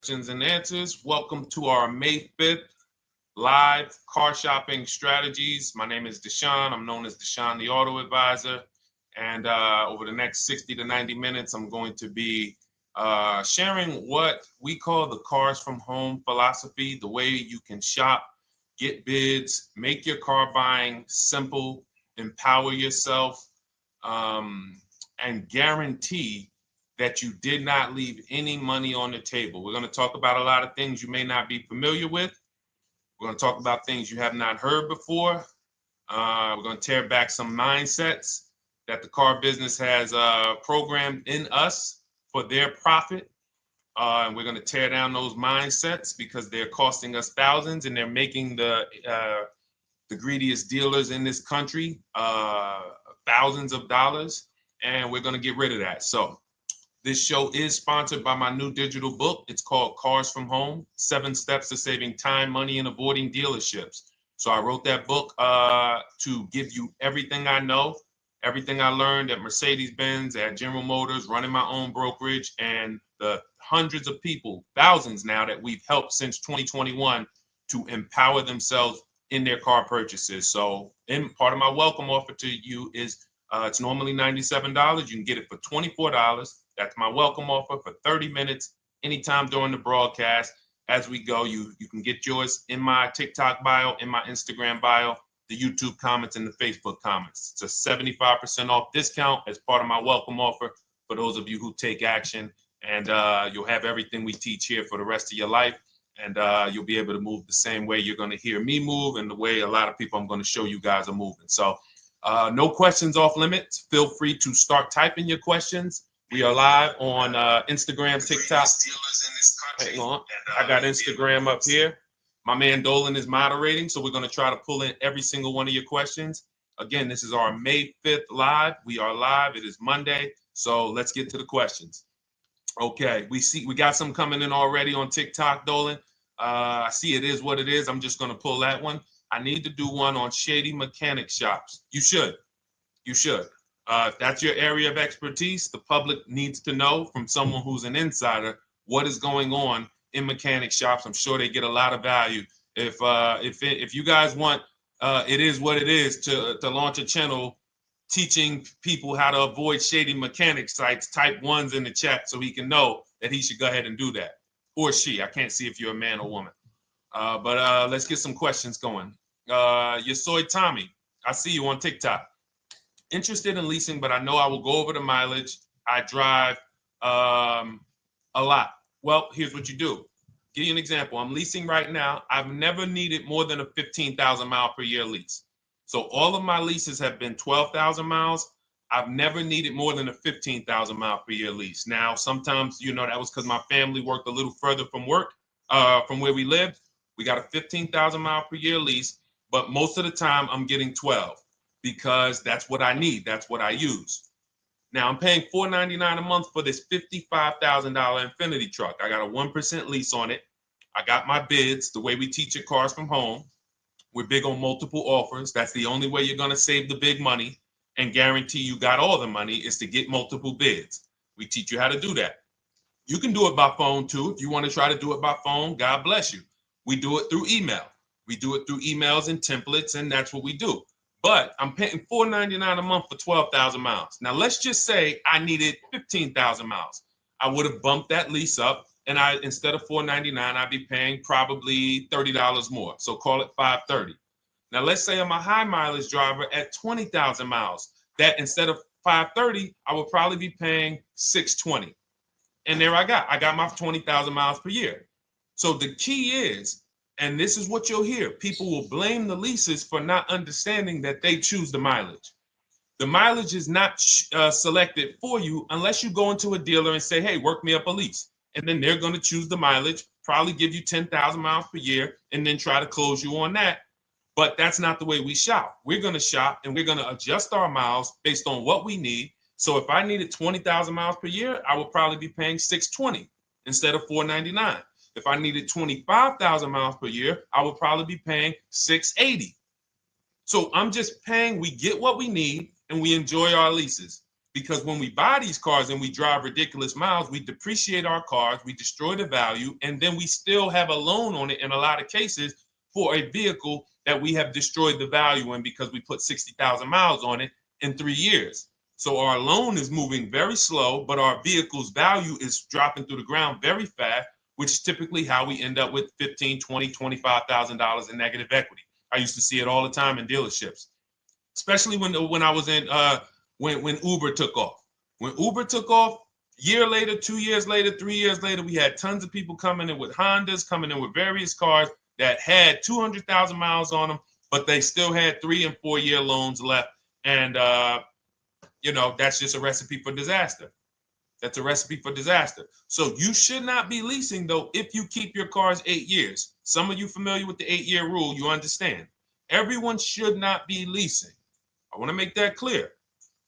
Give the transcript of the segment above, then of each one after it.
questions and answers. Welcome to our May 5th live car shopping strategies. My name is Deshone. I'm known as Deshone the Auto Advisor. And over the next 60 to 90 minutes, I'm going to be sharing what we call the cars from home philosophy, the way you can shop, get bids, make your car buying simple, empower yourself, and guarantee that you did not leave any money on the table. We're going to talk about a lot of things you may not be familiar with. We're going to talk about things you have not heard before. We're going to tear back some mindsets that the car business has programmed in us for their profit. And we're going to tear down those mindsets because they're costing us thousands and they're making the greediest dealers in this country thousands of dollars. And we're going to get rid of that. So this show is sponsored by my new digital book. It's called Cars from Home, 7 Steps to Saving Time, Money, and Avoiding Dealerships. So I wrote that book to give you everything I know, everything I learned at Mercedes-Benz, at General Motors, running my own brokerage, and the hundreds of people, thousands now, that we've helped since 2021 to empower themselves in their car purchases. So part of my welcome offer to you is it's normally $97. You can get it for $24. That's my welcome offer for 30 minutes, anytime during the broadcast. As we go, you can get yours in my TikTok bio, in my Instagram bio, the YouTube comments, and the Facebook comments. It's a 75% off discount as part of my welcome offer for those of you who take action. And you'll have everything we teach here for the rest of your life. And you'll be able to move the same way you're going to hear me move and the way a lot of people I'm going to show you guys are moving. So no questions off limits. Feel free to start typing your questions. We are live on Instagram, TikTok. Hang on. I got Instagram up here. My man Dolan is moderating, so we're going to try to pull in every single one of your questions. Again, this is our May 5th live. We are live. It is Monday, so let's get to the questions. Okay, we got some coming in already on TikTok, Dolan. I see it is what it is. I'm just going to pull that one. I need to do one on shady mechanic shops. You should. If that's your area of expertise, the public needs to know from someone who's an insider what is going on in mechanic shops. I'm sure they get a lot of value. If you guys want, it is what it is to launch a channel teaching people how to avoid shady mechanic sites, type ones in the chat so he can know that he should go ahead and do that. Or she. I can't see if you're a man or woman. But let's get some questions going. Yasoy Tommy, I see you on TikTok. Interested in leasing, but I know I will go over the mileage. I drive a lot. Well, here's what you do. Give you an example. I'm leasing right now. I've never needed more than a 15,000 mile per year lease. So all of my leases have been 12,000 miles. I've never needed more than a 15,000 mile per year lease. Now, sometimes, that was because my family worked a little further from where we lived. We got a 15,000 mile per year lease, but most of the time I'm getting 12 because that's what I need. That's what I use. Now I'm paying $499 a month for this $55,000 Infinity truck. I got a 1% lease on it. I got my bids, the way we teach at Cars from Home. We're big on multiple offers. That's the only way you're going to save the big money and guarantee you got all the money is to get multiple bids. We teach you how to do that. You can do it by phone too. If you want to try to do it by phone, God bless you. We do it through email. We do it through emails and templates, and that's what we do. But I'm paying $499 a month for 12,000 miles. Now, let's just say I needed 15,000 miles. I would have bumped that lease up, and instead of $499, I'd be paying probably $30 more. So call it $530. Now, let's say I'm a high mileage driver at 20,000 miles. That instead of $530, I would probably be paying $620. And there I got my 20,000 miles per year. So the key is, and this is what you'll hear, people will blame the leases for not understanding that they choose the mileage. The mileage is not selected for you unless you go into a dealer and say, hey, work me up a lease. And then they're going to choose the mileage, probably give you 10,000 miles per year, and then try to close you on that. But that's not the way we shop. We're going to shop and we're going to adjust our miles based on what we need. So if I needed 20,000 miles per year, I would probably be paying $620 instead of $499. If I needed 25,000 miles per year, I would probably be paying $680. So I'm just paying, we get what we need and we enjoy our leases. because when we buy these cars and we drive ridiculous miles, we depreciate our cars, we destroy the value, and then we still have a loan on it in a lot of cases for a vehicle that we have destroyed the value in because we put 60,000 miles on it in 3 years. So our loan is moving very slow, but our vehicle's value is dropping through the ground very fast, which is typically how we end up with $15,000, $20,000, $25,000 in negative equity. I used to see it all the time in dealerships, especially when I was in when Uber took off. When Uber took off, year later, 2 years later, 3 years later, we had tons of people coming in with Hondas, coming in with various cars that had 200,000 miles on them, but they still had 3 and 4 year loans left. And, that's just a recipe for disaster. That's a recipe for disaster. So you should not be leasing, though, if you keep your cars 8 years. Some of you familiar with the 8-year rule, you understand. Everyone should not be leasing. I want to make that clear.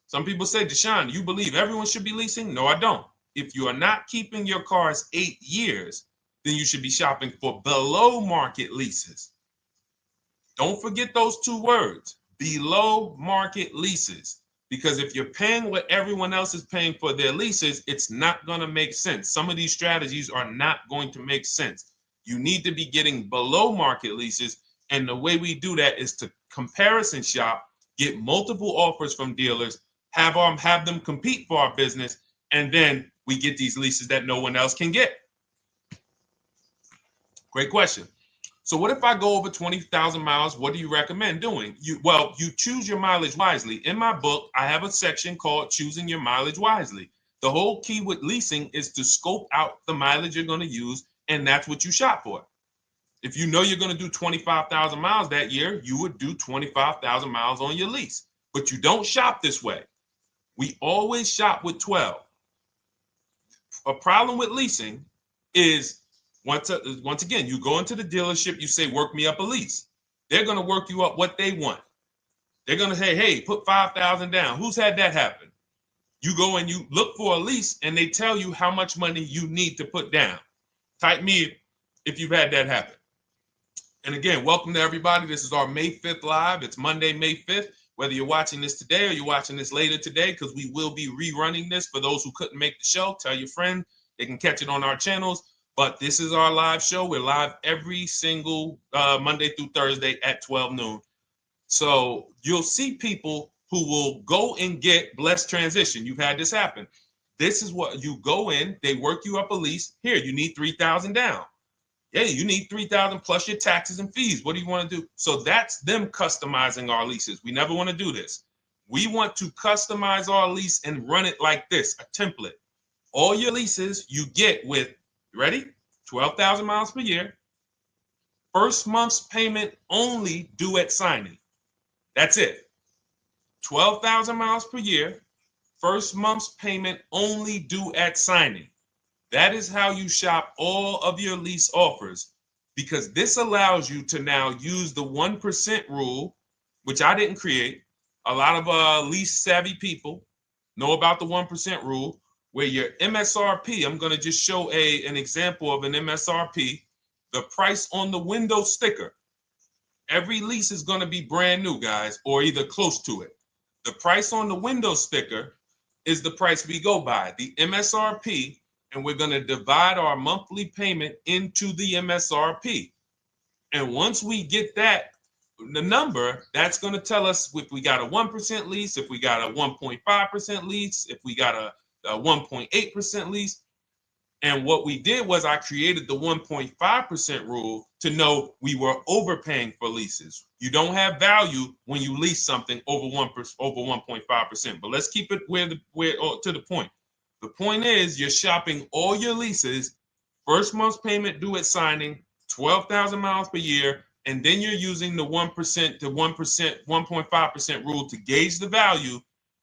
Some people say, Deshone, you believe everyone should be leasing? No, I don't. If you are not keeping your cars 8 years, then you should be shopping for below market leases. Don't forget those 2 words, below market leases. Because if you're paying what everyone else is paying for their leases, it's not going to make sense. Some of these strategies are not going to make sense. You need to be getting below market leases. And the way we do that is to comparison shop, get multiple offers from dealers, have them compete for our business, and then we get these leases that no one else can get. Great question. So what if I go over 20,000 miles? What do you recommend doing? You choose your mileage wisely. In my book, I have a section called Choosing Your Mileage Wisely. The whole key with leasing is to scope out the mileage you're going to use, and that's what you shop for. If you know you're going to do 25,000 miles that year, you would do 25,000 miles on your lease. But you don't shop this way. We always shop with 12. A problem with leasing is once again, you go into the dealership, you say, work me up a lease. They're going to work you up what they want. They're going to say, hey, put 5,000 down. Who's had that happen? You go and you look for a lease and they tell you how much money you need to put down. Type me if you've had that happen. And again, welcome to everybody. This is our May 5th live. It's Monday, May 5th. Whether you're watching this today or you're watching this later today, because we will be rerunning this for those who couldn't make the show. Tell your friend they can catch it on our channels. But this is our live show. We're live every single Monday through Thursday at 12 noon. So you'll see people who will go and get blessed transition. You've had this happen. This is what you go in. They work you up a lease. Here, you need 3,000 down. Yeah, you need 3,000 plus your taxes and fees. What do you want to do? So that's them customizing our leases. We never want to do this. We want to customize our lease and run it like this, a template. All your leases you get with, ready? 12,000 miles per year. First month's payment only due at signing. That's it. 12,000 miles per year. First month's payment only due at signing. That is how you shop all of your lease offers, because this allows you to now use the 1% rule, which I didn't create. A lot of lease savvy people know about the 1% rule, where your MSRP, I'm going to just show an example of an MSRP, the price on the window sticker. Every lease is going to be brand new, guys, or either close to it. The price on the window sticker is the price we go by, the MSRP, and we're going to divide our monthly payment into the MSRP. And once we get that, the number, that's going to tell us if we got a 1% lease, if we got a 1.5% lease, if we got a 1.8% lease. And what we did was I created the 1.5% rule to know we were overpaying for leases. You don't have value when you lease something over 1.5%. But let's keep it to the point. The point is you're shopping all your leases, first month's payment due at signing, 12,000 miles per year, and then you're using the 1% to 1.5% rule to gauge the value.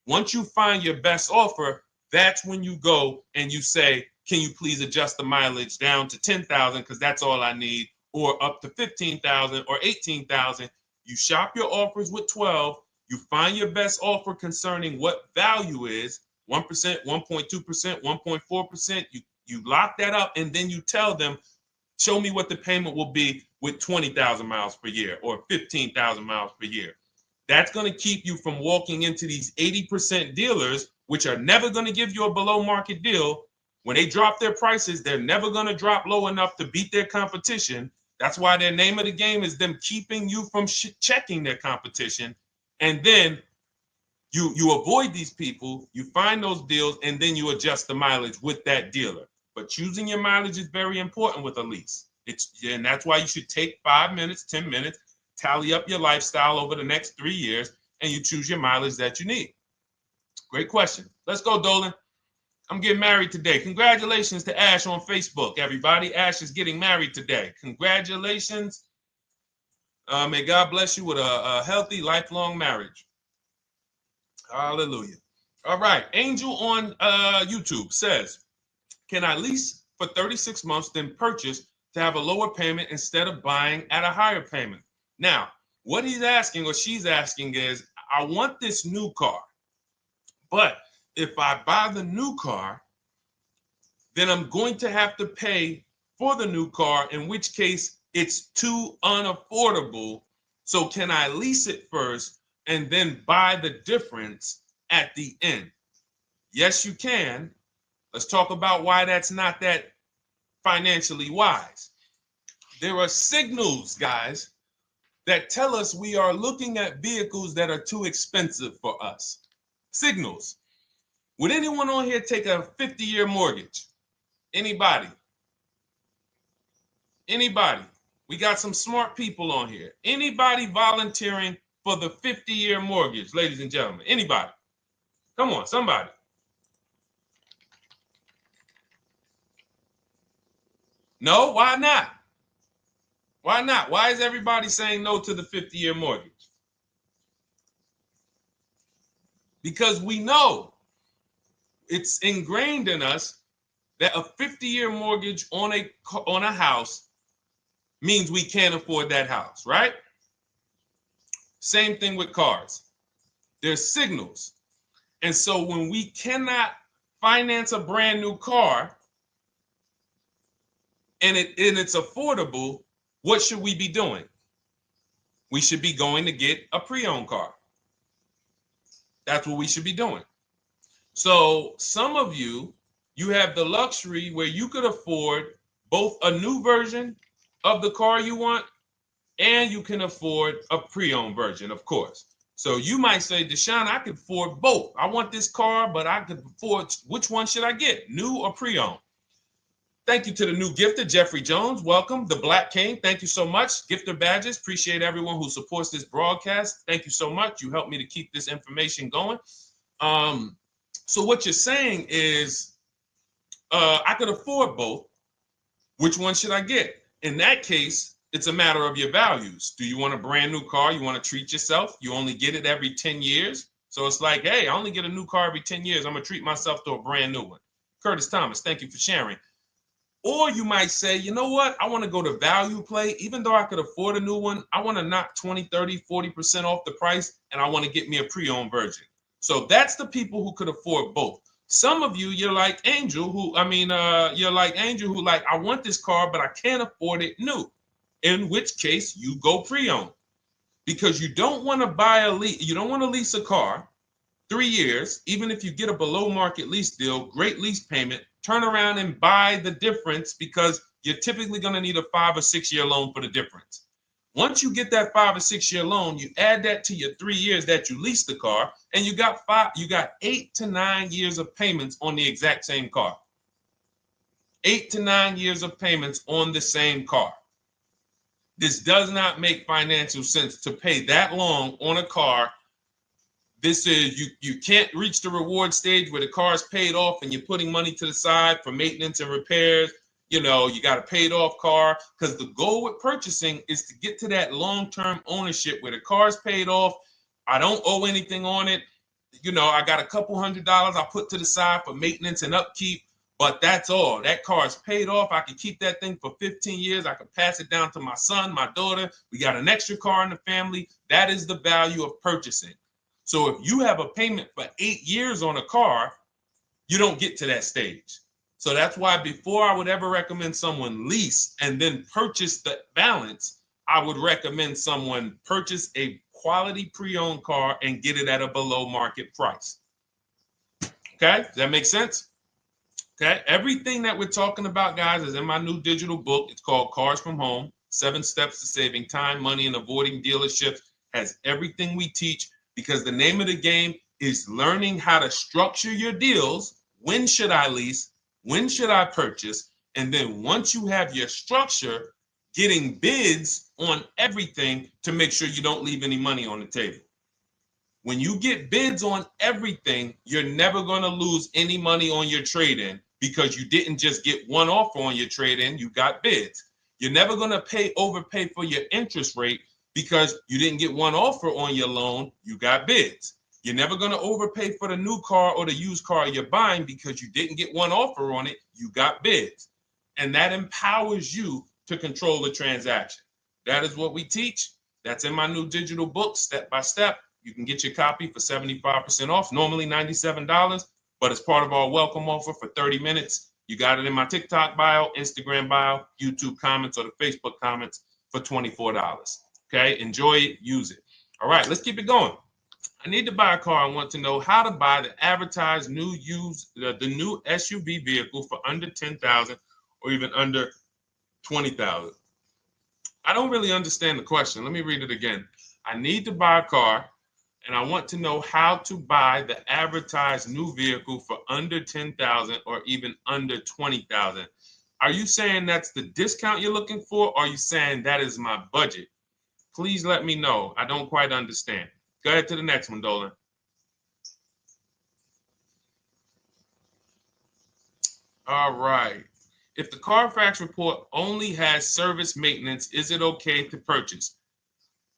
Once you find your best offer, that's when you go and you say, can you please adjust the mileage down to 10,000 because that's all I need, or up to 15,000 or 18,000. You shop your offers with 12. You find your best offer concerning what value is, 1%, 1.2%, 1.4%. You lock that up, and then you tell them, show me what the payment will be with 20,000 miles per year or 15,000 miles per year. That's going to keep you from walking into these 80% dealers which are never going to give you a below market deal. When they drop their prices, they're never going to drop low enough to beat their competition. That's why their name of the game is them keeping you from checking their competition. And then you avoid these people, you find those deals, and then you adjust the mileage with that dealer. But choosing your mileage is very important with a lease. And that's why you should take 5 minutes, 10 minutes, tally up your lifestyle over the next 3 years, and you choose your mileage that you need. Great question. Let's go, Dolan. I'm getting married today. Congratulations to Ash on Facebook, everybody. Ash is getting married today. Congratulations. May God bless you with a healthy, lifelong marriage. Hallelujah. All right. Angel on YouTube says, can I lease for 36 months, then purchase to have a lower payment instead of buying at a higher payment? Now, what he's asking or she's asking is, I want this new car, but if I buy the new car, then I'm going to have to pay for the new car, in which case it's too unaffordable. So can I lease it first and then buy the difference at the end? Yes, you can. Let's talk about why that's not that financially wise. There are signals, guys, that tell us we are looking at vehicles that are too expensive for us. Signals. Would anyone on here take a 50-year mortgage? Anybody? Anybody? We got some smart people on here. Anybody volunteering for the 50-year mortgage, ladies and gentlemen? Anybody? Come on, somebody. No, why not? Why not? Why is everybody saying no to the 50-year mortgage? Because we know it's ingrained in us that a 50-year mortgage on a house means we can't afford that house, right? Same thing with cars. There's signals. And so when we cannot finance a brand new car and it's affordable, what should we be doing? We should be going to get a pre-owned car. That's what we should be doing. So some of you have the luxury where you could afford both a new version of the car you want, and you can afford a pre-owned version, of course. So you might say, Deshone, I could afford both. I want this car, but I could afford, which one should I get, new or pre-owned? Thank you to the new gifter, Jeffrey Jones. Welcome. The Black King. Thank you so much. Gifter badges. Appreciate everyone who supports this broadcast. Thank you so much. You helped me to keep this information going. So what you're saying is, I could afford both. Which one should I get? In that case, it's a matter of your values. Do you want a brand new car? You want to treat yourself? You only get it every 10 years. So it's like, hey, I only get a new car every 10 years. I'm going to treat myself to a brand new one. Curtis Thomas, thank you for sharing. Or you might say, you know what? I want to go to value play. Even though I could afford a new one, I want to knock 20, 30, 40% off the price, and I want to get me a pre-owned version. So that's the people who could afford both. Some of you, you're like Angel, who like, I want this car, but I can't afford it new. In which case you go pre-owned, because you don't want to you don't want to lease a car 3 years, even if you get a below market lease deal, great lease payment, turn around and buy the difference, because you're typically going to need a 5 or 6 year loan for the difference. Once you get that 5 or 6 year loan, you add that to your 3 years that you leased the car, and you got 8 to 9 years of payments on the exact same car. 8 to 9 years of payments on the same car. This does not make financial sense to pay that long on a car. This is, you can't reach the reward stage where the car is paid off and you're putting money to the side for maintenance and repairs. You know, you got a paid off car, because the goal with purchasing is to get to that long-term ownership where the car is paid off. I don't owe anything on it. You know, I got a couple $100 I put to the side for maintenance and upkeep, but that's all. That car is paid off. I can keep that thing for 15 years. I can pass it down to my son, my daughter. We got an extra car in the family. That is the value of purchasing. So if you have a payment for 8 years on a car, you don't get to that stage. So that's why before I would ever recommend someone lease and then purchase the balance, I would recommend someone purchase a quality pre-owned car and get it at a below market price. Okay, does that make sense? Okay, everything that we're talking about, guys, is in my new digital book. It's called Cars from Home, 7 Steps to Saving Time, Money, and Avoiding Dealerships. Has everything we teach, because the name of the game is learning how to structure your deals. When should I lease? When should I purchase? And then once you have your structure, getting bids on everything to make sure you don't leave any money on the table. When you get bids on everything, you're never going to lose any money on your trade-in, because you didn't just get one offer on your trade-in, you got bids. You're never going to overpay for your interest rate, because you didn't get one offer on your loan, you got bids. You're never going to overpay for the new car or the used car you're buying, because you didn't get one offer on it, you got bids. And that empowers you to control the transaction. That is what we teach. That's in my new digital book, step by step. You can get your copy for 75% off, normally $97, but it's part of our welcome offer for 30 minutes. You got it in my TikTok bio, Instagram bio, YouTube comments, or the Facebook comments for $24. Okay, enjoy it, use it. All right, let's keep it going. I need to buy a car. I want to know how to buy the advertised new the new SUV vehicle for under $10,000 or even under $20,000. I don't really understand the question. Let me read it again. I need to buy a car, and I want to know how to buy the advertised new vehicle for under $10,000 or even under $20,000. Are you saying that's the discount you're looking for, or are you saying that is my budget? Please let me know. I don't quite understand. Go ahead to the next one, Dolan. All right. If the Carfax report only has service maintenance, is it okay to purchase?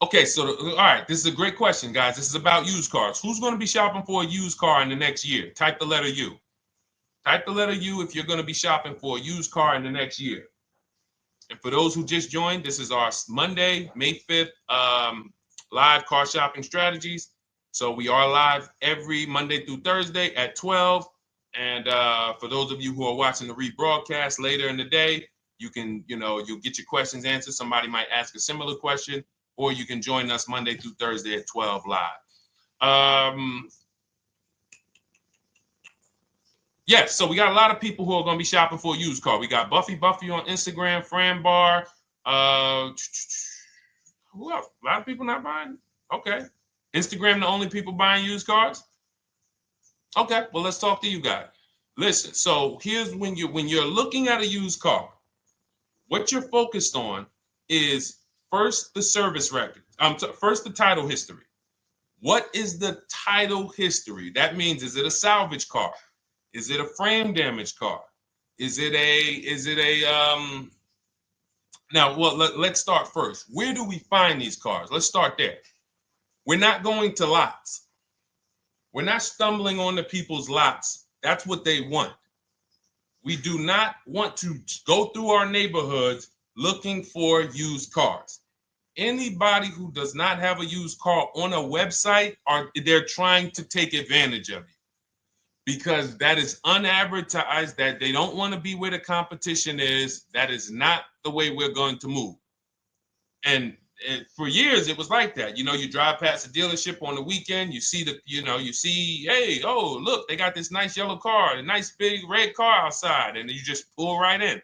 Okay, so all right, this is a great question, guys. This is about used cars. Who's going to be shopping for a used car in the next year? Type the letter U. Type the letter U if you're going to be shopping for a used car in the next year. And for those who just joined, this is our Monday, May 5th, live car shopping strategies. So we are live every Monday through Thursday at 12. And for those of you who are watching the rebroadcast later in the day, you can, you'll get your questions answered. Somebody might ask a similar question, or you can join us Monday through Thursday at 12 live. Yes, so we got a lot of people who are going to be shopping for a used car. We got Buffy on Instagram, Fran Bar. Who else? A lot of people not buying? Okay. Instagram, the only people buying used cars? Okay, well, let's talk to you guys. Listen, so here's when you're looking at a used car, what you're focused on is first the service record. First the title history. What is the title history? That means, is it a salvage car? Is it a frame damage car? Is it a now, well, let's start first. Where do we find these cars? Let's start there. We're not going to lots. We're not stumbling onto people's lots. That's what they want. We do not want to go through our neighborhoods looking for used cars. Anybody who does not have a used car on a website, they're trying to take advantage of you, because that is unadvertised, that they don't want to be where the competition is. That is not the way we're going to move. And for years, it was like that. You drive past a dealership on the weekend, you see hey, oh, look, they got this nice yellow car, a nice big red car outside, and you just pull right in.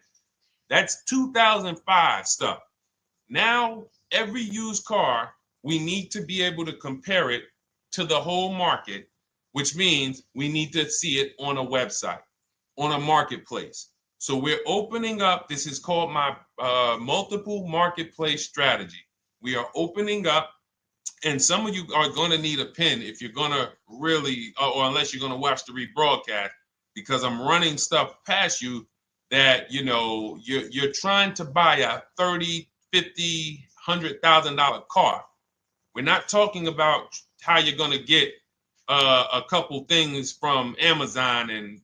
That's 2005 stuff. Now, every used car, we need to be able to compare it to the whole market, which means we need to see it on a website, on a marketplace. So we're opening up, this is called my multiple marketplace strategy. We are opening up, and some of you are going to need a pen if you're going to really, or unless you're going to watch the rebroadcast, because I'm running stuff past you that, you're trying to buy a $30,000, $50,000, $100,000 car. We're not talking about how you're going to get a couple things from Amazon and,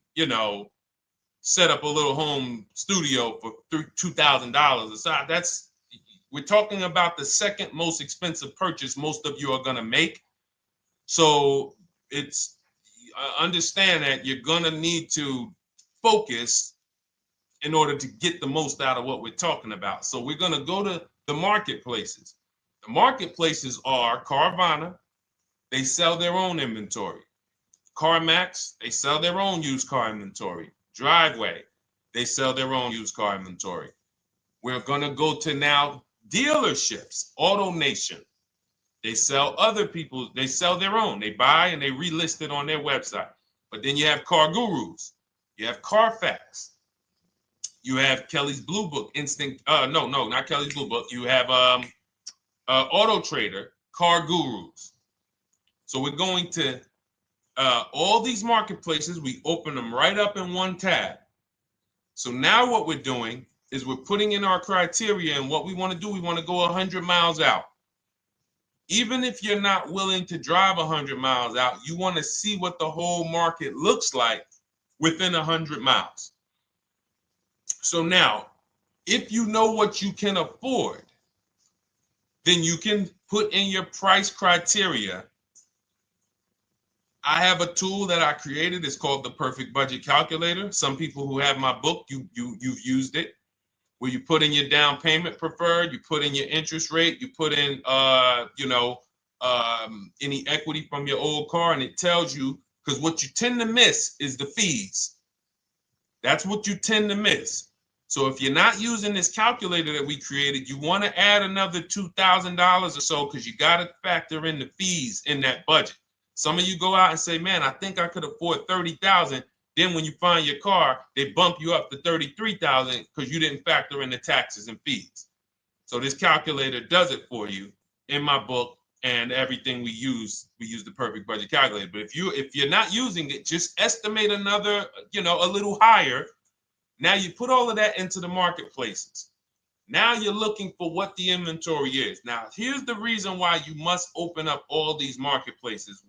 set up a little home studio for $2,000. We're talking about the second most expensive purchase most of you are going to make. So it's understand that you're going to need to focus in order to get the most out of what we're talking about. So we're going to go to the marketplaces. The marketplaces are Carvana. They sell their own inventory. CarMax, they sell their own used car inventory. Driveway, they sell their own used car inventory. We're going to go to now dealerships. AutoNation, they sell other people's, they sell their own. They buy and they relist it on their website. But then you have Car Gurus, you have Carfax, you have Kelly's Blue Book, no, not Kelly's Blue Book. You have Auto Trader, Car Gurus. So we're going to all these marketplaces, we open them right up in one tab. So now what we're doing is we're putting in our criteria, and what we want to do, we want to go 100 miles out. Even if you're not willing to drive 100 miles out, you want to see what the whole market looks like within 100 miles. So now, if you know what you can afford, then you can put in your price criteria. I have a tool that I created. It's called the Perfect Budget Calculator. Some people who have my book, you've used it, where you put in your down payment preferred, you put in your interest rate, you put in any equity from your old car, and it tells you, because what you tend to miss is the fees. That's what you tend to miss. So if you're not using this calculator that we created, you want to add another $2,000 or so, because you got to factor in the fees in that budget. Some of you go out and say, man, I think I could afford $30,000. Then when you find your car, they bump you up to $33,000 because you didn't factor in the taxes and fees. So this calculator does it for you in my book, and everything we use the Perfect Budget Calculator. But if you're not using it, just estimate another, a little higher. Now you put all of that into the marketplaces. Now you're looking for what the inventory is. Now, here's the reason why you must open up all these marketplaces.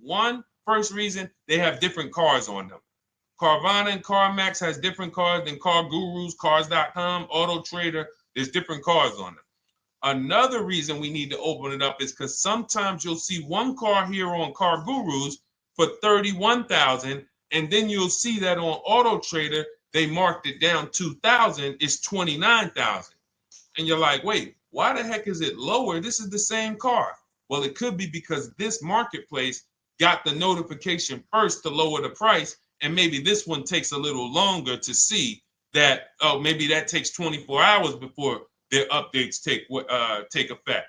First reason, they have different cars on them. Carvana and CarMax has different cars than Car Gurus, Cars.com, Auto Trader. There's different cars on them. Another reason we need to open it up is because sometimes you'll see one car here on Car Gurus for $31,000, and then you'll see that on Auto Trader they marked it down $2,000. It's $29,000. And you're like, wait, why the heck is it lower? This is the same car. Well, it could be because this marketplace got the notification first to lower the price, and maybe this one takes a little longer to see that, oh, maybe that takes 24 hours before their updates take effect.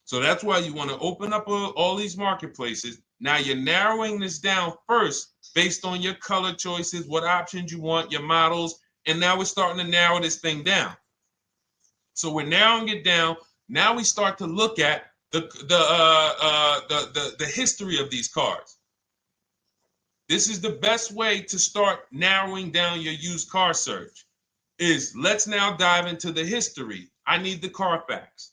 So that's why you want to open up all these marketplaces. Now you're narrowing this down first based on your color choices, what options you want, your models, and now we're starting to narrow this thing down. So we're narrowing it down. Now we start to look at the history of these cars. This is the best way to start narrowing down your used car search. Let's now dive into the history. I need the Carfax.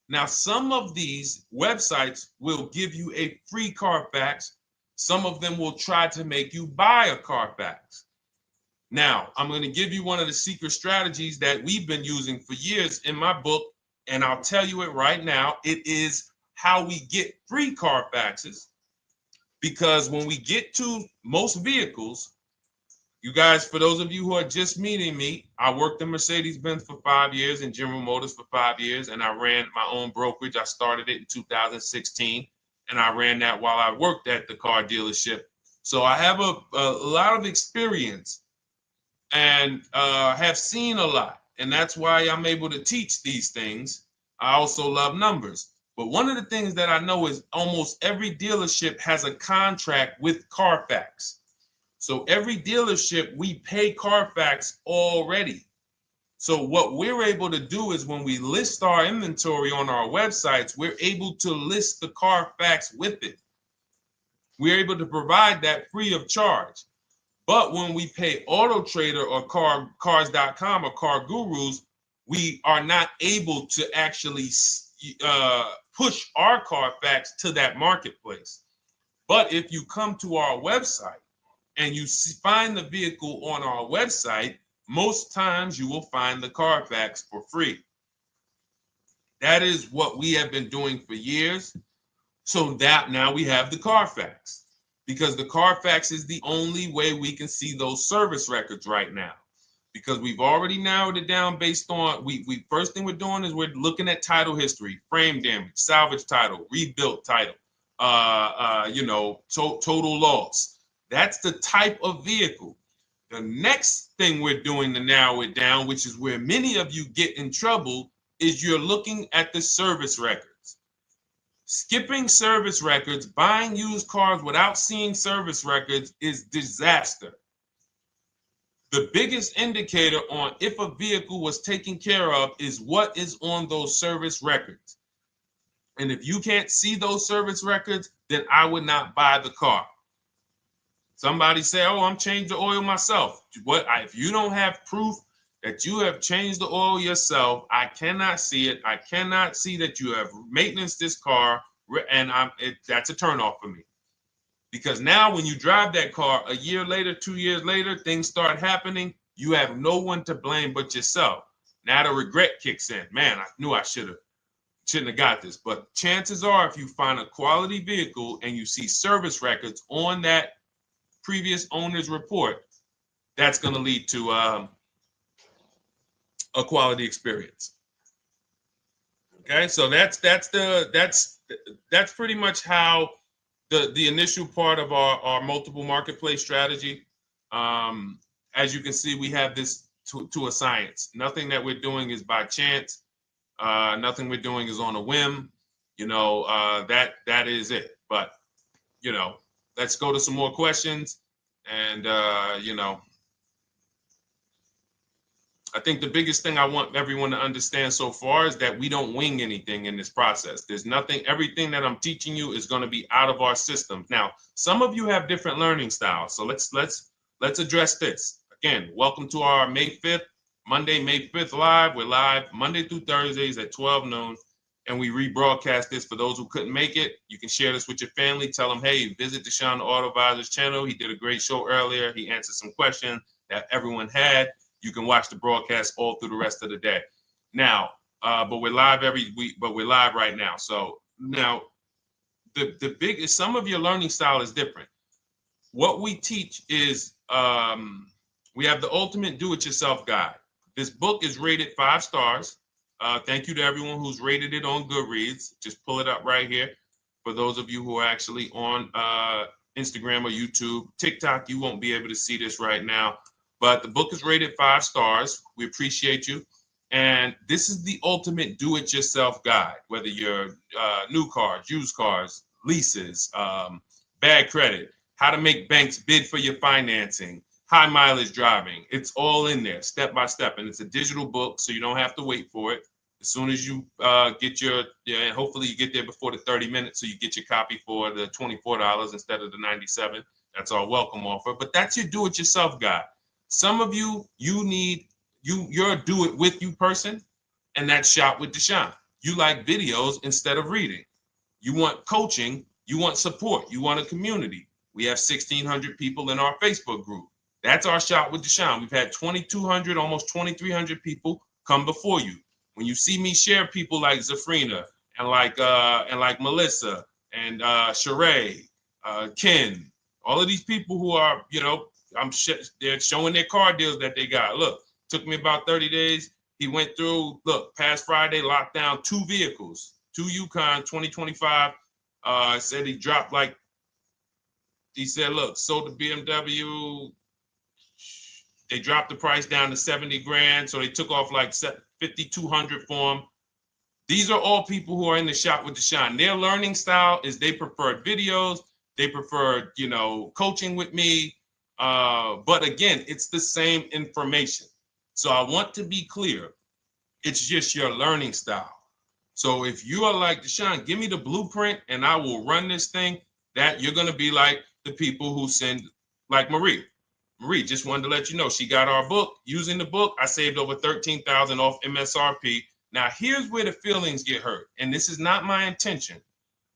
Now, some of these websites will give you a free Carfax. Some of them will try to make you buy a Carfax. Now, I'm going to give you one of the secret strategies that we've been using for years in my book, and I'll tell you it right now. It is how we get free Carfaxes, because when we get to most vehicles, you guys, for those of you who are just meeting me, I worked in Mercedes-Benz for 5 years and General Motors for 5 years, and I ran my own brokerage. I started it in 2016, and I ran that while I worked at the car dealership. So I have a lot of experience and have seen a lot, and that's why I'm able to teach these things. I also love numbers. But one of the things that I know is almost every dealership has a contract with Carfax. So every dealership, we pay Carfax already. So what we're able to do is when we list our inventory on our websites, we're able to list the Carfax with it. We're able to provide that free of charge. But when we pay Auto Trader or Cars.com or Car Gurus, we are not able to actually push our Carfax to that marketplace. But if you come to our website and you find the vehicle on our website, most times you will find the Carfax for free. That is what we have been doing for years. So that now we have the Carfax, because the Carfax is the only way we can see those service records right now, because we've already narrowed it down based on, first thing we're doing is we're looking at title history, frame damage, salvage title, rebuilt title, total loss. That's the type of vehicle. The next thing we're doing to narrow it down, which is where many of you get in trouble, is you're looking at the service records. Skipping service records, buying used cars without seeing service records is disaster. The biggest indicator on if a vehicle was taken care of is what is on those service records. And if you can't see those service records, then I would not buy the car. Somebody say, oh, I'm changing the oil myself. If you don't have proof that you have changed the oil yourself, I cannot see it. I cannot see that you have maintenance this car, and that's a turnoff for me. Because now when you drive that car a year later, 2 years later, things start happening. You have no one to blame but yourself. Now the regret kicks in. Man, I knew I shouldn't have got this. But chances are, if you find a quality vehicle and you see service records on that previous owner's report, that's going to lead to a quality experience. Okay, so that's pretty much how the initial part of our multiple marketplace strategy. As you can see, we have this to a science. Nothing that we're doing is by chance. Nothing we're doing is on a whim. That is it. But let's go to some more questions. And I think the biggest thing I want everyone to understand so far is that we don't wing anything in this process. There's nothing, everything that I'm teaching you is going to be out of our systems. Now, some of you have different learning styles. So let's address this. Again, welcome to our May 5th, Monday, May 5th live. We're live Monday through Thursdays at 12 noon. And we rebroadcast this for those who couldn't make it. You can share this with your family. Tell them, hey, visit Deshone the Auto Advisor's channel. He did a great show earlier. He answered some questions that everyone had. You can watch the broadcast all through the rest of the day. Now, but we're live every week, but we're live right now. So now the biggest, some of your learning style is different. What we teach is we have the ultimate do-it-yourself guide. This book is rated 5 stars. Thank you to everyone who's rated it on Goodreads. Just pull it up right here. For those of you who are actually on Instagram or YouTube, TikTok, you won't be able to see this right now. But the book is rated 5 stars. We appreciate you. And this is the ultimate do-it-yourself guide, whether you're new cars, used cars, leases, bad credit, how to make banks bid for your financing, high mileage driving. It's all in there, step by step. And it's a digital book, so you don't have to wait for it. As soon as you get and hopefully you get there before the 30 minutes, so you get your copy for the $24 instead of the $97. That's our welcome offer. But that's your do-it-yourself guide. Some of you, you're a do-it-with-you person, and that's Shop with Deshone. You like videos instead of reading. You want coaching. You want support. You want a community. We have 1,600 people in our Facebook group. That's our Shop with Deshone. We've had 2,200, almost 2,300 people come before you. When you see me share people like Zafrina and like Melissa and Sheree, Ken, all of these people who are, they're showing their car deals that they got. Look, took me about 30 days. He went through, past Friday, locked down 2 vehicles, 2 Yukon 2025. Said he dropped sold the BMW. They dropped the price down to 70 grand. So they took off like 5,200 for him. These are all people who are in the Shop with Deshone. Their learning style is they prefer videos. They prefer, coaching with me. But again, it's the same information. So I want to be clear. It's just your learning style. So if you are like Deshone, give me the blueprint and I will run this thing. That you're going to be like the people who send, like Marie. Marie just wanted to let you know she got our book. Using the book, I saved over $13,000 off MSRP. Now, here's where the feelings get hurt. And this is not my intention.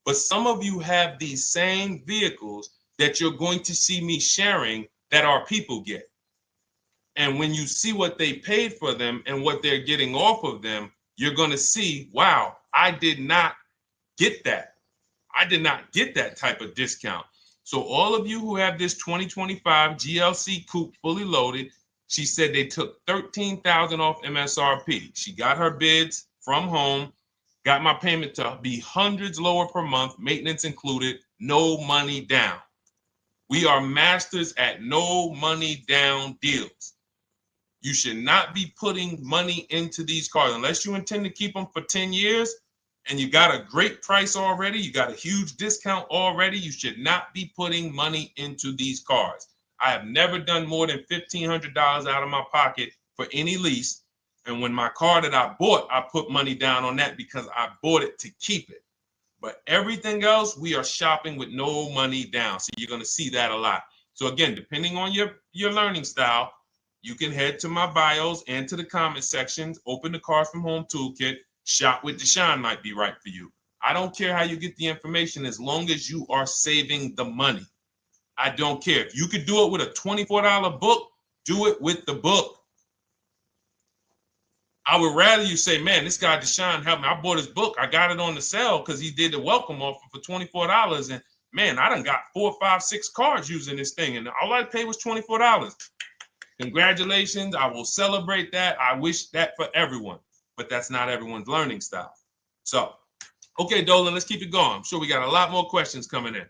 But some of you have these same vehicles that you're going to see me sharing that our people get. And when you see what they paid for them and what they're getting off of them, you're going to see, wow, I did not get that. I did not get that type of discount. So all of you who have this 2025 GLC coupe fully loaded, she said they took $13,000 off MSRP. She got her bids from home, got my payment to be hundreds lower per month, maintenance included, no money down. We are masters at no money down deals. You should not be putting money into these cars unless you intend to keep them for 10 years and you got a great price already. You got a huge discount already. You should not be putting money into these cars. I have never done more than $1,500 out of my pocket for any lease. And when my car that I bought, I put money down on that because I bought it to keep it. But everything else, we are shopping with no money down. So you're going to see that a lot. So again, depending on your learning style, you can head to my bios and to the comment sections, open the Cars from Home Toolkit, Shop with Deshone might be right for you. I don't care how you get the information as long as you are saving the money. I don't care. If you could do it with a $24 book, do it with the book. I would rather you say, man, this guy Deshone helped me. I bought his book. I got it on the sale because he did the welcome offer for $24. And man, I done got 4, 5, 6 cars using this thing. And all I paid was $24. Congratulations. I will celebrate that. I wish that for everyone, but that's not everyone's learning style. So, okay, Dolan, let's keep it going. I'm sure we got a lot more questions coming in.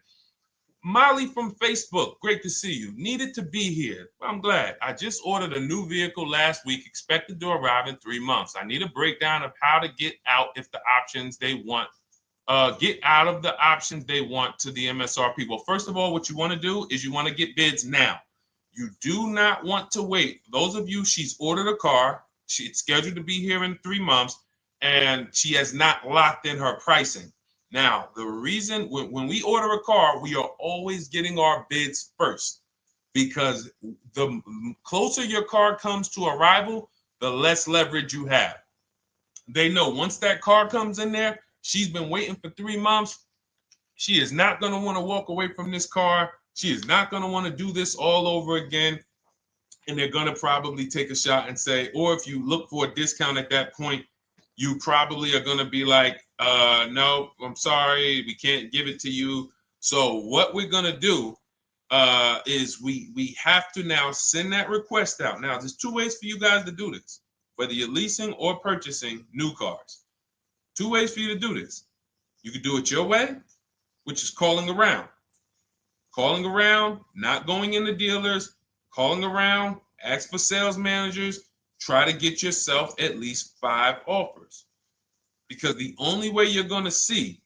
Molly from Facebook, great to see you. Needed to be here. Well, I'm glad. I just ordered a new vehicle last week, expected to arrive in 3 months. I need a breakdown of how to get out if the options they want, get out of the options they want to the MSRP. Well, first of all, what you want to do is you want to get bids now. You do not want to wait. Those of you, she's ordered a car. She's scheduled to be here in 3 months, and she has not locked in her pricing. Now, the reason when we order a car, we are always getting our bids first because the closer your car comes to arrival, the less leverage you have. They know once that car comes in there, she's been waiting for 3 months. She is not going to want to walk away from this car. She is not going to want to do this all over again. And they're going to probably take a shot and say, or if you look for a discount at that point, you probably are going to be like, no, I'm sorry, we can't give it to you. So what we're going to do is we have to now send that request out. Now, there's 2 ways for you guys to do this, whether you're leasing or purchasing new cars. 2 ways for you to do this. You can do it your way, which is calling around. Calling around, not going into dealers, calling around, ask for sales managers, try to get yourself at least 5 offers. Because the only way you're going to see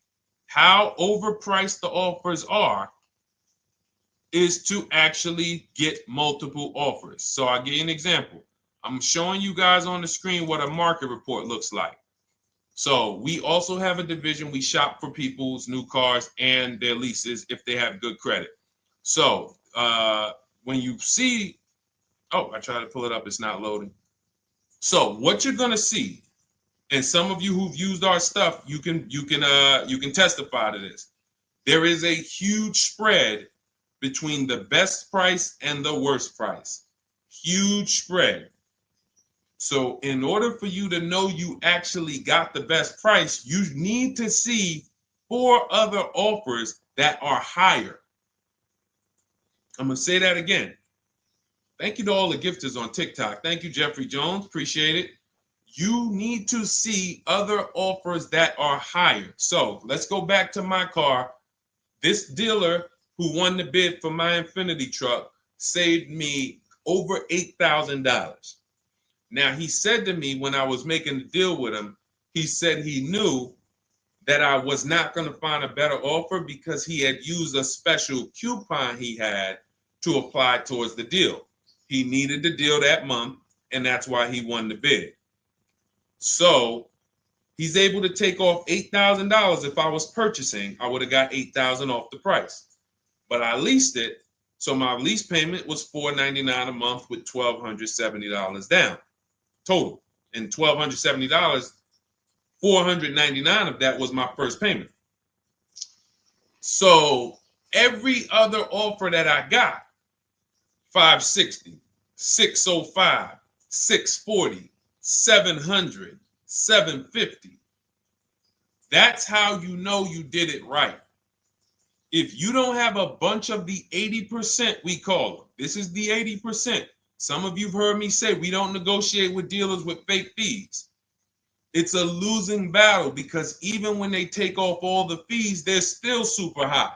how overpriced the offers are is to actually get multiple offers. So I'll give you an example. I'm showing you guys on the screen what a market report looks like. So we also have a division. We shop for people's new cars and their leases if they have good credit. So when you see, oh, I tried to pull it up. It's not loading. So what you're going to see, and some of you who've used our stuff, you can testify to this. There is a huge spread between the best price and the worst price. Huge spread. So in order for you to know you actually got the best price, you need to see 4 other offers that are higher. I'm going to say that again. Thank you to all the gifters on TikTok. Thank you, Jeffrey Jones. Appreciate it. You need to see other offers that are higher. So let's go back to my car. This dealer who won the bid for my Infinity truck saved me over $8,000. Now, he said to me when I was making the deal with him, he said he knew that I was not going to find a better offer because he had used a special coupon he had to apply towards the deal. He needed the deal that month, and that's why he won the bid. So he's able to take off $8,000. If I was purchasing, I would have got $8,000 off the price. But I leased it, so my lease payment was $499 a month with $1,270 down total. And $1,270, $499 of that was my first payment. So every other offer that I got, $560, $605, $640, $700, $750. That's how you know you did it right. If you don't have a bunch of the 80%, we call them. This is the 80%. Some of you have heard me say we don't negotiate with dealers with fake fees. It's a losing battle because even when they take off all the fees, they're still super high.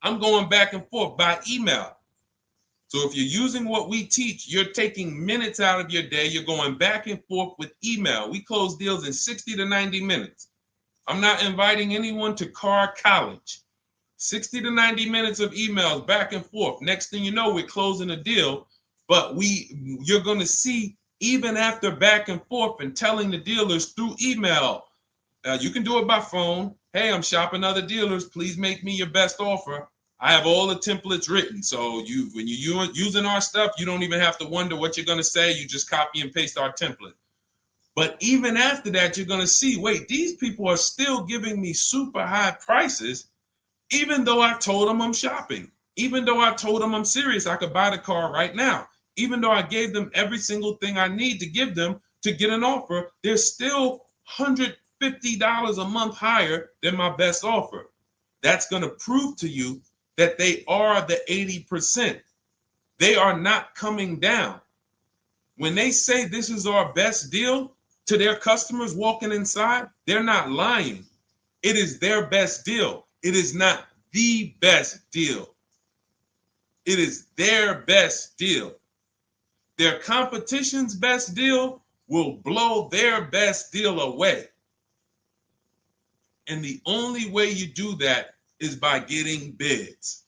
I'm going back and forth by email. So if you're using what we teach, you're taking minutes out of your day. You're going back and forth with email. We close deals in 60 to 90 minutes. I'm not inviting anyone to car college. 60 to 90 minutes of emails back and forth. Next thing you know, we're closing a deal. But you're going to see, even after back and forth and telling the dealers through email, you can do it by phone. Hey, I'm shopping other dealers. Please make me your best offer. I have all the templates written. So when you're using our stuff, you don't even have to wonder what you're going to say. You just copy and paste our template. But even after that, you're going to see, wait, these people are still giving me super high prices, even though I told them I'm shopping, even though I told them I'm serious, I could buy the car right now, even though I gave them every single thing I need to give them to get an offer, they're still $150 a month higher than my best offer. That's going to prove to you that they are the 80%. They are not coming down. When they say this is our best deal to their customers walking inside, they're not lying. It is their best deal. It is not the best deal. It is their best deal. Their competition's best deal will blow their best deal away. And the only way you do that is by getting bids.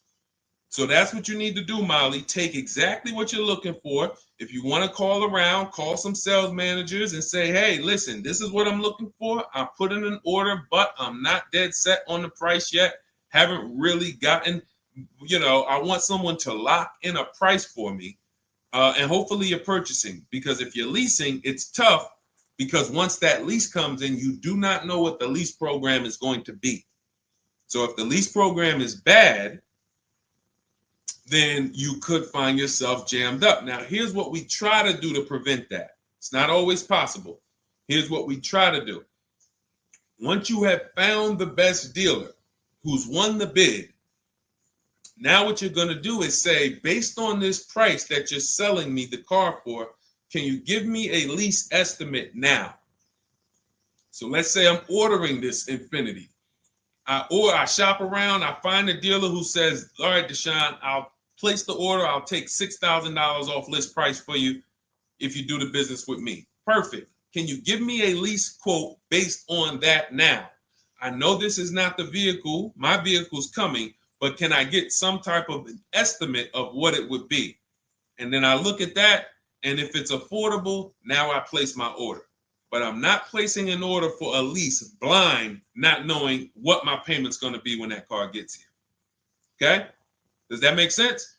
So that's what you need to do, Molly. Take exactly what you're looking for. If you want to call around, call some sales managers and say, hey, listen, this is what I'm looking for. I put in an order, but I'm not dead set on the price yet. Haven't really gotten, I want someone to lock in a price for me. And hopefully you're purchasing, because if you're leasing, it's tough, because once that lease comes in, you do not know what the lease program is going to be. So if the lease program is bad, then you could find yourself jammed up. Now, here's what we try to do to prevent that. It's not always possible. Here's what we try to do. Once you have found the best dealer who's won the bid, now what you're going to do is say, based on this price that you're selling me the car for, can you give me a lease estimate now? So let's say I'm ordering this Infiniti. I shop around, I find a dealer who says, all right, Deshone, I'll place the order. I'll take $6,000 off list price for you if you do the business with me. Perfect. Can you give me a lease quote based on that now? I know this is not the vehicle. My vehicle's coming, but can I get some type of an estimate of what it would be? And then I look at that, and if it's affordable, now I place my order. But I'm not placing an order for a lease blind, not knowing what my payment's going to be when that car gets here. Okay? Does that make sense?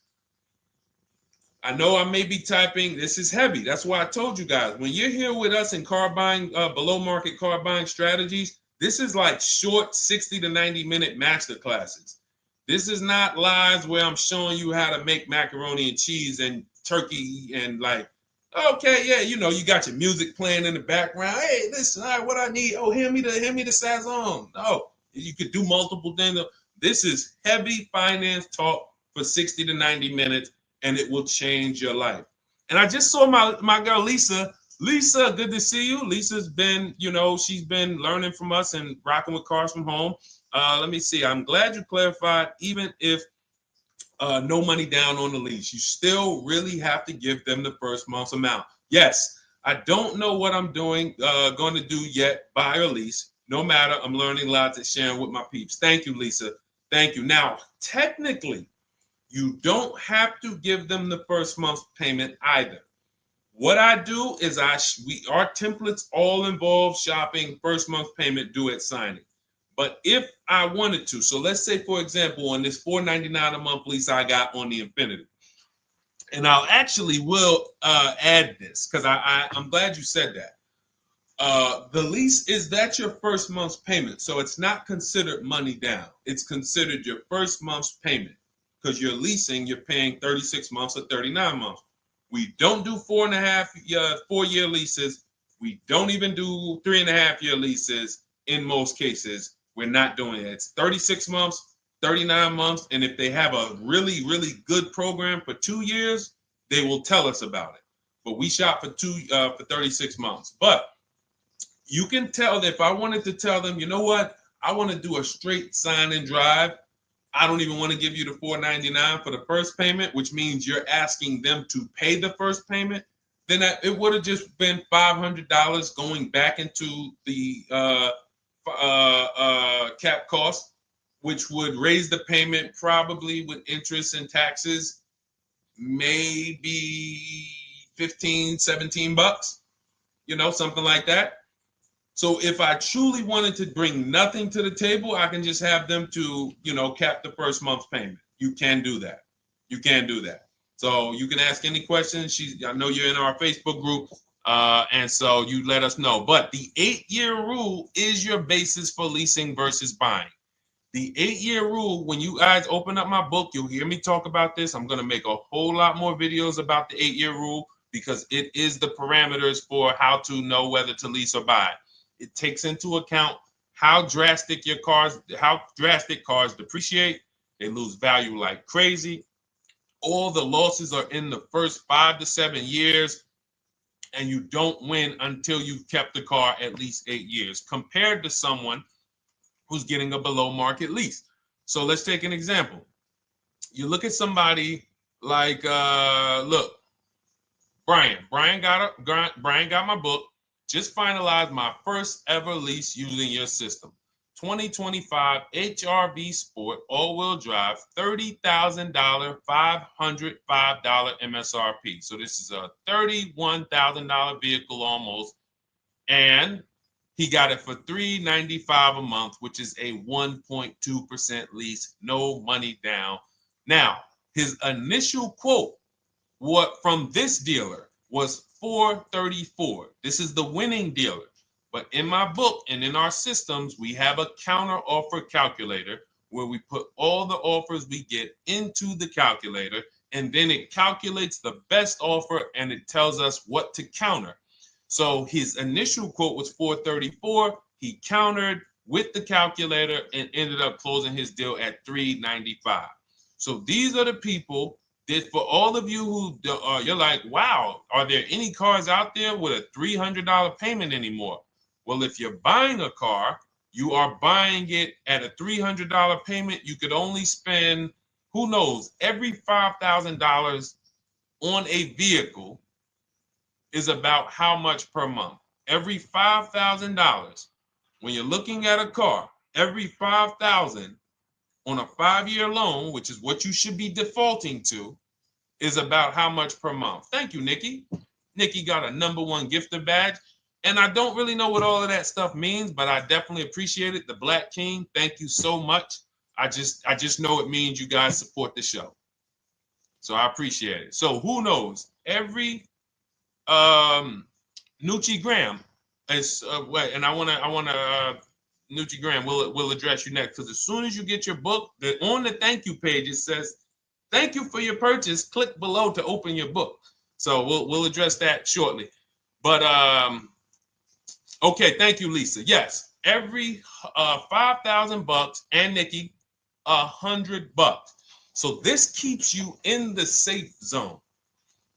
I know I may be typing, this is heavy. That's why I told you guys, when you're here with us in car buying, below market car buying strategies, this is like short 60 to 90 minute master classes. This is not lives where I'm showing you how to make macaroni and cheese and turkey and like, okay, yeah, you got your music playing in the background. Hey, listen, all right, what I need? Oh, hand me the Sazon. No, you could do multiple things. This is heavy finance talk for 60 to 90 minutes, and it will change your life. And I just saw my girl, Lisa. Lisa, good to see you. Lisa's been, she's been learning from us and rocking with Cars from Home. Let me see. I'm glad you clarified, even if no money down on the lease, you still really have to give them the first month's amount. Yes, I don't know what I'm going to do yet, buy or lease. No matter, I'm learning lots and sharing with my peeps. Thank you, Lisa. Thank you. Now, technically, you don't have to give them the first month's payment either. What I do is our templates all involve shopping, first month payment due at signing. But if I wanted to, so let's say, for example, on this $499 a month lease I got on the Infiniti, and I'll actually will add this because I'm glad you said that. The lease that's your first month's payment, so it's not considered money down. It's considered your first month's payment because you're leasing, you're paying 36 months or 39 months. We don't do 4-year leases. We don't even do 3.5-year leases in most cases. We're not doing it. It's 36 months, 39 months. And if they have a really, really good program for 2 years, they will tell us about it. But we shop for 36 months. But you can tell that if I wanted to tell them, you know what, I want to do a straight sign and drive. I don't even want to give you the $499 for the first payment, which means you're asking them to pay the first payment, then it would have just been $500 going back into the cap cost, which would raise the payment probably with interest and taxes, maybe 15, 17 bucks, something like that. So if I truly wanted to bring nothing to the table, I can just have them to, cap the first month's payment. You can do that. You can do that. So you can ask any questions. I know you're in our Facebook group, and so you let us know. But the 8-year rule is your basis for leasing versus buying. The 8-year rule, when you guys open up my book, you'll hear me talk about this. I'm going to make a whole lot more videos about the 8-year rule because it is the parameters for how to know whether to lease or buy. It takes into account how drastic cars depreciate. They lose value like crazy. All the losses are in the first 5 to 7 years, and you don't win until you've kept the car at least 8 years, compared to someone who's getting a below market lease. So let's take an example. You look at somebody like, Brian. Brian got my book. Just finalized my first ever lease using your system. 2025 HRV Sport all-wheel drive, $30,000, $505 MSRP. So this is a $31,000 vehicle almost, and he got it for $395 a month, which is a 1.2% lease, no money down. Now, his initial quote from this dealer was $434. This is the winning dealer. But in my book and in our systems, we have a counter offer calculator where we put all the offers we get into the calculator, and then it calculates the best offer and it tells us what to counter. So his initial quote was $434. He countered with the calculator and ended up closing his deal at $395. So these are the people that, for all of you who you're like, wow, are there any cars out there with a $300 payment anymore? Well, if you're buying a car, you are buying it at a $300 payment. You could only spend, who knows, every $5,000 on a vehicle is about how much per month. Every $5,000, when you're looking at a car, every $5,000 on a 5-year loan, which is what you should be defaulting to, is about how much per month. Thank you, Nikki. Nikki got a #1 gifter badge. And I don't really know what all of that stuff means, but I definitely appreciate it. The Black King, thank you so much. I just know it means you guys support the show. So I appreciate it. So who knows? Every Nucci Graham is and I wanna Nucci Graham will address you next, because as soon as you get your book, on the thank you page it says, "Thank you for your purchase. Click below to open your book." So we'll address that shortly. But okay, thank you, Lisa. Yes, every $5,000, and Nikki, $100. So this keeps you in the safe zone.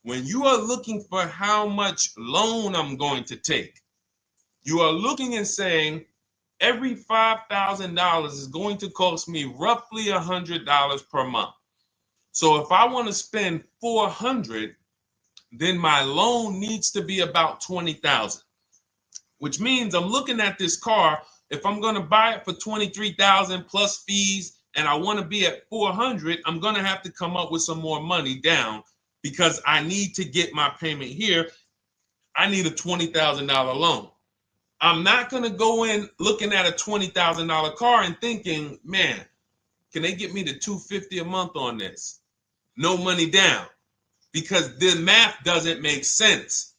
When you are looking for how much loan I'm going to take, you are looking and saying, every $5,000 is going to cost me roughly $100 per month. So if I want to spend $400, then my loan needs to be about $20,000, which means I'm looking at this car. If I'm going to buy it for $23,000 plus fees, and I want to be at $400, I'm going to have to come up with some more money down, because I need to get my payment here. I need a $20,000 loan. I'm not going to go in looking at a $20,000 car and thinking, man, can they get me to $250 a month on this? No money down, because the math doesn't make sense.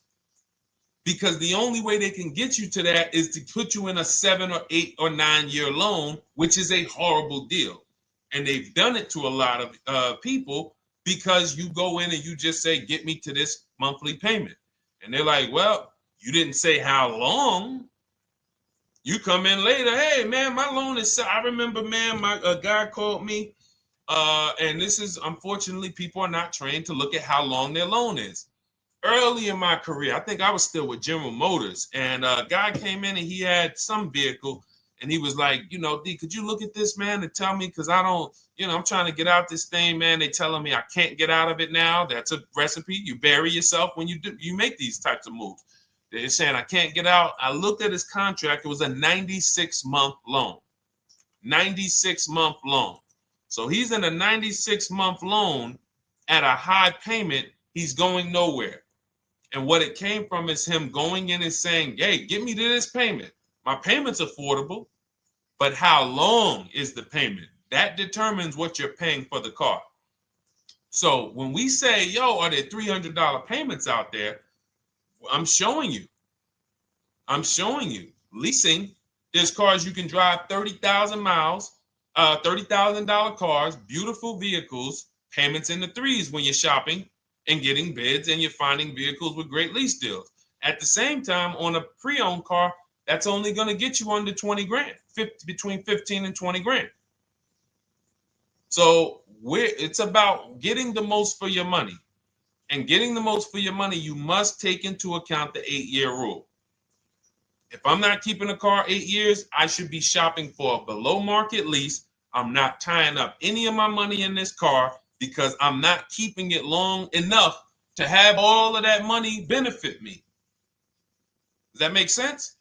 Because the only way they can get you to that is to put you in a 7 or 8 or 9 year loan, which is a horrible deal. And they've done it to a lot of people, because you go in and you just say, get me to this monthly payment. And they're like, well, you didn't say how long. You come in later, hey, man, my loan is, I remember, man, a guy called me, and this is, unfortunately, people are not trained to look at how long their loan is. Early in my career, I think I was still with General Motors, and a guy came in and he had some vehicle, And he was like, you know, D, could you look at this, man, and tell me, because I don't, you know, I'm trying to get out this thing, man. They telling me I can't get out of it now. That's a recipe. You bury yourself when you make these types of moves. They're saying I can't get out. I looked at his contract. It was a 96-month loan. 96-month loan. So he's in a 96-month loan at a high payment. He's going nowhere. And what it came from is him going in and saying, hey, get me to this payment. My payment's affordable, but how long is the payment? That determines what you're paying for the car. So when we say, yo, are there $300 payments out there? I'm showing you. Leasing, there's cars you can drive 30,000 miles, $30,000 cars, beautiful vehicles, payments in the threes when you're shopping and getting bids, and you're finding vehicles with great lease deals. At the same time, on a pre-owned car, that's only going to get you under 20 grand, between 15 and 20 grand. So it's about getting the most for your money. And getting the most for your money, you must take into account the 8-year rule. If I'm not keeping a car 8 years, I should be shopping for a below market lease. I'm not tying up any of my money in this car because I'm not keeping it long enough to have all of that money benefit me. Does that make sense?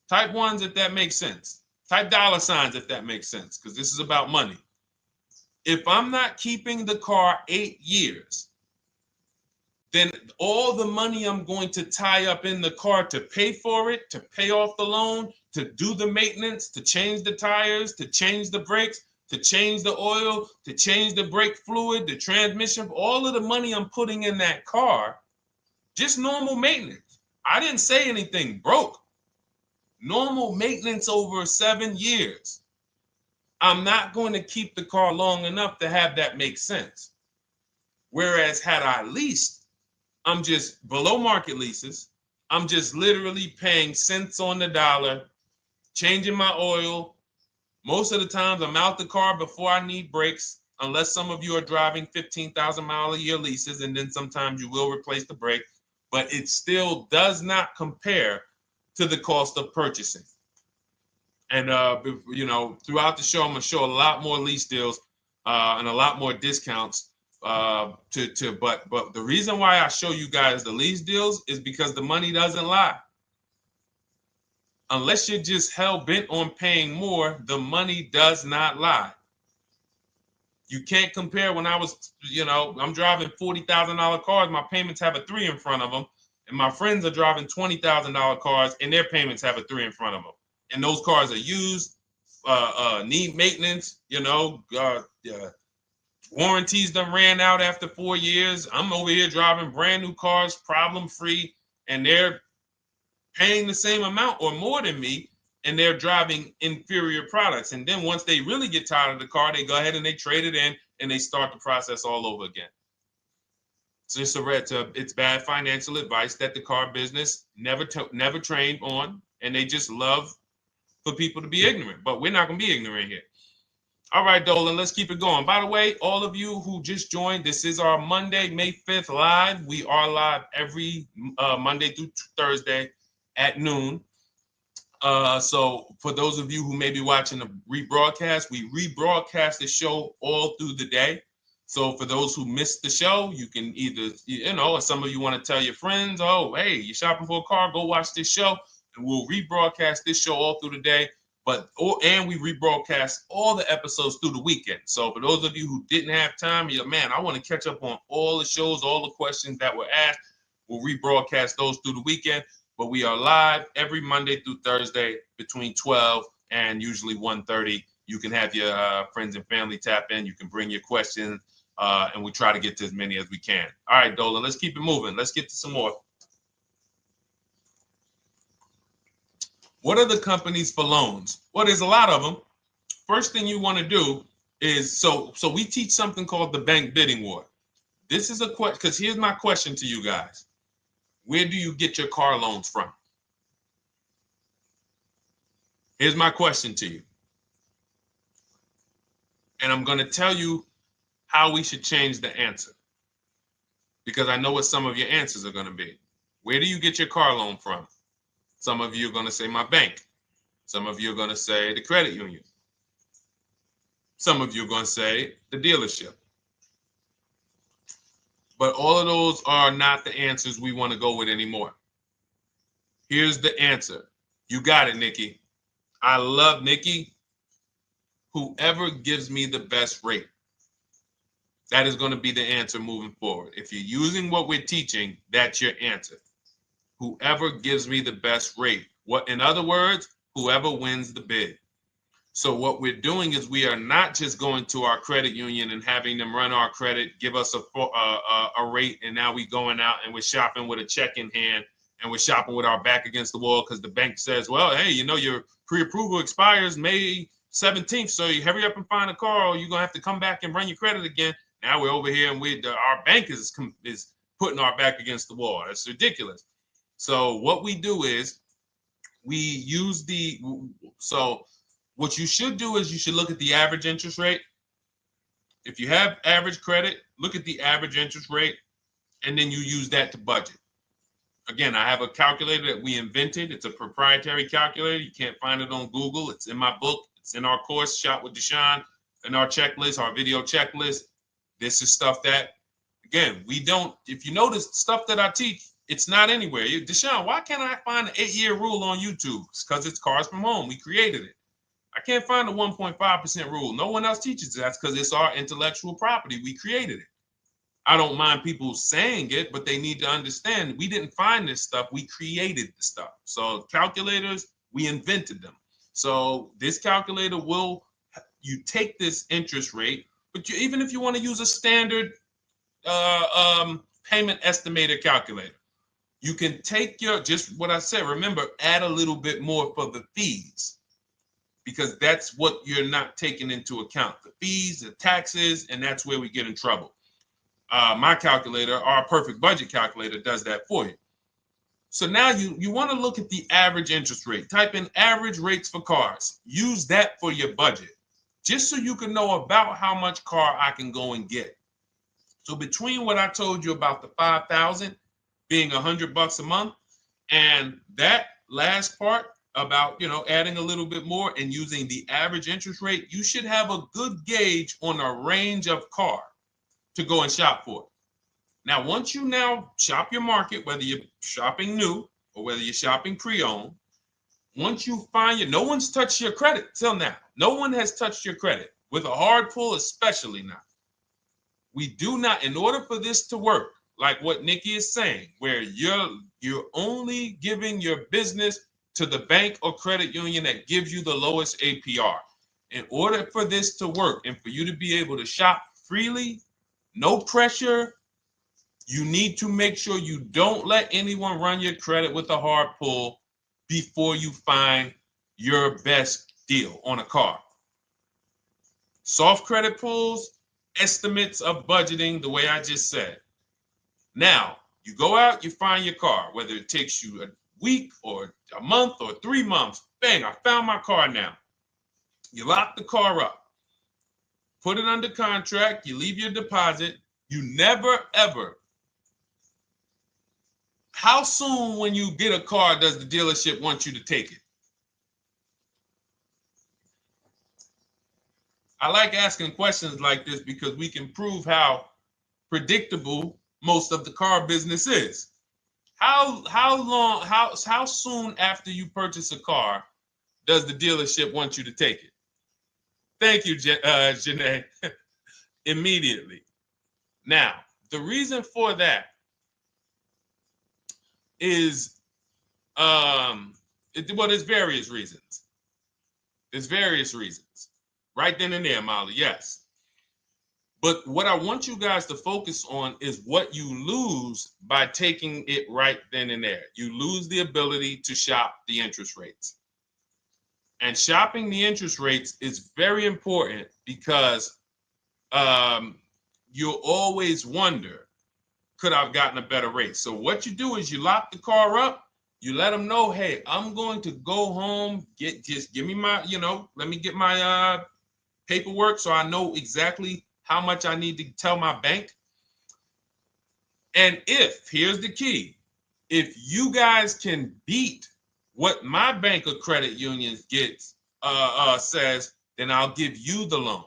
Type ones if that makes sense. Type dollar signs if that makes sense, because this is about money. If I'm not keeping the car 8 years, then all the money I'm going to tie up in the car to pay for it, to pay off the loan, to do the maintenance, to change the tires, to change the brakes, to change the oil, to change the brake fluid, the transmission, all of the money I'm putting in that car, just normal maintenance. I didn't say anything broke. Normal maintenance over 7 years. I'm not going to keep the car long enough to have that make sense. Whereas had I leased, I'm just below market leases. I'm just literally paying cents on the dollar, changing my oil. Most of the times I'm out the car before I need brakes, unless some of you are driving 15,000 mile a year leases, and then sometimes you will replace the brake, but it still does not compare to the cost of purchasing. And you know, throughout the show, I'm gonna show a lot more lease deals and a lot more discounts. But the reason why I show you guys the lease deals is because the money doesn't lie. Unless you're just hell bent on paying more, the money does not lie. You can't compare when I was, you know, I'm driving $40,000 cars, my payments have a 3 in front of them, and my friends are driving $20,000 cars and their payments have a 3 in front of them. And those cars are used, need maintenance, you know, warranties done ran out after 4 years. I'm over here driving brand new cars, problem free, and they're paying the same amount or more than me, and they're driving inferior products. And then once they really get tired of the car, they go ahead and they trade it in and they start the process all over again. So it's bad financial advice that the car business never trained on, and they just love for people to be ignorant. But we're not going to be ignorant here. All right, Dolan, let's keep it going. By the way, all of you who just joined, this is our Monday, May 5th live. We are live every Monday through Thursday at noon. So for those of you who may be watching the rebroadcast, we rebroadcast the show all through the day. So for those who missed the show, you can either, you know, or some of you want to tell your friends, oh, hey, you're shopping for a car, go watch this show. And we'll rebroadcast this show all through the day. And we rebroadcast all the episodes through the weekend. So for those of you who didn't have time, you're like, man, I want to catch up on all the shows, all the questions that were asked. We'll rebroadcast those through the weekend. But we are live every Monday through Thursday between 12 and usually 1:30. You can have your friends and family tap in. You can bring your questions, and we try to get to as many as we can. All right, Dolan, let's keep it moving. Let's get to some more. What are the companies for loans? Well, there's a lot of them. First thing you want to do is, so we teach something called the bank bidding war. This is a question, because here's my question to you guys. Where do you get your car loans from? Here's my question to you. And I'm going to tell you how we should change the answer, because I know what some of your answers are going to be. Where do you get your car loan from? Some of you are going to say my bank. Some of you are going to say the credit union. Some of you are going to say the dealership. But all of those are not the answers we want to go with anymore. Here's the answer. You got it, Nikki. I love Nikki. Whoever gives me the best rate. That is going to be the answer moving forward. If you're using what we're teaching, that's your answer. Whoever gives me the best rate. What, in other words, whoever wins the bid. So what we're doing is we are not just going to our credit union and having them run our credit, give us a rate, and now we going out and we're shopping with a check in hand and we're shopping with our back against the wall because the bank says, well, hey, you know, your pre-approval expires May 17th, so you hurry up and find a car or you're going to have to come back and run your credit again. Now we're over here and our bank is putting our back against the wall. That's ridiculous. So what we do is we use what you should do is you should look at the average interest rate. If you have average credit, look at the average interest rate, and then you use that to budget. Again, I have a calculator that we invented. It's a proprietary calculator. You can't find it on Google. It's in my book. It's in our course, Shop with Deshone, in our checklist, our video checklist. This is stuff that, again, we don't, if you notice stuff that I teach, it's not anywhere. Deshone, why can't I find an 8-year rule on YouTube? It's because it's Cars from Home. We created it. I can't find the 1.5% rule. No one else teaches that because it's our intellectual property. We created it. I don't mind people saying it, but they need to understand we didn't find this stuff. We created the stuff. So calculators, we invented them. So this calculator you take this interest rate, but even if you want to use a standard payment estimator calculator, you can take just what I said. Remember, add a little bit more for the fees, because that's what you're not taking into account. The fees, the taxes, and that's where we get in trouble. My calculator, our perfect budget calculator, does that for you. So now you want to look at the average interest rate. Type in average rates for cars. Use that for your budget, just so you can know about how much car I can go and get. So between what I told you about the 5,000 being $100 a month, and that last part about, adding a little bit more and using the average interest rate, you should have a good gauge on a range of car to go and shop for. Now, once you now shop your market, whether you're shopping new or whether you're shopping pre-owned, once you find no one's touched your credit till now. No one has touched your credit with a hard pull, especially not. We do not, in order for this to work, like what Nikki is saying, where you're only giving your business to the bank or credit union that gives you the lowest APR. In order for this to work and for you to be able to shop freely, no pressure, you need to make sure you don't let anyone run your credit with a hard pull before you find your best deal on a car. Soft credit pulls, estimates of budgeting, the way I just said. Now, you go out, you find your car, whether it takes you a week or a month or 3 months. Bang, I found my car now. You lock the car up, put it under contract, you leave your deposit. You never, ever. How soon when you get a car does the dealership want you to take it? I like asking questions like this because we can prove how predictable most of the car business is. How soon after you purchase a car does the dealership want you to take it? Thank you, Janae. Immediately. Now, the reason for that is, there's various reasons. There's various reasons. Right then and there, Molly, yes. But what I want you guys to focus on is what you lose by taking it right then and there. You lose the ability to shop the interest rates. And shopping the interest rates is very important because you'll always wonder, could I have gotten a better rate? So what you do is you lock the car up, you let them know, hey, I'm going to go home, just give me my, let me get my paperwork so I know exactly how much I need to tell my bank. And here's the key, if you guys can beat what my bank or credit union gets says, then I'll give you the loan.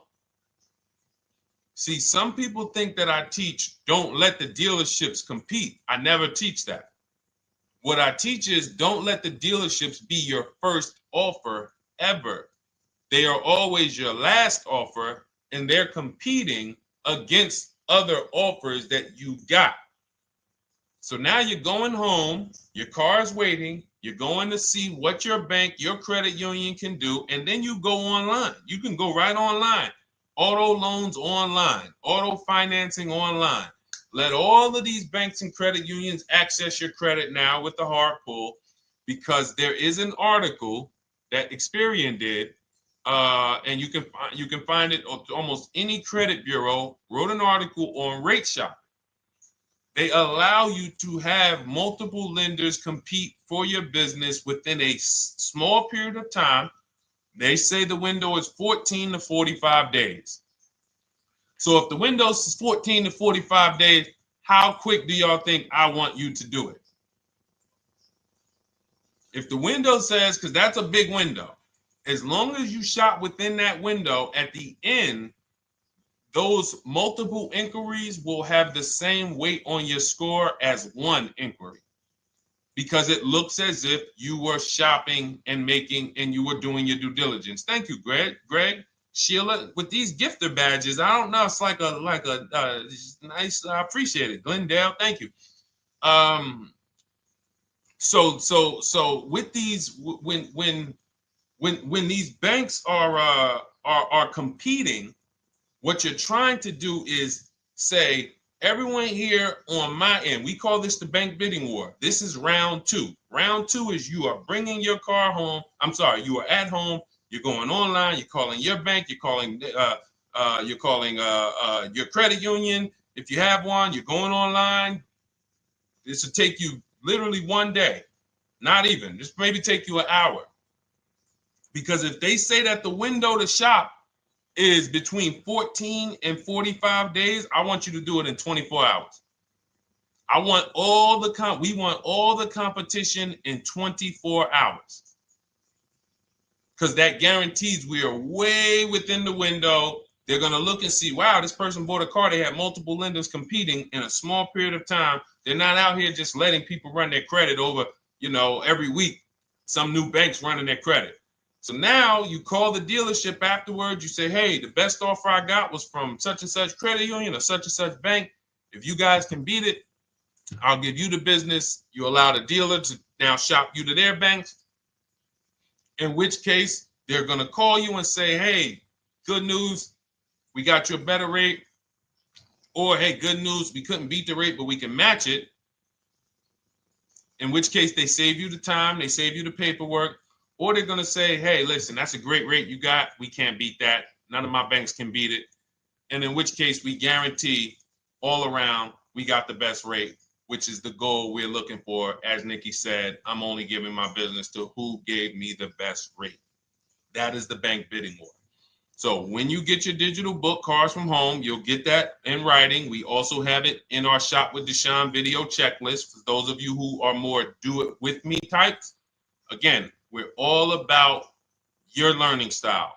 See, some people think that I teach don't let the dealerships compete. I never teach that. What I teach is don't let the dealerships be your first offer ever. They are always your last offer, and they're competing against other offers that you got. So now you're going home, your car's waiting, you're going to see what your bank, your credit union can do, and then you go online. You can go right online. Auto loans online, auto financing online. Let all of these banks and credit unions access your credit now with the hard pull, because there is an article that Experian did, and you can find it on almost any credit bureau, wrote an article on rate shopping. They allow you to have multiple lenders compete for your business within a small period of time. They say the window is 14 to 45 days. So if the window is 14 to 45 days, how quick do y'all think I want you to do it? If the window says, because that's a big window, as long as you shop within that window, at the end, those multiple inquiries will have the same weight on your score as one inquiry, because it looks as if you were shopping and you were doing your due diligence. Thank you, Greg, Sheila, with these gifter badges. I don't know. It's like a nice. I appreciate it, Glendale. Thank you. So with these, when these banks are competing, what you're trying to do is say, everyone here on my end, we call this the bank bidding war. This is round two. Round two is you are bringing your car home. I'm sorry, you are at home. You're going online. You're calling your bank. You're calling your credit union. If you have one, you're going online. This will take you literally one day, not even. This maybe take you an hour. Because if they say that the window to shop is between 14 and 45 days, I want you to do it in 24 hours. We want all the competition in 24 hours. Because that guarantees we are way within the window. They're going to look and see, wow, this person bought a car. They had multiple lenders competing in a small period of time. They're not out here just letting people run their credit over, every week. Some new banks running their credit. So now you call the dealership afterwards. You say, hey, the best offer I got was from such and such credit union or such and such bank. If you guys can beat it, I'll give you the business. You allow the dealer to now shop you to their banks. In which case, they're going to call you and say, hey, good news, we got you a better rate. Or, hey, good news, we couldn't beat the rate, but we can match it. In which case, they save you the time, they save you the paperwork. Or they're going to say, hey, listen, that's a great rate you got. We can't beat that. None of my banks can beat it. And in which case, we guarantee all around we got the best rate, which is the goal we're looking for. As Nikki said, I'm only giving my business to who gave me the best rate. That is the bank bidding war. So when you get your digital book, Cars from Home, you'll get that in writing. We also have it in our Shop with Deshone video checklist for those of you who are more do-it-with-me types. Again, we're all about your learning style.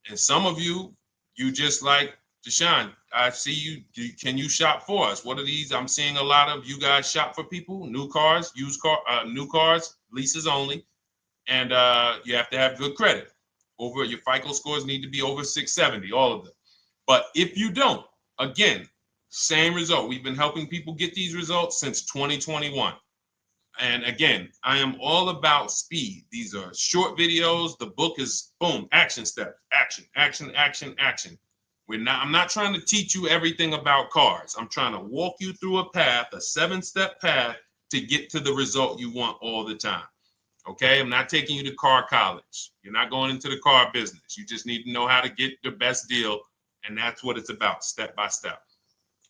And some of you just like, Deshone, I see you. Can you shop for us? What are these? I'm seeing a lot of you guys shop for people, new cars, new cars, leases only. And you have to have good credit. Your FICO scores need to be over 670, all of them. But if you don't, again, same result. We've been helping people get these results since 2021. And again, I am all about speed. These are short videos. The book is boom, action steps, action, action, action, action. I'm not trying to teach you everything about cars. I'm trying to walk you through a path, a 7-step path to get to the result you want all the time. Okay, I'm not taking you to car college. You're not going into the car business. You just need to know how to get the best deal. And that's what it's about, step by step.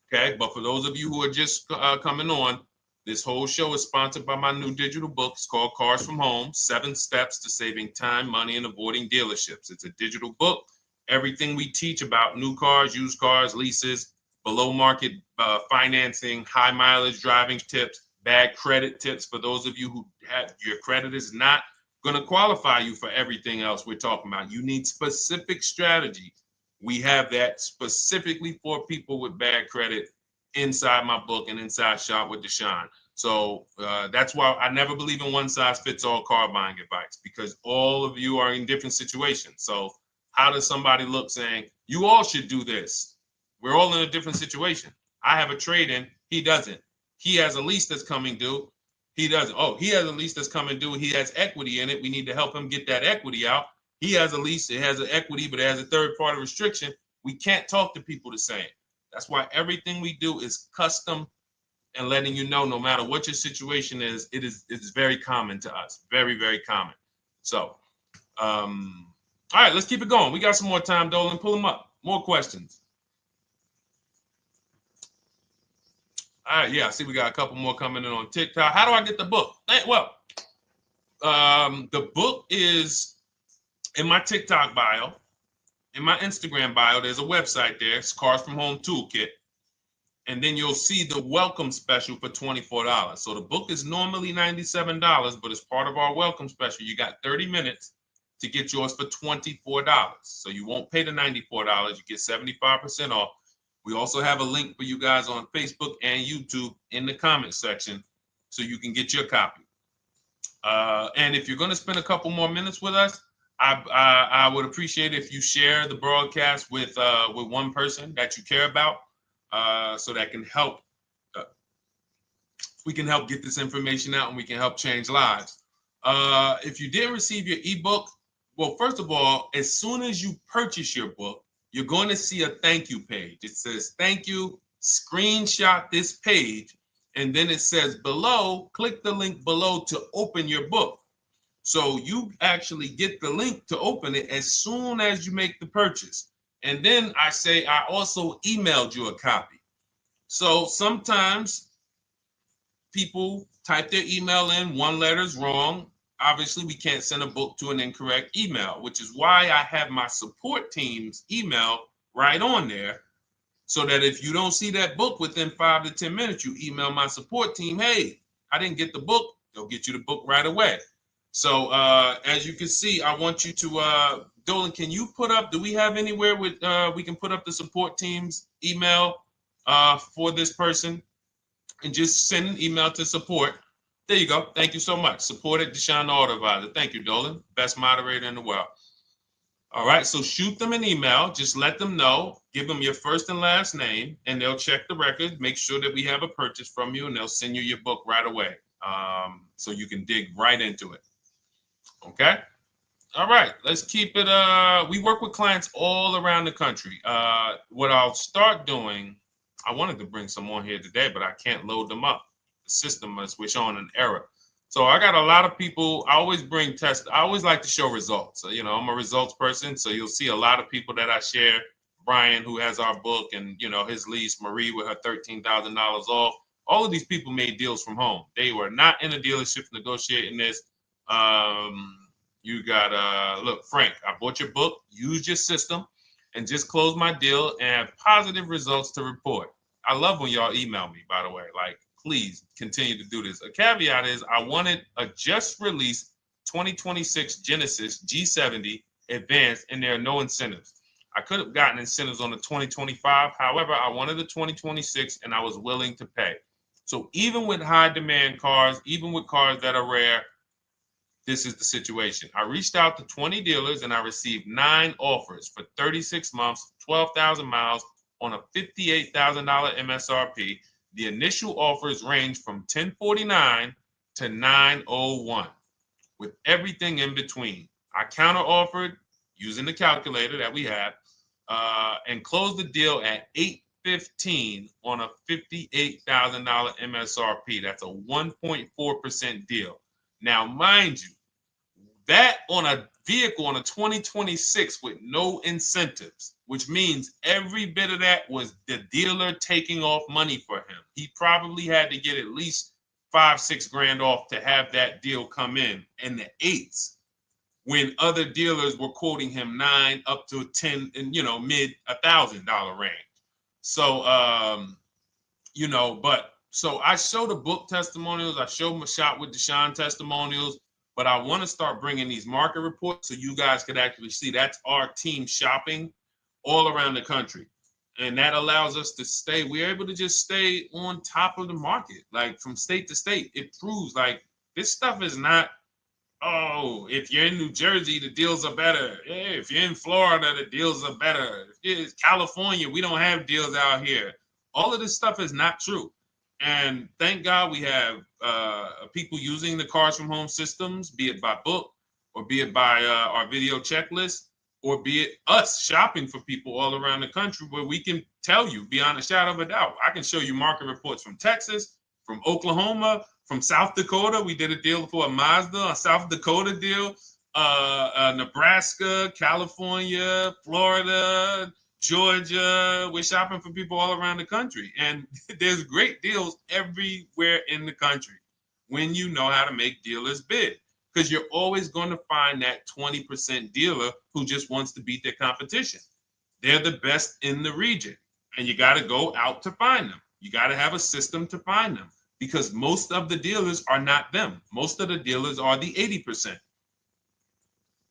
Okay, but for those of you who are just coming on, this whole show is sponsored by my new digital book. It's called Cars from Home, 7 Steps to Saving Time, Money, and Avoiding Dealerships. It's a digital book. Everything we teach about new cars, used cars, leases, below market financing, high mileage driving tips, bad credit tips for those of you who have your credit is not going to qualify you for everything else we're talking about. You need specific strategy. We have that specifically for people with bad credit inside my book and inside Shop with Deshone. So that's why I never believe in one size fits all car buying advice, because all of you are in different situations. So how does somebody look saying, you all should do this? We're all in a different situation. I have a trade-in, he doesn't. He has a lease that's coming due, he doesn't. Oh, he has a lease that's coming due, he has equity in it, we need to help him get that equity out. He has a lease, it has an equity, but it has a third-party restriction. We can't talk to people the same. That's why everything we do is custom and letting you know, no matter what your situation is, it's very common to us. Very, very common. So, all right, let's keep it going. We got some more time, Dolan. Pull them up. More questions. All right, yeah, I see we got a couple more coming in on TikTok. How do I get the book? Well, the book is in my TikTok bio. In my Instagram bio, there's a website there. It's Cars from Home Toolkit. And then you'll see the welcome special for $24. So the book is normally $97, but as part of our welcome special, you got 30 minutes to get yours for $24. So you won't pay the $94. You get 75% off. We also have a link for you guys on Facebook and YouTube in the comment section so you can get your copy. And if you're going to spend a couple more minutes with us, I would appreciate if you share the broadcast with one person that you care about. So that can help, we can help get this information out and we can help change lives. If you didn't receive your ebook, well, first of all, as soon as you purchase your book, you're going to see a thank you page. It says, thank you, screenshot this page. And then it says below, click the link below to open your book. So you actually get the link to open it as soon as you make the purchase. And then I say, I also emailed you a copy. So sometimes people type their email in, one letter's wrong. Obviously, we can't send a book to an incorrect email, which is why I have my support team's email right on there. So that if you don't see that book within 5 to 10 minutes, you email my support team, hey, I didn't get the book. They'll get you the book right away. So as you can see, I want you to, Dolan, can you put up, do we have anywhere with, we can put up the support team's email for this person? And just send an email to support. There you go. Thank you so much. Support at Deshone the Auto Advisor. Thank you, Dolan. Best moderator in the world. All right, so shoot them an email. Just let them know. Give them your first and last name, and they'll check the record, make sure that we have a purchase from you, and they'll send you your book right away so you can dig right into it. Okay? All right, let's keep it. We work with clients all around the country. What I'll start doing, I wanted to bring some on here today, but I can't load them up. The system is showing an error. So I got a lot of people. I always bring tests. I always like to show results. So, you know, I'm a results person. So you'll see a lot of people that I share. Brian, who has our book, and, you know, his lease, Marie with her $13,000 off. All of these people made deals from home. They were not in a dealership negotiating this. You got, look, Frank, I bought your book, used your system, and just closed my deal and have positive results to report. I love when y'all email me, by the way. Like, please continue to do this. A caveat is I wanted a just released 2026 Genesis G70 Advanced, and there are no incentives. I could have gotten incentives on the 2025. However, I wanted the 2026, and I was willing to pay. So even with high demand cars, even with cars that are rare, this is the situation. I reached out to 20 dealers and I received 9 offers for 36 months, 12,000 miles on a $58,000 MSRP. The initial offers range from $1049 to $901 with everything in between. I counter offered using the calculator that we have and closed the deal at $815 on a $58,000 MSRP. That's a 1.4% deal. Now, mind you, that on a vehicle on a 2026 with no incentives, which means every bit of that was the dealer taking off money for him. He probably had to get at least $5-6 grand off to have that deal come in the 8s, when other dealers were quoting him 9 up to 10 and, you know, mid $1,000 range. So, you know, but so I show the book testimonials. I show my Shop with Deshone testimonials. But I want to start bringing these market reports so you guys could actually see that's our team shopping all around the country. And that allows us to stay, we're able to just stay on top of the market, like from state to state. It proves like this stuff is not, oh, if you're in New Jersey, the deals are better. Hey, if you're in Florida, the deals are better. If it's California, we don't have deals out here. All of this stuff is not true. And thank God we have people using the Cars from Home systems, be it by book or be it by our video checklist, or be it us shopping for people all around the country where we can tell you beyond a shadow of a doubt. I can show you market reports from Texas, from Oklahoma, from South Dakota. We did a deal for a Mazda, a South Dakota deal, Nebraska, California, Florida, Georgia. We're shopping for people all around the country. And there's great deals everywhere in the country when you know how to make dealers bid. Because you're always going to find that 20% dealer who just wants to beat their competition. They're the best in the region. And you got to go out to find them. You got to have a system to find them. Because most of the dealers are not them. Most of the dealers are the 80%.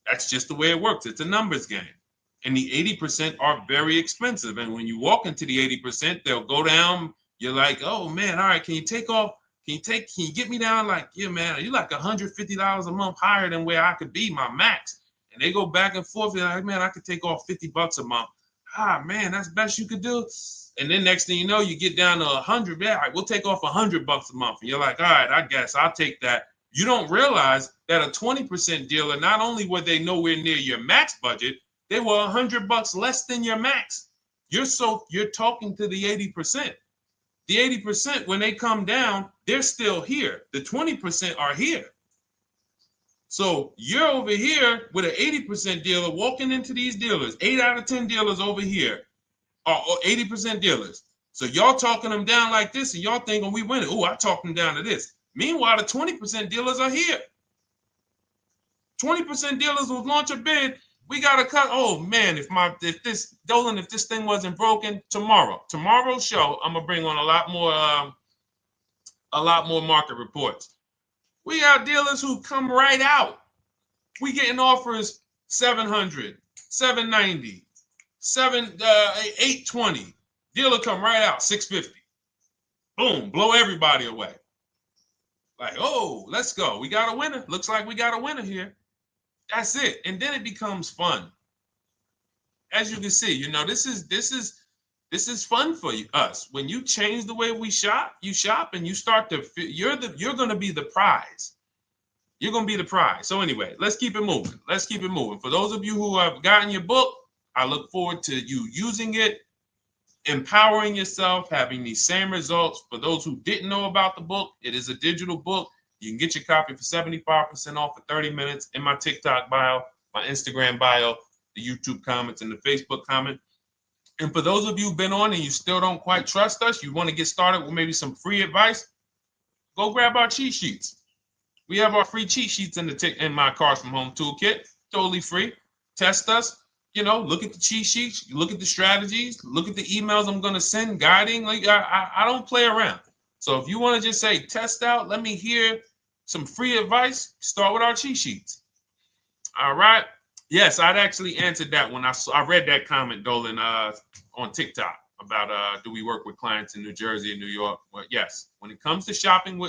That's just the way it works. It's a numbers game. And the 80% are very expensive. And when you walk into the 80%, they'll go down. You're like, oh man, all right, can you take off? Can you get me down? Like, yeah, man, you're like $150 a month higher than where I could be, my max. And they go back and forth. They're like, man, I could take off $50 a month. Ah, man, that's the best you could do. And then next thing you know, you get down to 100. Yeah, all right, we'll take off $100 a month. And you're like, all right, I guess I'll take that. You don't realize that a 20% dealer, not only were they nowhere near your max budget, they were $100 less than your max. You're talking to the 80%. The 80%, when they come down, they're still here. The 20% are here. So you're over here with an 80% dealer walking into these dealers. 8 out of 10 dealers over here are 80% dealers. So y'all talking them down like this, and y'all thinking we winning. Oh, I talked them down to this. Meanwhile, the 20% dealers are here. 20% dealers will launch a bid. We gotta cut. Oh man, if this thing wasn't broken, tomorrow's show, I'm gonna bring on a lot more market reports. We got dealers who come right out. We getting offers 700, 790, 820. Dealer come right out 650. Boom, blow everybody away. Like, oh, let's go. We got a winner. Looks like we got a winner here. That's it. And then it becomes fun. As you can see, this is fun for us. When you change the way we shop, you shop and you start to you're going to be the prize. You're going to be the prize. So anyway, let's keep it moving. For those of you who have gotten your book, I look forward to you using it, empowering yourself, having these same results. For those who didn't know about the book, it is a digital book. You can get your copy for 75% off for 30 minutes in my TikTok bio, my Instagram bio, the YouTube comments, and the Facebook comment. And for those of you who've been on and you still don't quite trust us, you want to get started with maybe some free advice, go grab our cheat sheets. We have our free cheat sheets in my Cars from Home toolkit, totally free. Test us. Look at the cheat sheets, look at the strategies, look at the emails I'm going to send, guiding. Like I don't play around. So if you want to just say, test out, let me hear some free advice, start with our cheat sheets. All right. Yes, I'd actually answered that when I read that comment, Dolan, on TikTok about do we work with clients in New Jersey and New York? Well, yes. When it comes to shopping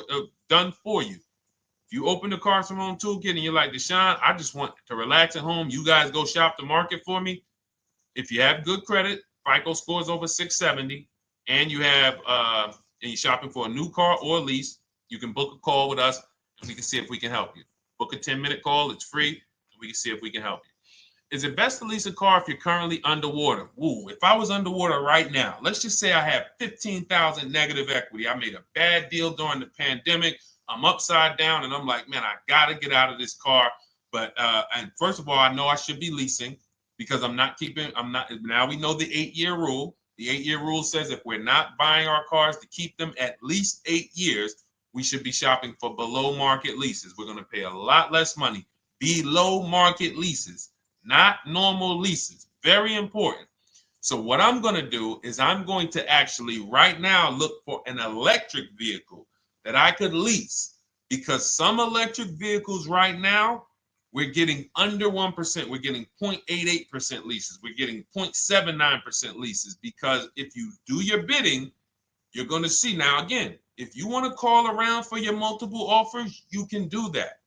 done for you, if you open the Cars from Home toolkit and you're like, Deshone, I just want to relax at home. You guys go shop the market for me. If you have good credit, FICO scores over 670, and you have and you're shopping for a new car or a lease, you can book a call with us and we can see if we can help you. Book a 10-minute call. It's free. And we can see if we can help you. Is it best to lease a car if you're currently underwater? Ooh, if I was underwater right now, let's just say I have 15,000 negative equity. I made a bad deal during the pandemic. I'm upside down and I'm like, man, I got to get out of this car. But and first of all, I know I should be leasing because now we know the 8-year rule. The 8-year rule says if we're not buying our cars to keep them at least 8 years, we should be shopping for below market leases. We're going to pay a lot less money. Below market leases, not normal leases. Very important. So what I'm going to do is I'm going to actually right now look for an electric vehicle that I could lease because some electric vehicles right now, we're getting under 1%. We're getting 0.88% leases. We're getting 0.79% leases, because if you do your bidding, you're going to see. Now, again, if you want to call around for your multiple offers, you can do that.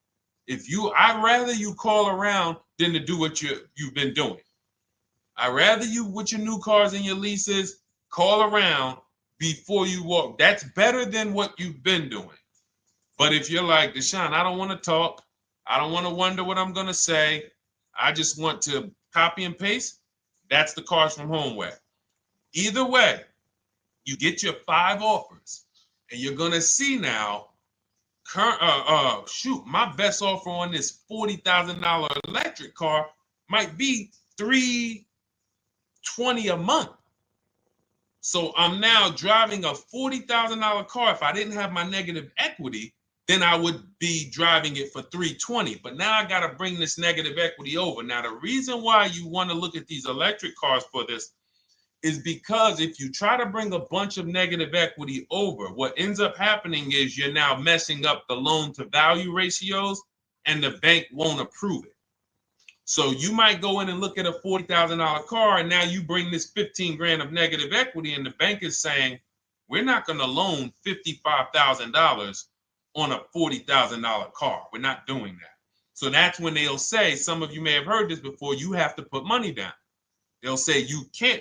I'd rather you call around than to do what you've been doing. I'd rather you, with your new cars and your leases, call around before you walk. That's better than what you've been doing. But if you're like, Deshone, I don't want to talk. I don't want to wonder what I'm going to say. I just want to copy and paste. That's the Cars from Home way. Either way, you get your 5 offers, and you're going to see now, my best offer on this $40,000 electric car might be $320 a month. So I'm now driving a $40,000 car. If I didn't have my negative equity, then I would be driving it for $320. But now I got to bring this negative equity over. Now, the reason why you want to look at these electric cars for this is because if you try to bring a bunch of negative equity over, what ends up happening is you're now messing up the loan to value ratios, and the bank won't approve it. So you might go in and look at a $40,000 car, and now you bring this 15 grand of negative equity, and the bank is saying, we're not going to loan $55,000 on a $40,000 car. We're not doing that. So that's when they'll say, some of you may have heard this before, you have to put money down. They'll say,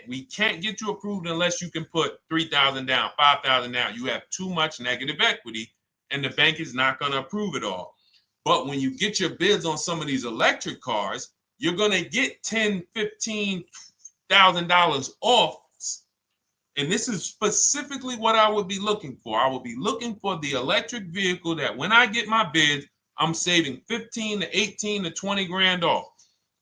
we can't get you approved unless you can put $3,000 down, $5,000 down. You have too much negative equity, and the bank is not going to approve it all. But when you get your bids on some of these electric cars, you're going to get $10,000, $15,000 off. And this is specifically what I would be looking for. I would be looking for the electric vehicle that when I get my bids, I'm saving 15 to 18 to 20 grand off.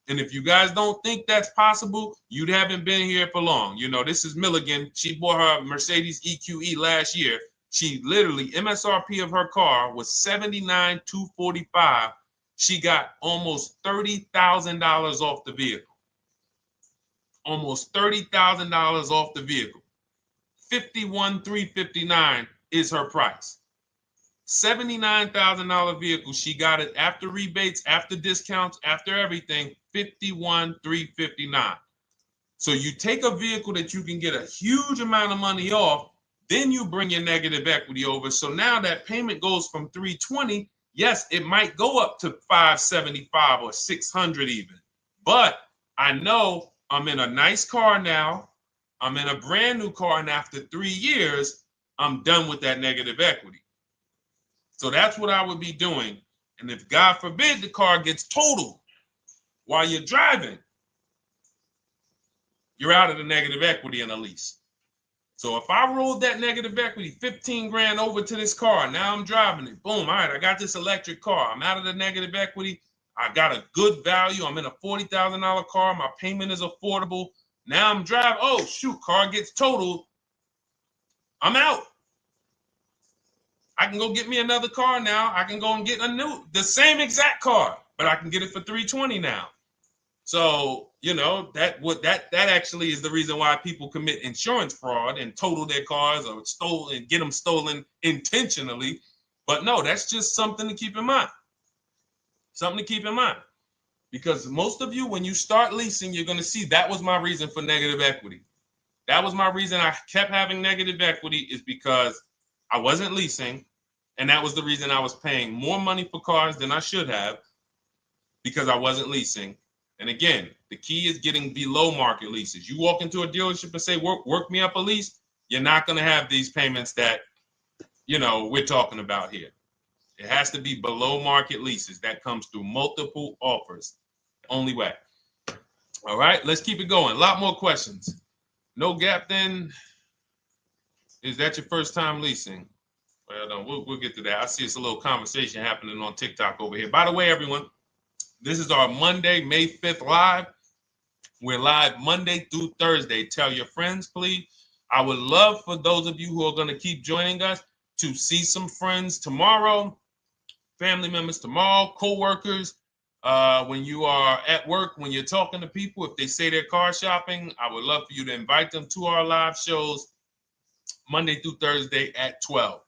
And if you guys don't think that's possible, you haven't been here for long. You know, this is Milligan. She bought her Mercedes EQE last year. She literally, MSRP of her car was $79,245. She got almost $30,000 off the vehicle. Almost $30,000 off the vehicle. $51,359 is her price. $79,000 vehicle. She got it after rebates, after discounts, after everything. $51,359. So you take a vehicle that you can get a huge amount of money off, then you bring your negative equity over. So now that payment goes from $320. Yes, it might go up to $575 or $600 even. But I know I'm in a nice car now. I'm in a brand new car, and after 3 years, I'm done with that negative equity. So that's what I would be doing. And if God forbid the car gets totaled while you're driving, you're out of the negative equity in a lease. So if I rolled that negative equity, 15 grand over to this car, now I'm driving it. Boom. All right, I got this electric car. I'm out of the negative equity. I got a good value. I'm in a $40,000 car. My payment is affordable. Now I'm driving. Oh, shoot, car gets totaled. I'm out. I can go get me another car now. I can go and get the same exact car, but I can get it for $320 now. So, you know, that actually is the reason why people commit insurance fraud and total their cars or get them stolen intentionally. But no, that's just something to keep in mind. Something to keep in mind. Because most of you, when you start leasing, you're going to see that was my reason for negative equity. That was my reason I kept having negative equity, is because I wasn't leasing. And that was the reason I was paying more money for cars than I should have, because I wasn't leasing. And again, the key is getting below market leases. You walk into a dealership and say, work me up a lease, you're not going to have these payments that, you know, we're talking about here. It has to be below market leases. That comes through multiple offers. Only way. All right, let's keep it going. A lot more questions. No gap then. Is that your first time leasing? Well, no, we'll get to that. I see it's a little conversation happening on TikTok over here. By the way, everyone, this is our Monday, May 5th live. We're live Monday through Thursday. Tell your friends, please. I would love for those of you who are going to keep joining us to see some friends tomorrow, family members tomorrow, co-workers. When you are at work, when you're talking to people, if they say they're car shopping, I would love for you to invite them to our live shows Monday through Thursday at 12.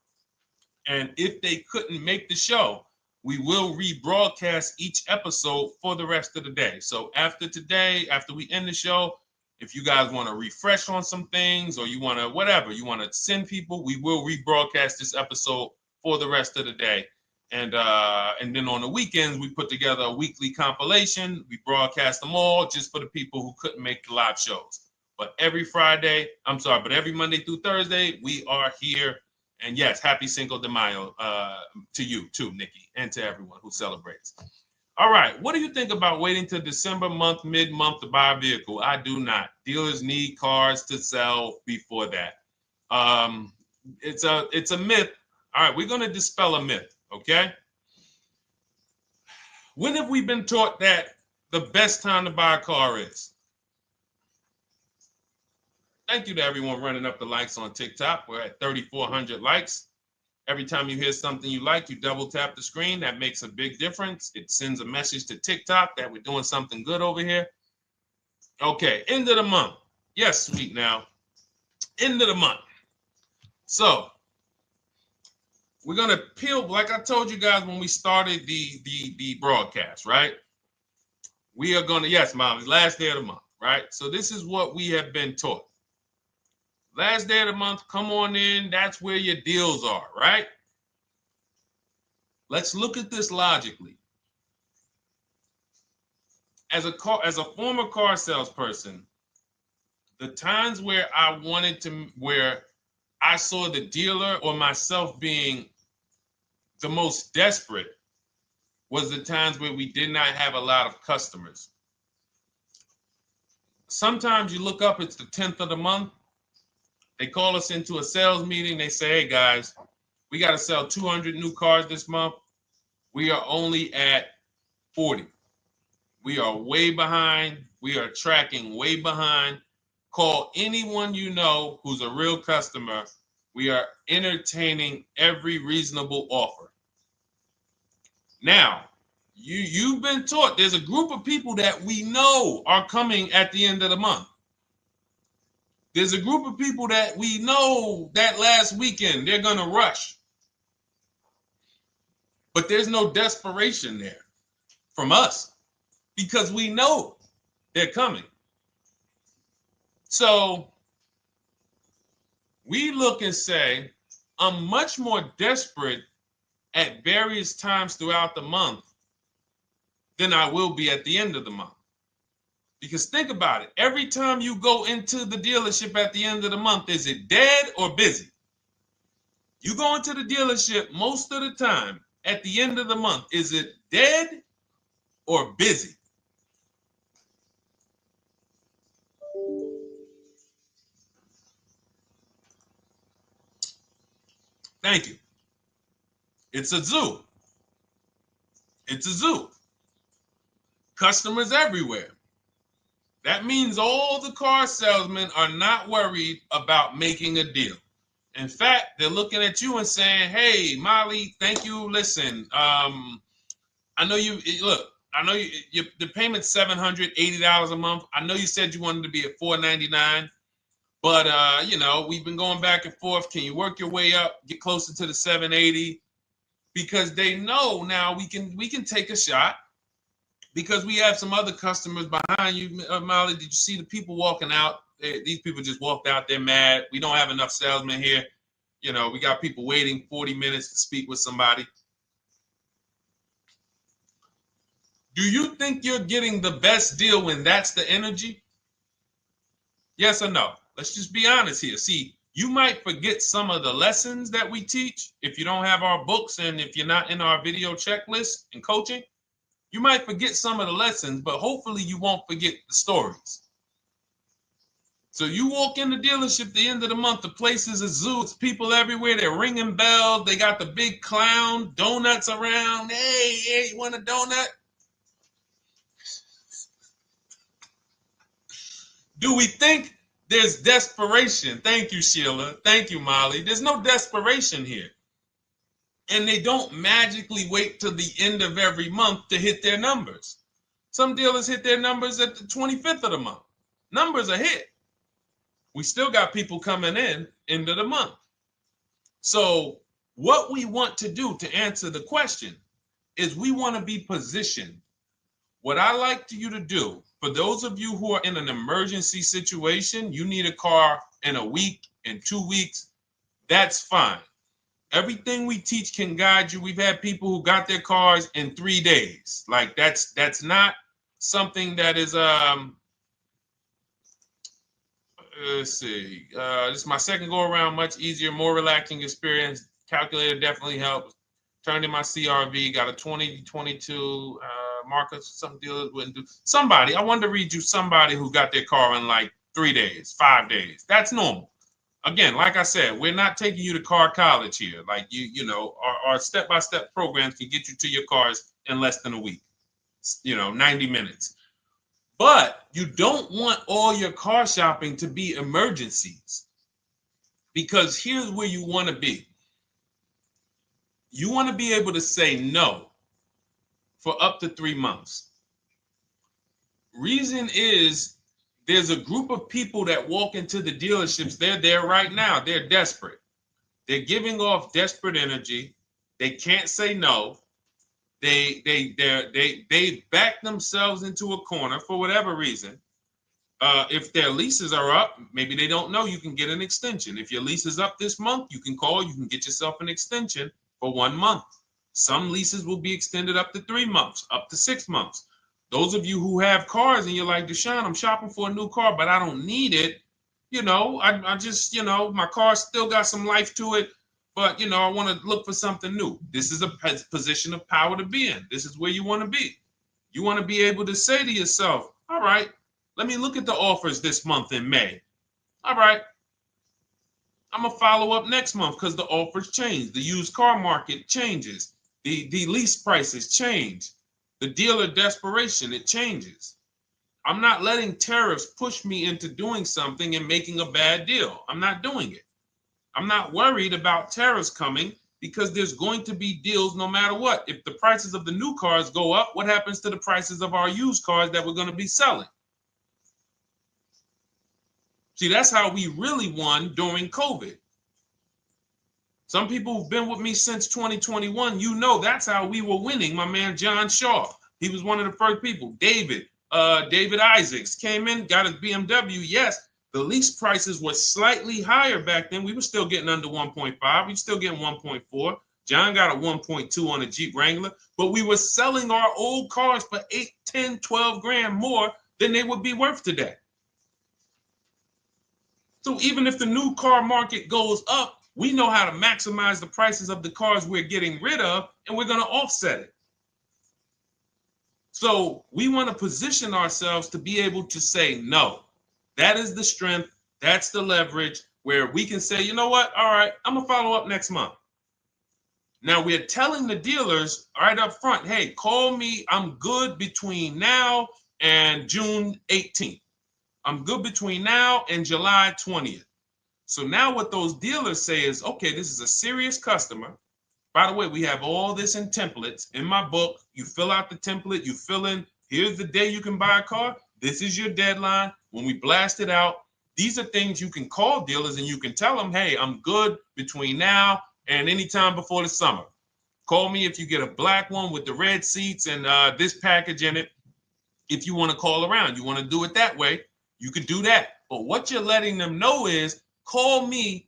And if they couldn't make the show, we will rebroadcast each episode for the rest of the day. So after today, after we end the show, if you guys want to refresh on some things or you want to whatever, you want to send people, we will rebroadcast this episode for the rest of the day. And then on the weekends, we put together a weekly compilation. We broadcast them all just for the people who couldn't make the live shows. But every Monday through Thursday, we are here. And yes, happy Cinco de Mayo to you too, Nikki, and to everyone who celebrates. All right, what do you think about waiting till December month, mid-month to buy a vehicle? I do not. Dealers need cars to sell before that. It's a myth. All right, we're going to dispel a myth, okay? When have we been taught that the best time to buy a car is? Thank you to everyone running up the likes on TikTok. We're at 3,400 likes. Every time you hear something you like, you double tap the screen. That makes a big difference. It sends a message to TikTok that we're doing something good over here. Okay, end of the month. Yes, sweet now. End of the month. So we're gonna peel, like I told you guys when we started the broadcast, right? We are gonna, yes, Molly, last day of the month, right? So this is what we have been taught. Last day of the month, come on in. That's where your deals are, right? Let's look at this logically. As a former car salesperson, the times where where I saw the dealer or myself being the most desperate was the times where we did not have a lot of customers. Sometimes you look up, it's the 10th of the month. They call us into a sales meeting. They say, hey, guys, we got to sell 200 new cars this month. We are only at 40. We are way behind. We are tracking way behind. Call anyone you know who's a real customer. We are entertaining every reasonable offer. Now, you've been taught there's a group of people that we know are coming at the end of the month. There's a group of people that we know that last weekend they're going to rush. But there's no desperation there from us because we know they're coming. So we look and say, I'm much more desperate at various times throughout the month than I will be at the end of the month. Because think about it. Every time you go into the dealership at the end of the month, is it dead or busy? You go into the dealership most of the time at the end of the month, is it dead or busy? Thank you. It's a zoo. It's a zoo. Customers everywhere. That means all the car salesmen are not worried about making a deal. In fact, they're looking at you and saying, hey, Molly, thank you. Listen, I know you, look, I know the payment's $780 a month. I know you said you wanted to be at $499, but, we've been going back and forth. Can you work your way up, get closer to the $780? Because they know now we can take a shot. Because we have some other customers behind you, Molly. Did you see the people walking out? These people just walked out. They're mad. We don't have enough salesmen here. We got people waiting 40 minutes to speak with somebody. Do you think you're getting the best deal when that's the energy? Yes or no? Let's just be honest here. See, you might forget some of the lessons that we teach if you don't have our books and if you're not in our video checklist and coaching. You might forget some of the lessons, but hopefully you won't forget the stories. So you walk in the dealership at the end of the month, the place is a zoo. It's people everywhere. They're ringing bells. They got the big clown, donuts around. Hey, you want a donut? Do we think there's desperation? Thank you, Sheila. Thank you, Molly. There's no desperation here. And they don't magically wait till the end of every month to hit their numbers. Some dealers hit their numbers at the 25th of the month. Numbers are hit. We still got people coming in end of the month. So What we want to do to answer the question is we want to be positioned. What I like you to do, for those of you who are in an emergency situation, you need a car in a week, in 2 weeks, that's fine. Everything we teach can guide you. We've had people who got their cars in 3 days. Like that's not something that is let's see. This is my second go around, much easier, more relaxing experience. Calculator definitely helps. Turned in my CRV, got a 2022 Marcus, some dealers wouldn't do. Somebody, I wanted to read you somebody who got their car in like 3 days, 5 days. That's normal. Again, like I said, we're not taking you to car college here. Like you know, our step-by-step programs can get you to your cars in less than a week, 90 minutes. But you don't want all your car shopping to be emergencies, because here's where you want to be. You want to be able to say no for up to 3 months. Reason is, there's a group of people that walk into the dealerships. They're there right now. They're desperate. They're giving off desperate energy. They can't say no. They back themselves into a corner for whatever reason. If their leases are up, maybe they don't know you can get an extension. If your lease is up this month, you can call. You can get yourself an extension for 1 month. Some leases will be extended up to 3 months, up to 6 months. Those of you who have cars and you're like, Deshone, I'm shopping for a new car, but I don't need it. I just, my car still got some life to it, but, I want to look for something new. This is a position of power to be in. This is where you want to be. You want to be able to say to yourself, all right, let me look at the offers this month in May. All right, I'm going to follow up next month because the offers change. The used car market changes. The lease prices change. The dealer desperation, it changes. I'm not letting tariffs push me into doing something and making a bad deal. I'm not doing it. I'm not worried about tariffs coming, because there's going to be deals no matter what. If the prices of the new cars go up, what happens to the prices of our used cars that we're going to be selling? See, that's how we really won during COVID. Some people who've been with me since 2021, that's how we were winning. My man John Shaw, he was one of the first people. David Isaacs came in, got his BMW. Yes, the lease prices were slightly higher back then. We were still getting under 1.5. We were still getting 1.4. John got a 1.2 on a Jeep Wrangler, but we were selling our old cars for 8, 10, 12 grand more than they would be worth today. So even if the new car market goes up, we know how to maximize the prices of the cars we're getting rid of, and we're going to offset it. So we want to position ourselves to be able to say no. That is the strength. That's the leverage where we can say, you know what? All right, I'm going to follow up next month. Now we're telling the dealers right up front, hey, call me. I'm good between now and June 18th. I'm good between now and July 20th. So now what those dealers say is, okay, this is a serious customer. By the way, we have all this in templates in my book. You fill out the template, you fill in, here's the day you can buy a car. This is your deadline. When we blast it out, these are things you can call dealers and you can tell them, hey, I'm good between now and anytime before the summer. Call me if you get a black one with the red seats and this package in it. If you want to call around, you want to do it that way, you could do that. But what you're letting them know is, call me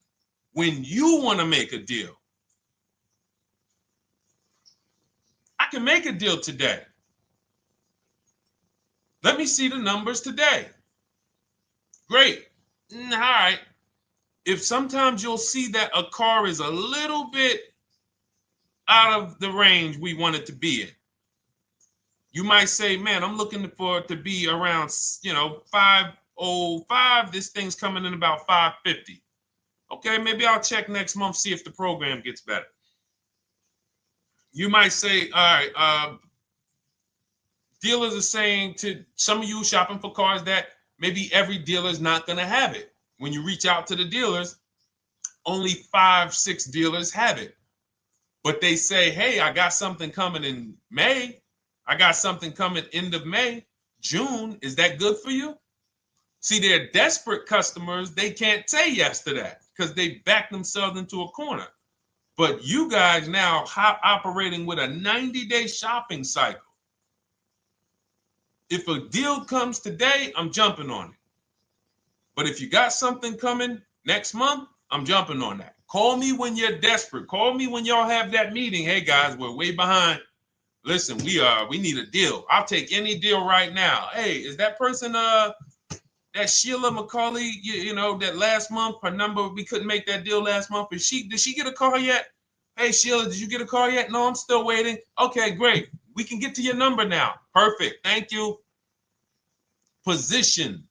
when you want to make a deal. I can make a deal today. Let me see the numbers today. Great. All right. If sometimes you'll see that a car is a little bit out of the range we want it to be in, you might say, man, I'm looking for it to be around, 505. This thing's coming in about 550. Okay, maybe I'll check next month, see if the program gets better. You might say, all right, dealers are saying to some of you shopping for cars that maybe every dealer is not going to have it. When you reach out to the dealers, only 5, 6 dealers have it. But they say, hey, I got something coming in May. I got something coming end of May, June. Is that good for you? See, they're desperate customers. They can't say yes to that because they back themselves into a corner. But you guys now operating with a 90-day shopping cycle. If a deal comes today, I'm jumping on it. But if you got something coming next month, I'm jumping on that. Call me when you're desperate. Call me when y'all have that meeting. Hey guys, we're way behind. Listen, we need a deal. I'll take any deal right now. Hey, is that person that Sheila McCauley, you know, that last month, her number, we couldn't make that deal last month. Did she get a call yet? Hey Sheila, did you get a call yet? No, I'm still waiting. Okay, great. We can get to your number now. Perfect. Thank you. Positioned.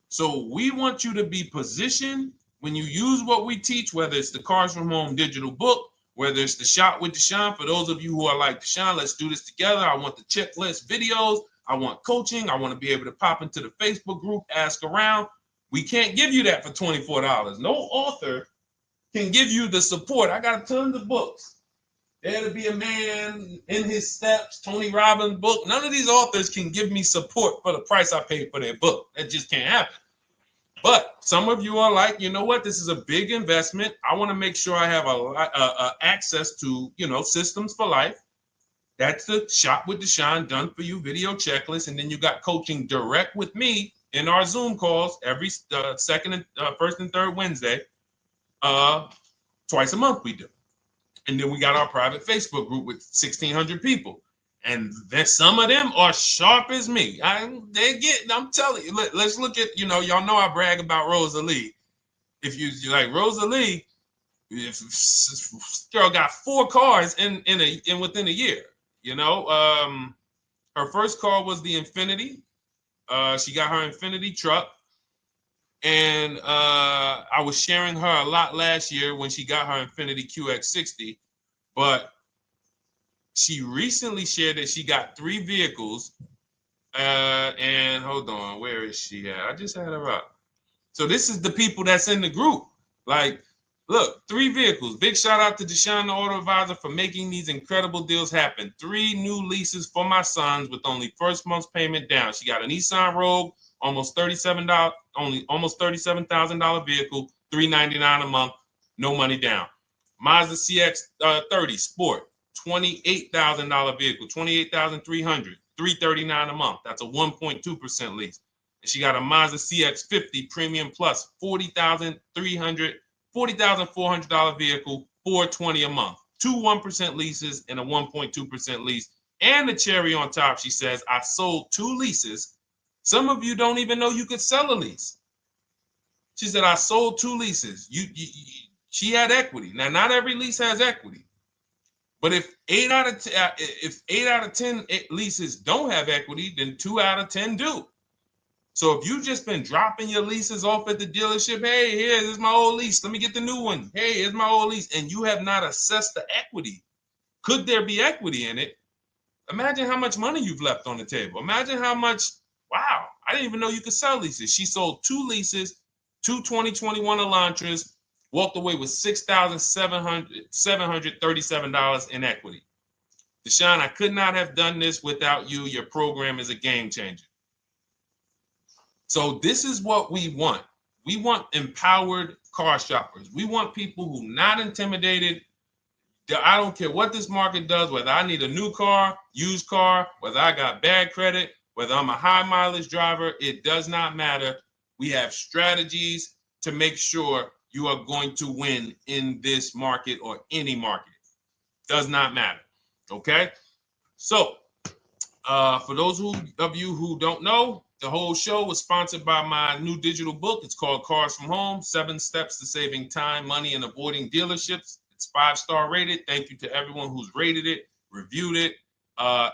So we want you to be positioned when you use what we teach, whether it's the Cars from Home digital book, whether it's the Shop with Deshone. For those of you who are like, Deshone, let's do this together. I want the checklist videos. I want coaching. I want to be able to pop into the Facebook group, ask around. We can't give you that for $24. No author can give you the support. I got tons of books. There to Be a Man, In His Steps, Tony Robbins' book. None of these authors can give me support for the price I paid for their book. That just can't happen. But some of you are like, you know what? This is a big investment. I want to make sure I have access to, you know, systems for life. That's the Shop with Deshone done for you video checklist. And then you got coaching direct with me in our Zoom calls every first and third Wednesday. Twice a month we do. And then we got our private Facebook group with 1,600 people. And then some of them are sharp as me. I'm telling you, let's look at, you know, y'all know I brag about Rosalie. If you like Rosalie, if girl got 4 cars in within a year, you know. Her first car was the Infinity. She got her Infinity truck. And I was sharing her a lot last year when she got her Infinity QX60, but she recently shared that she got 3 vehicles. And hold on, where is she at? I just had her up. So this is the people that's in the group. Like, look, 3 vehicles. Big shout out to Deshone the Auto Advisor for making these incredible deals happen. 3 new leases for my sons with only first month's payment down. She got a Nissan Rogue, almost $37,000 vehicle, $399 a month, no money down. Mazda CX-30 Sport, $28,000 vehicle, $28,300, $339 a month. That's a 1.2% lease. And she got a Mazda CX-50 Premium Plus, $40,400 vehicle, $420 a month. 2 1% leases and a 1.2% lease. And the cherry on top, she says, I sold 2 leases. Some of you don't even know you could sell a lease. She said, I sold 2 leases. She had equity. Now, not every lease has equity. But if 8 out of 10 leases don't have equity, then 2 out of 10 do. So if you've just been dropping your leases off at the dealership, hey, here's my old lease. Let me get the new one. Hey, here's my old lease. And you have not assessed the equity. Could there be equity in it? Imagine how much money you've left on the table. Imagine how much, wow, I didn't even know you could sell leases. She sold 2 leases, 2 2021 Elantras, walked away with $6,737 in equity. Deshone, I could not have done this without you. Your program is a game changer. So this is what we want. We want empowered car shoppers. We want people who are not intimidated. I don't care what this market does, whether I need a new car, used car, whether I got bad credit, whether I'm a high mileage driver, it does not matter. We have strategies to make sure you are going to win in this market or any market. Does not matter. Okay? So, for those of you who don't know, the whole show was sponsored by my new digital book. It's called Cars from Home, 7 Steps to Saving Time, Money, and Avoiding Dealerships. It's 5-star rated. Thank you to everyone who's rated it, reviewed it.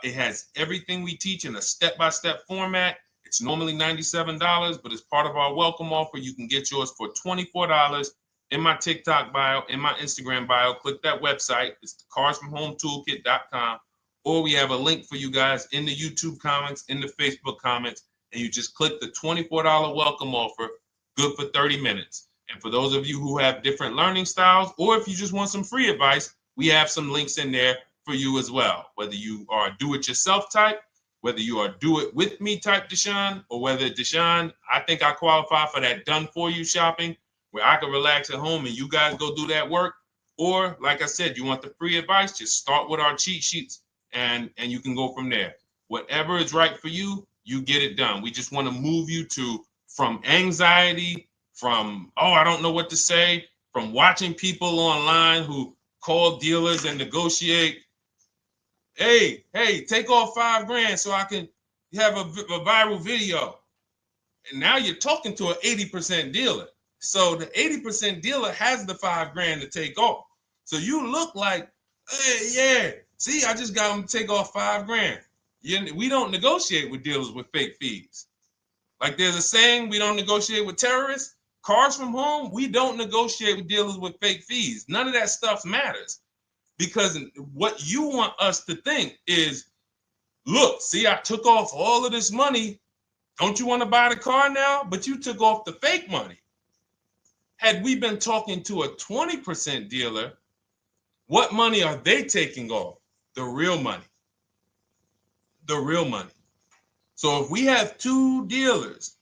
It has everything we teach in a step-by-step format. It's normally $97, but as part of our welcome offer, you can get yours for $24 in my TikTok bio, in my Instagram bio. Click that website. It's the carsfromhometoolkit.com. Or we have a link for you guys in the YouTube comments, in the Facebook comments, and you just click the $24 welcome offer, good for 30 minutes. And for those of you who have different learning styles, or if you just want some free advice, we have some links in there for you as well. Whether you are a do-it-yourself type, whether you are do-it-with-me type Deshone, or whether Deshone, I think I qualify for that done-for-you shopping, where I can relax at home and you guys go do that work. Or like I said, you want the free advice, just start with our cheat sheets and you can go from there. Whatever is right for you, you get it done. We just want to move you from anxiety, from, oh, I don't know what to say, from watching people online who call dealers and negotiate. Hey, take off $5,000 so I can have a viral video. And now you're talking to an 80% dealer. So the 80% dealer has the $5,000 to take off. So you look like, hey, yeah, see, I just got them to take off $5,000. We don't negotiate with dealers with fake fees. Like there's a saying, we don't negotiate with terrorists. Cars from home, we don't negotiate with dealers with fake fees. None of that stuff matters. Because what you want us to think is, look, see, I took off all of this money. Don't you want to buy the car now? But you took off the fake money. Had we been talking to a 20% dealer, what money are they taking off? The real money. The real money. So if we have two dealers,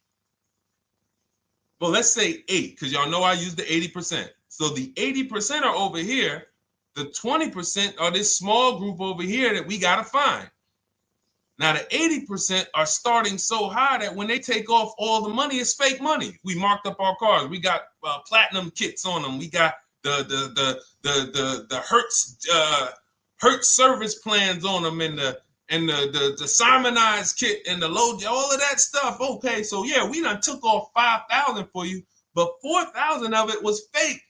well, let's say 8, because y'all know I use the 80%. So the 80% are over here. The 20% are this small group over here that we got to find. Now, the 80% are starting so high that when they take off all the money, it's fake money. We marked up our cars. We got platinum kits on them. We got the Hertz service plans on them, and the Simonized kit and the low, all of that stuff. Okay, so yeah, we done took off 5,000 for you, but 4,000 of it was fake.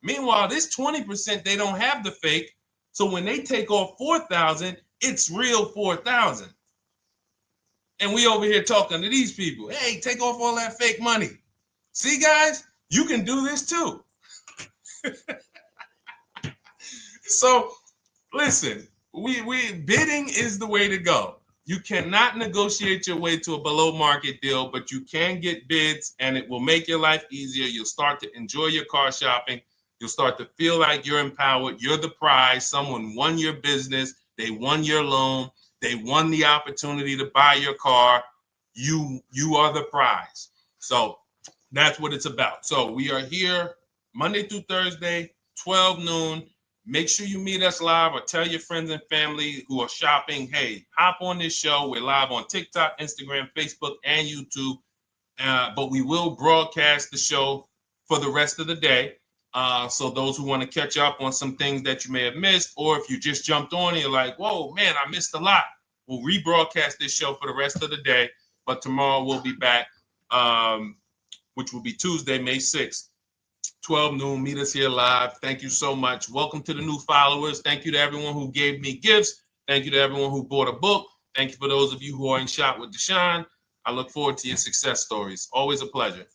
Meanwhile, this 20%, they don't have the fake. So when they take off 4,000, it's real 4,000. And we over here talking to these people. Hey, take off all that fake money. See, guys, you can do this too. So listen, we bidding is the way to go. You cannot negotiate your way to a below market deal, but you can get bids and it will make your life easier. You'll start to enjoy your car shopping. You'll start to feel like you're empowered. You're the prize. Someone won your business. They won your loan. They won the opportunity to buy your car. You are the prize. So that's what it's about. So we are here Monday through Thursday, 12 noon. Make sure you meet us live or tell your friends and family who are shopping, hey, hop on this show. We're live on TikTok, Instagram, Facebook, and YouTube. But we will broadcast the show for the rest of the day. So those who want to catch up on some things that you may have missed, or if you just jumped on and you're like, whoa, man, I missed a lot. We'll rebroadcast this show for the rest of the day. But tomorrow we'll be back, which will be Tuesday, May 6th, 12 noon. Meet us here live. Thank you so much. Welcome to the new followers. Thank you to everyone who gave me gifts. Thank you to everyone who bought a book. Thank you for those of you who are in Shop with Deshone. I look forward to your success stories. Always a pleasure.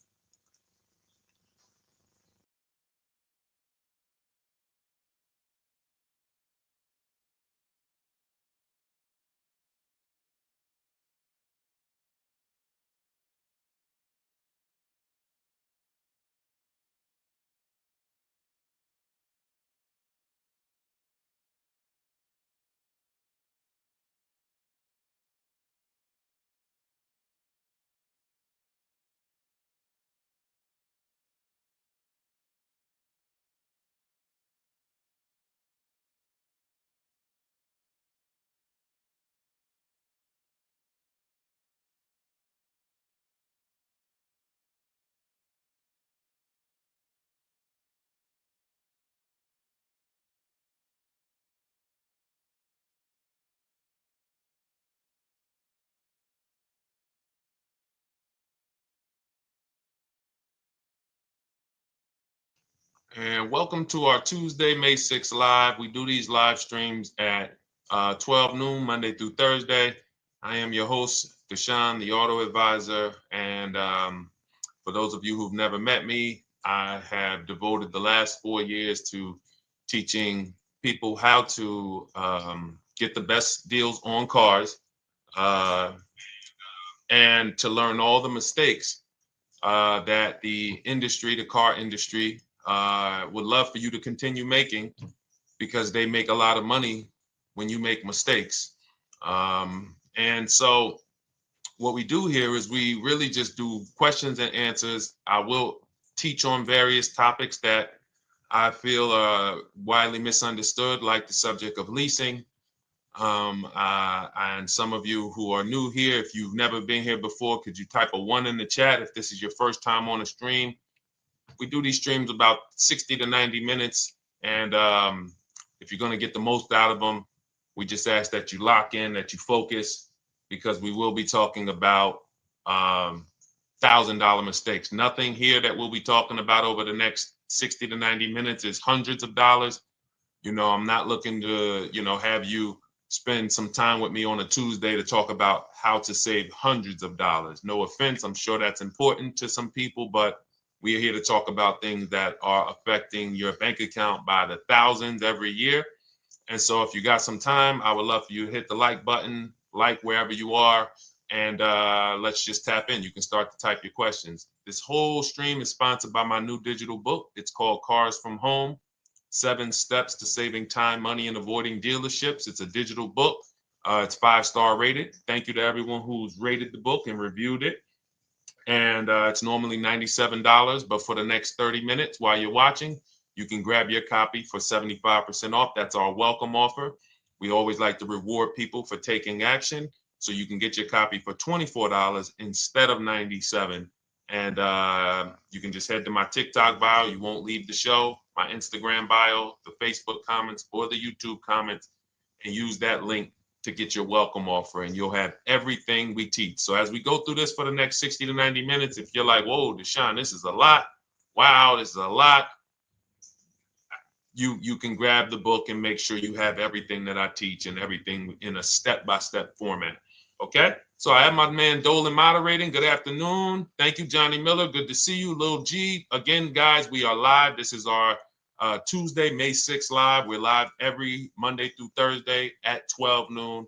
And welcome to our Tuesday, May 6th live. We do these live streams at 12 noon, Monday through Thursday. I am your host, Deshone the Auto Advisor. And for those of you who've never met me, I have devoted the last 4 years to teaching people how to get the best deals on cars and to learn all the mistakes that the industry, the car industry, would love for you to continue making, because they make a lot of money when you make mistakes. And so what we do here is we really just do questions and answers. I will teach on various topics that I feel are widely misunderstood, like the subject of leasing. And some of you who are new here, if you've never been here before, could you type a 1 in the chat if this is your first time on a stream? We do these streams about 60 to 90 minutes. And if you're going to get the most out of them, we just ask that you lock in, that you focus, because we will be talking about $1,000 mistakes. Nothing here that we'll be talking about over the next 60 to 90 minutes is hundreds of dollars. You know, I'm not looking to, have you spend some time with me on a Tuesday to talk about how to save hundreds of dollars. No offense, I'm sure that's important to some people, but we are here to talk about things that are affecting your bank account by the thousands every year. And so if you got some time, I would love for you to hit the like button, like wherever you are, and let's just tap in. You can start to type your questions. This whole stream is sponsored by my new digital book. It's called Cars from Home, 7 Steps to Saving Time, Money, and Avoiding Dealerships. It's a digital book. It's 5-star rated. Thank you to everyone who's rated the book and reviewed it. And it's normally $97, but for the next 30 minutes while you're watching, you can grab your copy for 75% off. That's our welcome offer. We always like to reward people for taking action. So you can get your copy for $24 instead of $97. And you can just head to my TikTok bio. You won't leave the show, my Instagram bio, the Facebook comments, or the YouTube comments, and use that link to get your welcome offer, and you'll have everything we teach. So as we go through this for the next 60 to 90 minutes, if you're like, whoa, Deshone, this is a lot. Wow, this is a lot. You can grab the book and make sure you have everything that I teach and everything in a step-by-step format. Okay? So I have my man Dolan moderating. Good afternoon. Thank you, Johnny Miller. Good to see you, Lil G. Again, guys, we are live. This is our Tuesday, May 6th live. We're live every Monday through Thursday at 12 noon.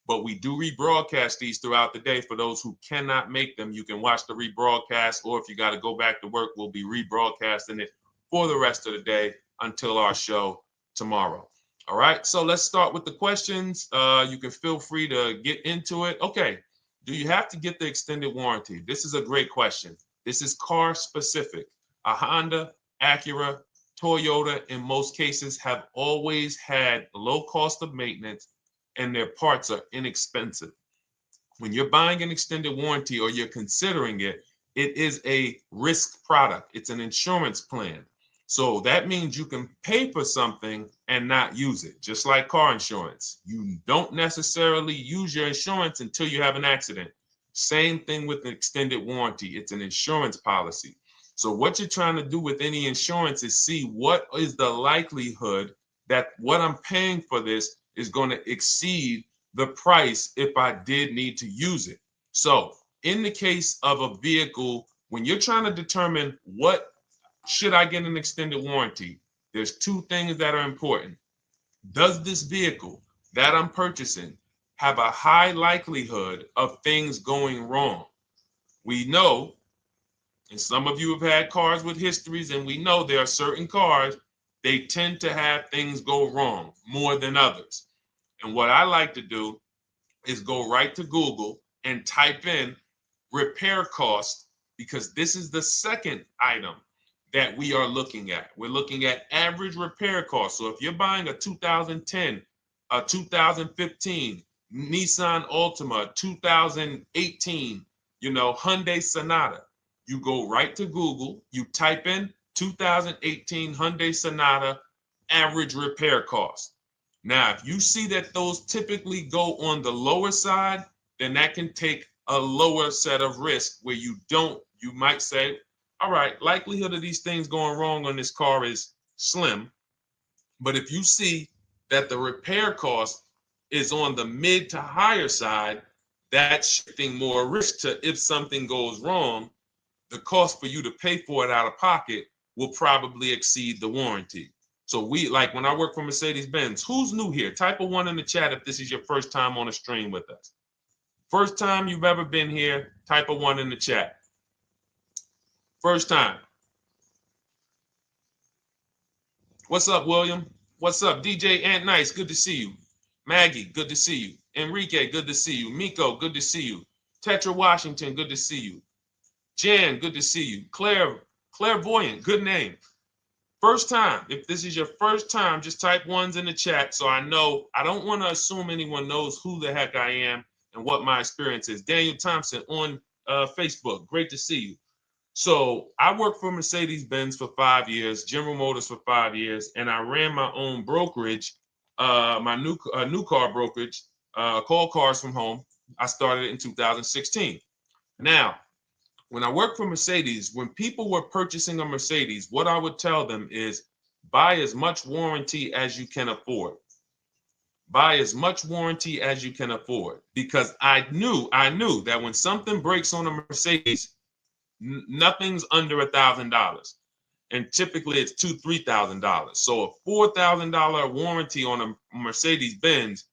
But we do rebroadcast these throughout the day. For those who cannot make them, you can watch the rebroadcast, or if you got to go back to work, we'll be rebroadcasting it for the rest of the day until our show tomorrow. All right, so let's start with the questions. You can feel free to get into it. Okay, do you have to get the extended warranty? This is a great question. This is car specific. A Honda, Acura, Toyota, in most cases, have always had low cost of maintenance and their parts are inexpensive. When you're buying an extended warranty or you're considering it, it is a risk product. It's an insurance plan. So that means you can pay for something and not use it, just like car insurance. You don't necessarily use your insurance until you have an accident. Same thing with an extended warranty. It's an insurance policy. So what you're trying to do with any insurance is see what is the likelihood that what I'm paying for this is going to exceed the price if I did need to use it. So in the case of a vehicle, when you're trying to determine what should I get an extended warranty, there's 2 things that are important. Does this vehicle that I'm purchasing have a high likelihood of things going wrong? We know, and some of you have had cars with histories, and we know there are certain cars, they tend to have things go wrong more than others. And what I like to do is go right to Google and type in repair cost, because this is the second item that we are looking at. We're looking at average repair cost. So if you're buying a 2010, a 2015 Nissan Altima, 2018, Hyundai Sonata, you go right to Google, you type in 2018 Hyundai Sonata average repair cost. Now, if you see that those typically go on the lower side, then that can take a lower set of risk where you might say, all right, likelihood of these things going wrong on this car is slim. But if you see that the repair cost is on the mid to higher side, that's shifting more risk to if something goes wrong, the cost for you to pay for it out of pocket will probably exceed the warranty. So when I work for Mercedes-Benz, who's new here? Type a 1 in the chat if this is your first time on a stream with us. First time you've ever been here, type a 1 in the chat. First time. What's up, William? What's up, DJ Ant Nice? Good to see you. Maggie, good to see you. Enrique, good to see you. Miko, good to see you. Tetra Washington, good to see you. Jan, good to see you. Claire Clairvoyant, good name. First time, if this is your first time, just type ones in the chat so I know. I don't want to assume anyone knows who the heck I am and what my experience is. Daniel Thompson on Facebook, great to see you. So I worked for Mercedes-Benz for 5 years, General Motors for 5 years, and I ran my own brokerage, my new car brokerage, called Cars from Home. I started it in 2016. Now, when I worked for Mercedes, when people were purchasing a Mercedes, what I would tell them is buy as much warranty as you can afford. Buy as much warranty as you can afford, because I knew that when something breaks on a Mercedes, nothing's under $1,000, and typically it's $2,000-$3,000. So a $4,000 warranty on a Mercedes Benz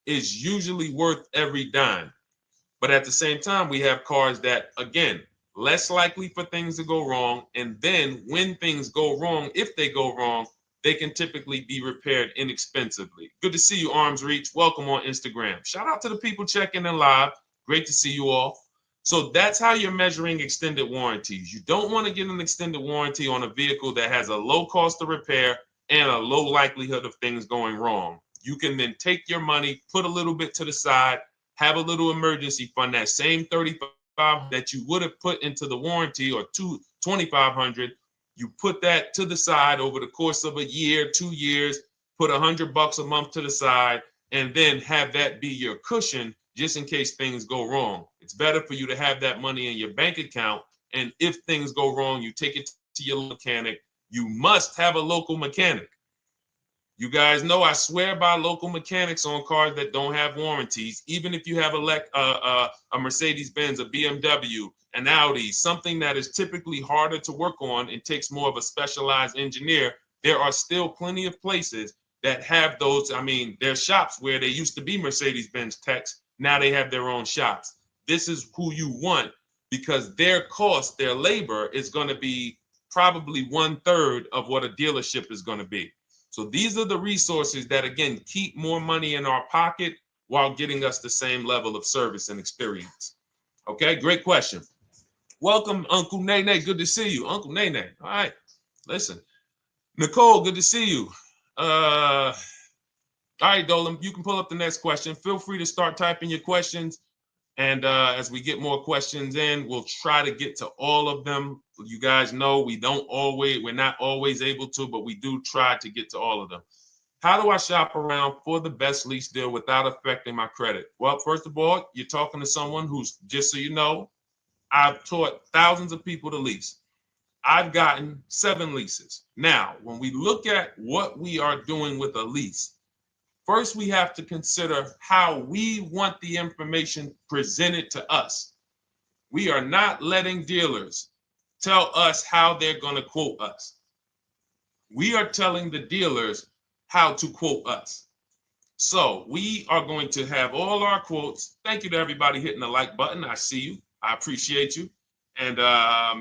is usually worth every dime. But at the same time, we have cars that, again, less likely for things to go wrong. And then when things go wrong, if they go wrong, they can typically be repaired inexpensively. Good to see you, Arms Reach. Welcome on Instagram. Shout out to the people checking in live. Great to see you all. So that's how you're measuring extended warranties. You don't want to get an extended warranty on a vehicle that has a low cost of repair and a low likelihood of things going wrong. You can then take your money, put a little bit to the side, have a little emergency fund, that same $3,500 that you would have put into the warranty, or $2,500, you put that to the side over the course of a year, 2 years, put $100 a month to the side, and then have that be your cushion just in case things go wrong. It's better for you to have that money in your bank account, and if things go wrong, you take it to your mechanic. You must have a local mechanic. You guys know I swear by local mechanics on cars that don't have warranties. Even if you have a Mercedes-Benz, a BMW, an Audi, something that is typically harder to work on and takes more of a specialized engineer, there are still plenty of places that have those. I mean, there's shops where they used to be Mercedes-Benz techs. Now they have their own shops. This is who you want, because their cost, their labor is going to be probably 1/3 of what a dealership is going to be. So these are the resources that, again, keep more money in our pocket while getting us the same level of service and experience. Okay, great question. Welcome, Uncle Nene. Good to see you. Uncle Nene. All right, listen. Nicole, good to see you. All right, Dolan, you can pull up the next question. Feel free to start typing your questions. And as we get more questions in, we'll try to get to all of them. You guys know we're not always able to, but we do try to get to all of them. How do I shop around for the best lease deal without affecting my credit? Well, first of all, you're talking to someone who's, just so you know, I've taught thousands of people to lease. I've gotten 7 leases. Now, when we look at what we are doing with a lease, first, we have to consider how we want the information presented to us. We are not letting dealers tell us how they're going to quote us. We are telling the dealers how to quote us. So we are going to have all our quotes. Thank you to everybody hitting the like button. I see you. I appreciate you. And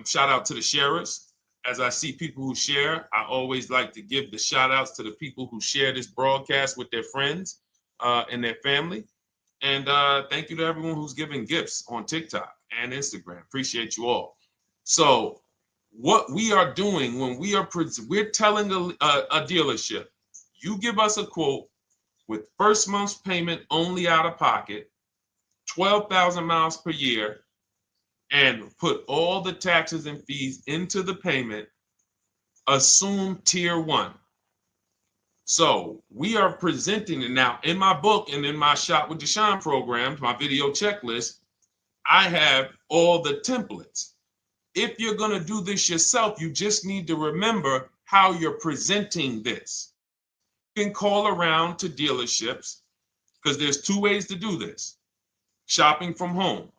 shout out to the sharers. As I see people who share, I always like to give the shout outs to the people who share this broadcast with their friends and their family. And thank you to everyone who's giving gifts on TikTok and Instagram. Appreciate you all. So what we are doing when we're telling a dealership, you give us a quote with first month's payment only out of pocket, 12,000 miles per year, and put all the taxes and fees into the payment, assume tier 1. So we are presenting it now in my book and in my Shop with Deshone programs, my video checklist. I have all the templates. If you're going to do this yourself, you just need to remember how you're presenting this. You can call around to dealerships, because there's 2 ways to do this. Shopping from home.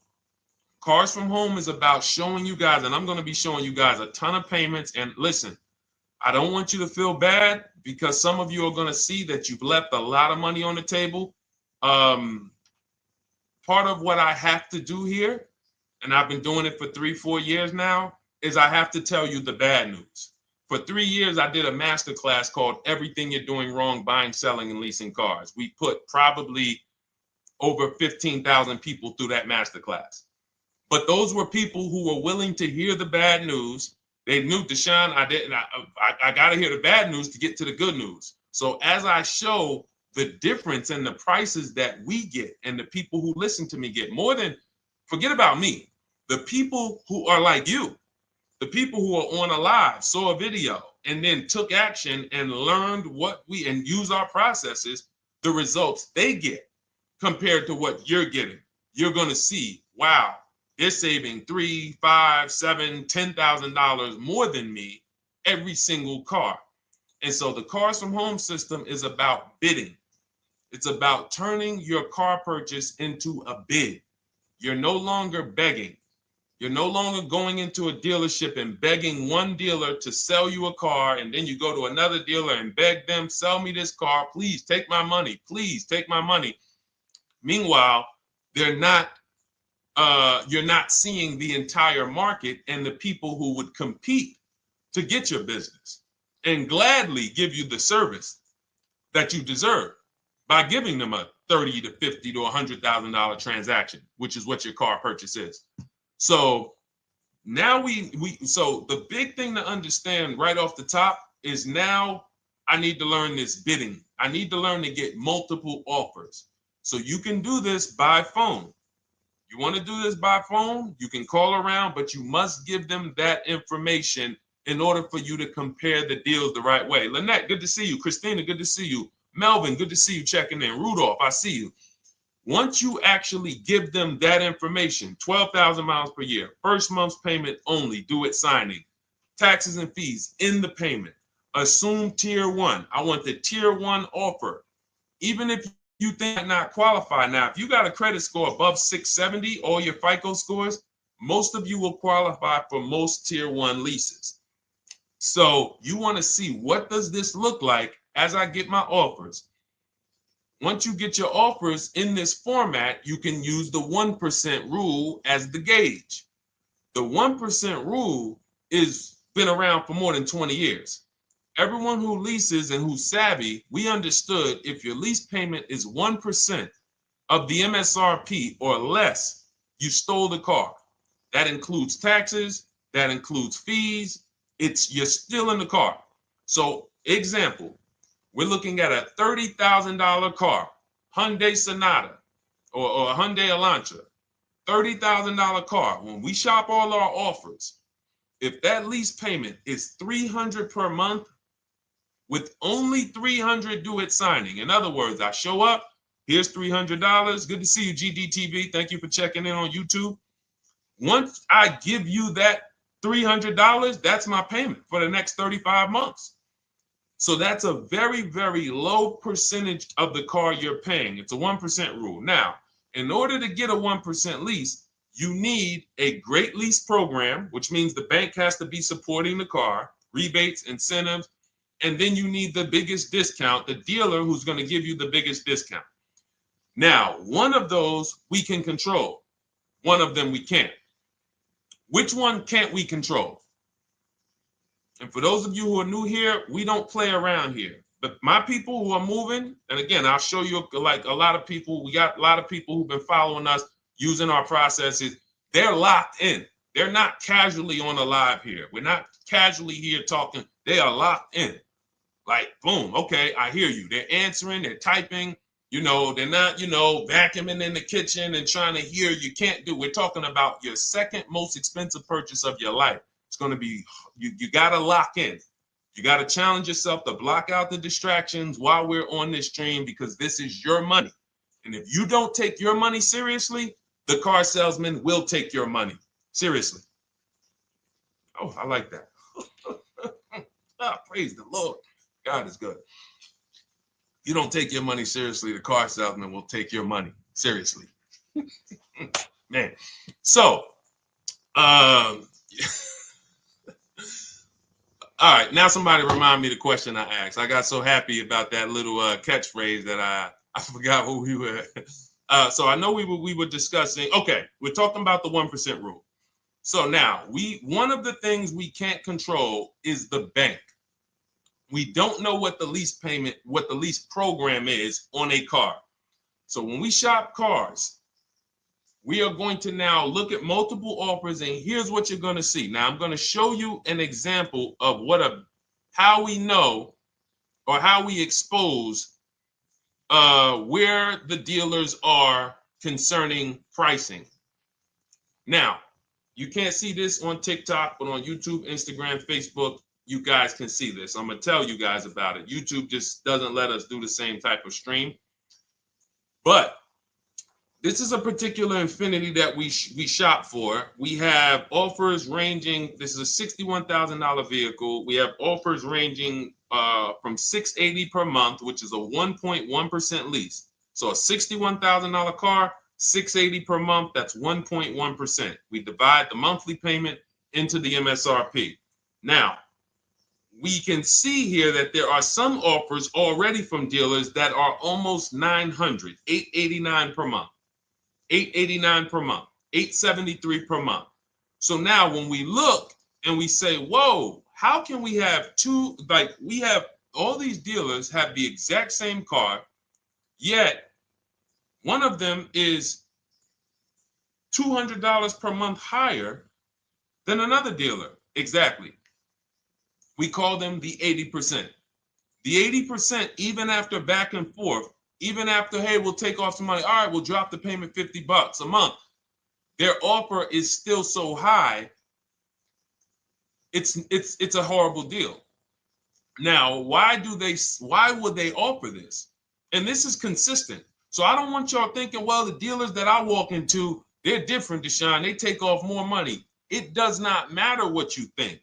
Cars from Home is about showing you guys, and I'm going to be showing you guys a ton of payments. And listen, I don't want you to feel bad, because some of you are going to see that you've left a lot of money on the table. Part of what I have to do here, and I've been doing it for 3-4 years now, is I have to tell you the bad news. For 3 years, I did a masterclass called Everything You're Doing Wrong Buying, Selling, and Leasing Cars. We put probably over 15,000 people through that masterclass. But those were people who were willing to hear the bad news They knew, Deshone, I got to hear the bad news to get to the good news. So as I show the difference in the prices that we get and the people who listen to me get, more than, forget about me, the people who are like you, the people who are on a live, saw a video, and then took action and learned and use our processes, the results they get compared to what you're getting. You're going to see, wow, they're saving $3, $5, $7, $10,000 more than me every single car. And so the Cars from Home system is about bidding. It's about turning your car purchase into a bid. You're no longer begging. You're no longer going into a dealership and begging one dealer to sell you a car, and then you go to another dealer and beg them, sell me this car, please take my money, please take my money. Meanwhile, you're not seeing the entire market and the people who would compete to get your business and gladly give you the service that you deserve by giving them a $30 to $50 to $100,000 transaction, which is what your car purchase is. So now so the big thing to understand right off the top is, now I need to learn this bidding. I need to learn to get multiple offers. So you can do this by phone. You want to do this by phone, you can call around, but you must give them that information in order for you to compare the deals the right way. Lynette, good to see you. Christina, good to see you. Melvin, good to see you checking in. Rudolph, I see you. Once you actually give them that information, 12,000 miles per year, first month's payment only, due at signing, taxes and fees in the payment, assume tier one. I want the tier one offer. Even if you think I not qualify. Now, if you got a credit score above 670, all your FICO scores, most of you will qualify for most tier one leases. So you want to see, what does this look like as I get my offers? Once you get your offers in this format, you can use the 1% rule as the gauge. The 1% rule is been around for more than 20 years. Everyone who leases and who's savvy, we understood if your lease payment is 1% of the MSRP or less, you stole the car. That includes taxes, that includes fees. You're still in the car. So example, we're looking at a $30,000 car, Hyundai Sonata or a Hyundai Elantra, $30,000 car. When we shop all our offers, if that lease payment is $300 per month, with only $300 due at signing. In other words, I show up, here's $300. Good to see you, GDTV. Thank you for checking in on YouTube. Once I give you that $300, that's my payment for the next 35 months. So that's a very, very low percentage of the car you're paying. It's a 1% rule. Now, in order to get a 1% lease, you need a great lease program, which means the bank has to be supporting the car, rebates, incentives, and then you need the biggest discount, the dealer who's going to give you the biggest discount. Now, one of those we can control. One of them we can't. Which one can't we control? And for those of you who are new here, we don't play around here. But my people who are moving, and again, I'll show you, like a lot of people, we got a lot of people who've been following us, using our processes. They're locked in. They're not casually on a live here. We're not casually here talking. They are locked in. Like, boom, okay, I hear you. They're answering, they're typing, they're not, vacuuming in the kitchen and trying to hear. You can't do. We're talking about your second most expensive purchase of your life. It's going to be, you got to lock in. You got to challenge yourself to block out the distractions while we're on this stream, because this is your money. And if you don't take your money seriously, the car salesman will take your money seriously. Oh, I like that. Praise the Lord. God is good. You don't take your money seriously, the car salesman will take your money seriously. Man. So, all right, now somebody remind me the question I asked. I got so happy about that little catchphrase that I forgot who we were. So I know we were discussing, okay, we're talking about the 1% rule. So now, one of the things we can't control is the bank. We don't know what the lease payment, what the lease program is on a car. So when we shop cars, we are going to now look at multiple offers, and here's what you're going to see. Now, I'm going to show you an example of how we know or how we expose where the dealers are concerning pricing. Now, you can't see this on TikTok, but on YouTube, Instagram, Facebook, you guys can see this. I'm going to tell you guys about it. YouTube just doesn't let us do the same type of stream. But this is a particular Infiniti that we shop for. We have offers ranging, this is a $61,000 vehicle. We have offers ranging from $680 per month, which is a 1.1% lease. So a $61,000 car, $680 per month, that's 1.1%. We divide the monthly payment into the MSRP. Now, we can see here that there are some offers already from dealers that are almost $900, $889 per month. $889 per month, $873 per month. So now when we look and we say, whoa, how can we have two, like we have all these dealers have the exact same car, yet one of them is $200 per month higher than another dealer. Exactly. We call them the 80%. The 80%, even after back and forth, even after, hey, we'll take off some money. All right, we'll drop the payment $50 a month. Their offer is still so high. It's a horrible deal. Now, why would they offer this? And this is consistent. So I don't want y'all thinking, well, the dealers that I walk into, they're different, Deshone. They take off more money. It does not matter what you think.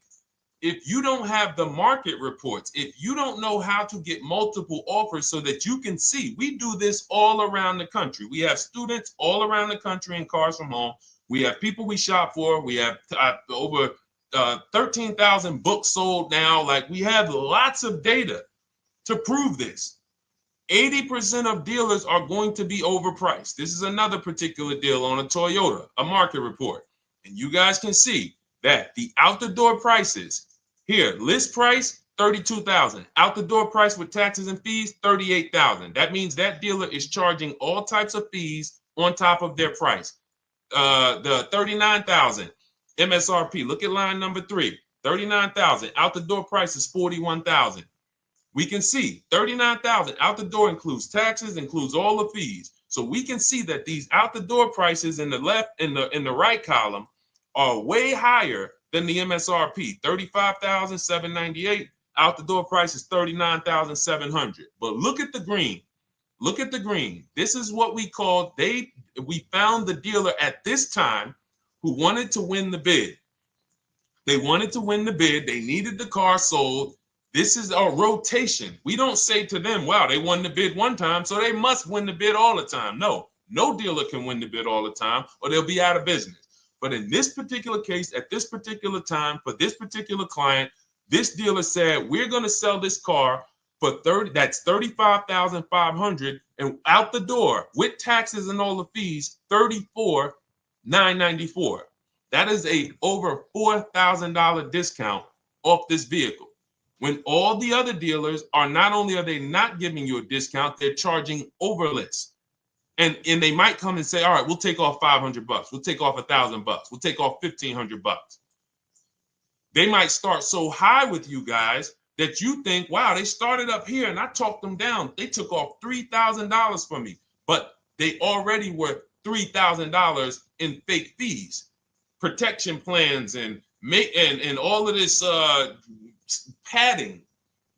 If you don't have the market reports, if you don't know how to get multiple offers so that you can see, we do this all around the country. We have students all around the country in Cars from Home. We have people we shop for. We have over 13,000 books sold now. Like, we have lots of data to prove this. 80% of dealers are going to be overpriced. This is another particular deal on a Toyota, a market report. And you guys can see that the out-the-door prices here, list price, $32,000. Out the door price with taxes and fees, $38,000. That means that dealer is charging all types of fees on top of their price. The $39,000 MSRP. Look at line number 3. $39,000. Out the door price is $41,000. We can see $39,000 out the door includes taxes, includes all the fees. So we can see that these out the door prices in the left, in the right column, are way higher than the MSRP, $35,798. Out the door price is $39,700. But look at the green. Look at the green. This is what we call, we found the dealer at this time who wanted to win the bid. They wanted to win the bid. They needed the car sold. This is a rotation. We don't say to them, wow, they won the bid one time, so they must win the bid all the time. No dealer can win the bid all the time, or they'll be out of business. But in this particular case, at this particular time, for this particular client, this dealer said, we're going to sell this car for that's $35,500, and out the door with taxes and all the fees, $34,994. That is a over $4,000 discount off this vehicle. When all the other dealers are, not only are they not giving you a discount, they're charging over list. And they might come and say, all right, we'll take off $500. We'll take off $1,000. We'll take off $1,500. They might start so high with you guys that you think, wow, they started up here and I talked them down. They took off $3,000 from me, but they already were $3,000 in fake fees, protection plans, and all of this padding,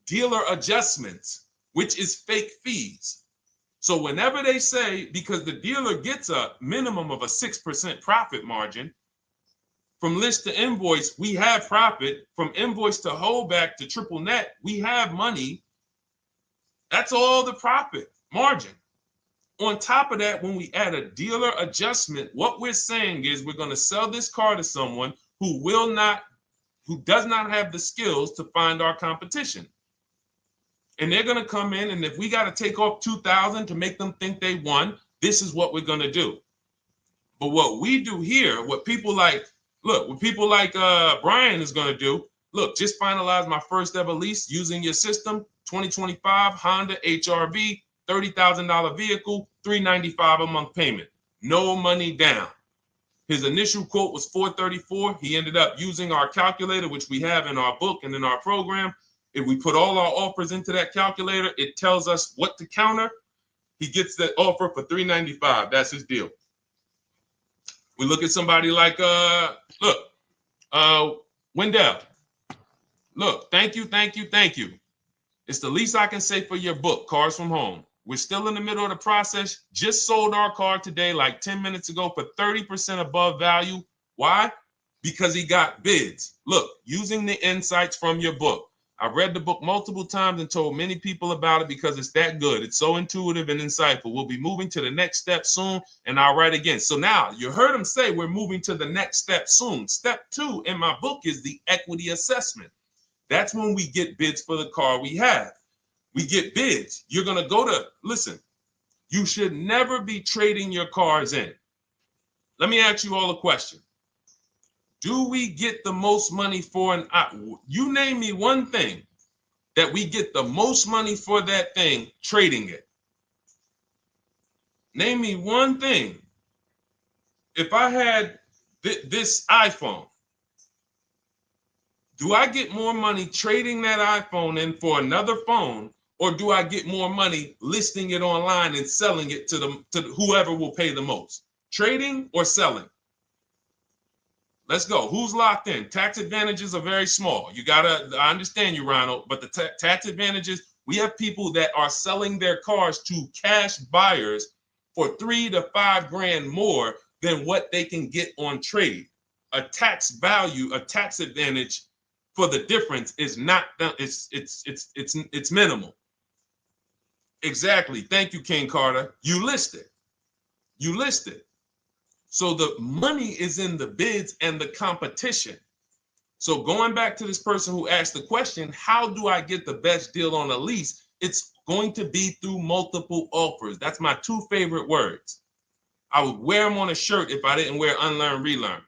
dealer adjustments, which is fake fees. So whenever they say, because the dealer gets a minimum of a 6% profit margin, from list to invoice, we have profit. From invoice to holdback to triple net, we have money. That's all the profit margin. On top of that, when we add a dealer adjustment, what we're saying is we're going to sell this car to someone who does not have the skills to find our competition. And they're going to come in, and if we got to take off $2,000 to make them think they won, this is what we're going to do. But what we do here, what people like Brian is going to do, look, just finalize my first ever lease using your system, 2025 Honda HRV, $30,000 vehicle, $395 a month payment. no money down. His initial quote was $434. He ended up using our calculator, which we have in our book and in our program. If we put all our offers into that calculator, it tells us what to counter. He gets that offer for $395. That's his deal. We look at somebody like Wendell. Look, thank you. It's the least I can say for your book, Cars from Home. We're still in the middle of the process. Just sold our car today, like 10 minutes ago, for 30% above value. Why? Because he got bids. Look, using the insights from your book. I've read the book multiple times and told many people about it because it's that good. It's so intuitive and insightful. We'll be moving to the next step soon, and I'll write again. So now you heard him say we're moving to the next step soon. Step 2 in my book is the equity assessment. That's when we get bids for the car we have. We get bids. You're going to go to, listen, you should never be trading your cars in. Let me ask you all a question. Do we get the most money for you name me one thing that we get the most money for that thing trading it. Name me one thing. If I had this iPhone, do I get more money trading that iPhone in for another phone, or do I get more money listing it online and selling it to whoever will pay the most? Trading or selling? Let's go. Who's locked in? Tax advantages are very small. I understand you, Ronald, but the tax advantages, we have people that are selling their cars to cash buyers for $3 to $5 grand more than what they can get on trade. A tax value, a tax advantage for the difference is not, it's minimal. Exactly. Thank you, King Carter. You listed. So the money is in the bids and the competition. So going back to this person who asked the question, how do I get the best deal on a lease? It's going to be through multiple offers. That's my 2 favorite words. I would wear them on a shirt if I didn't wear unlearn, relearn.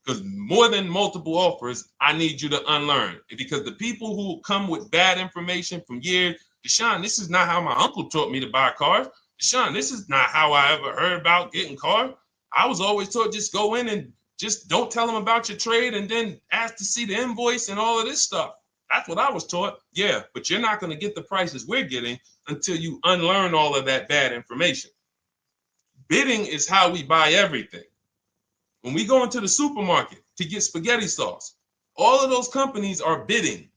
Because more than multiple offers, I need you to unlearn. Because the people who come with bad information from years, Deshone, this is not how my uncle taught me to buy cars. Deshone, this is not how I ever heard about getting cars. I was always taught just go in and just don't tell them about your trade and then ask to see the invoice and all of this stuff. That's what I was taught. Yeah, but you're not going to get the prices we're getting until you unlearn all of that bad information. Bidding is how we buy everything. When we go into the supermarket to get spaghetti sauce, all of those companies are bidding.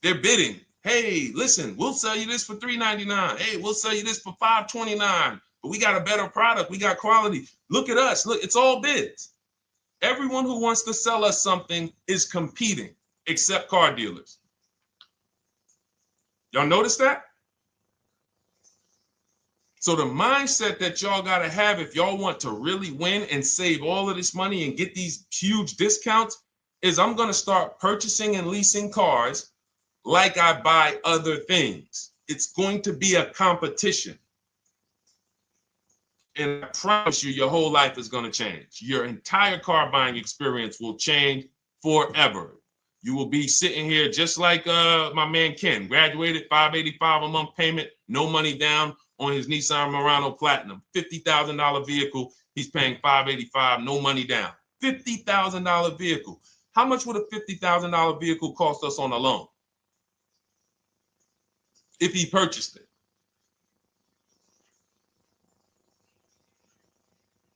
They're bidding. Hey, listen, we'll sell you this for $3.99. Hey, we'll sell you this for $5.29. But we got a better product. We got quality. Look at us. Look, it's all bids. Everyone who wants to sell us something is competing, except car dealers. Y'all notice that? So the mindset that y'all got to have if y'all want to really win and save all of this money and get these huge discounts is I'm going to start purchasing and leasing cars like I buy other things. It's going to be a competition. And I promise you, your whole life is going to change. Your entire car buying experience will change forever. You will be sitting here just like my man Ken, graduated, $585 a month payment, no money down on his Nissan Murano Platinum, $50,000 vehicle. He's paying $585, no money down. $50,000 vehicle. How much would a $50,000 vehicle cost us on a loan if he purchased it?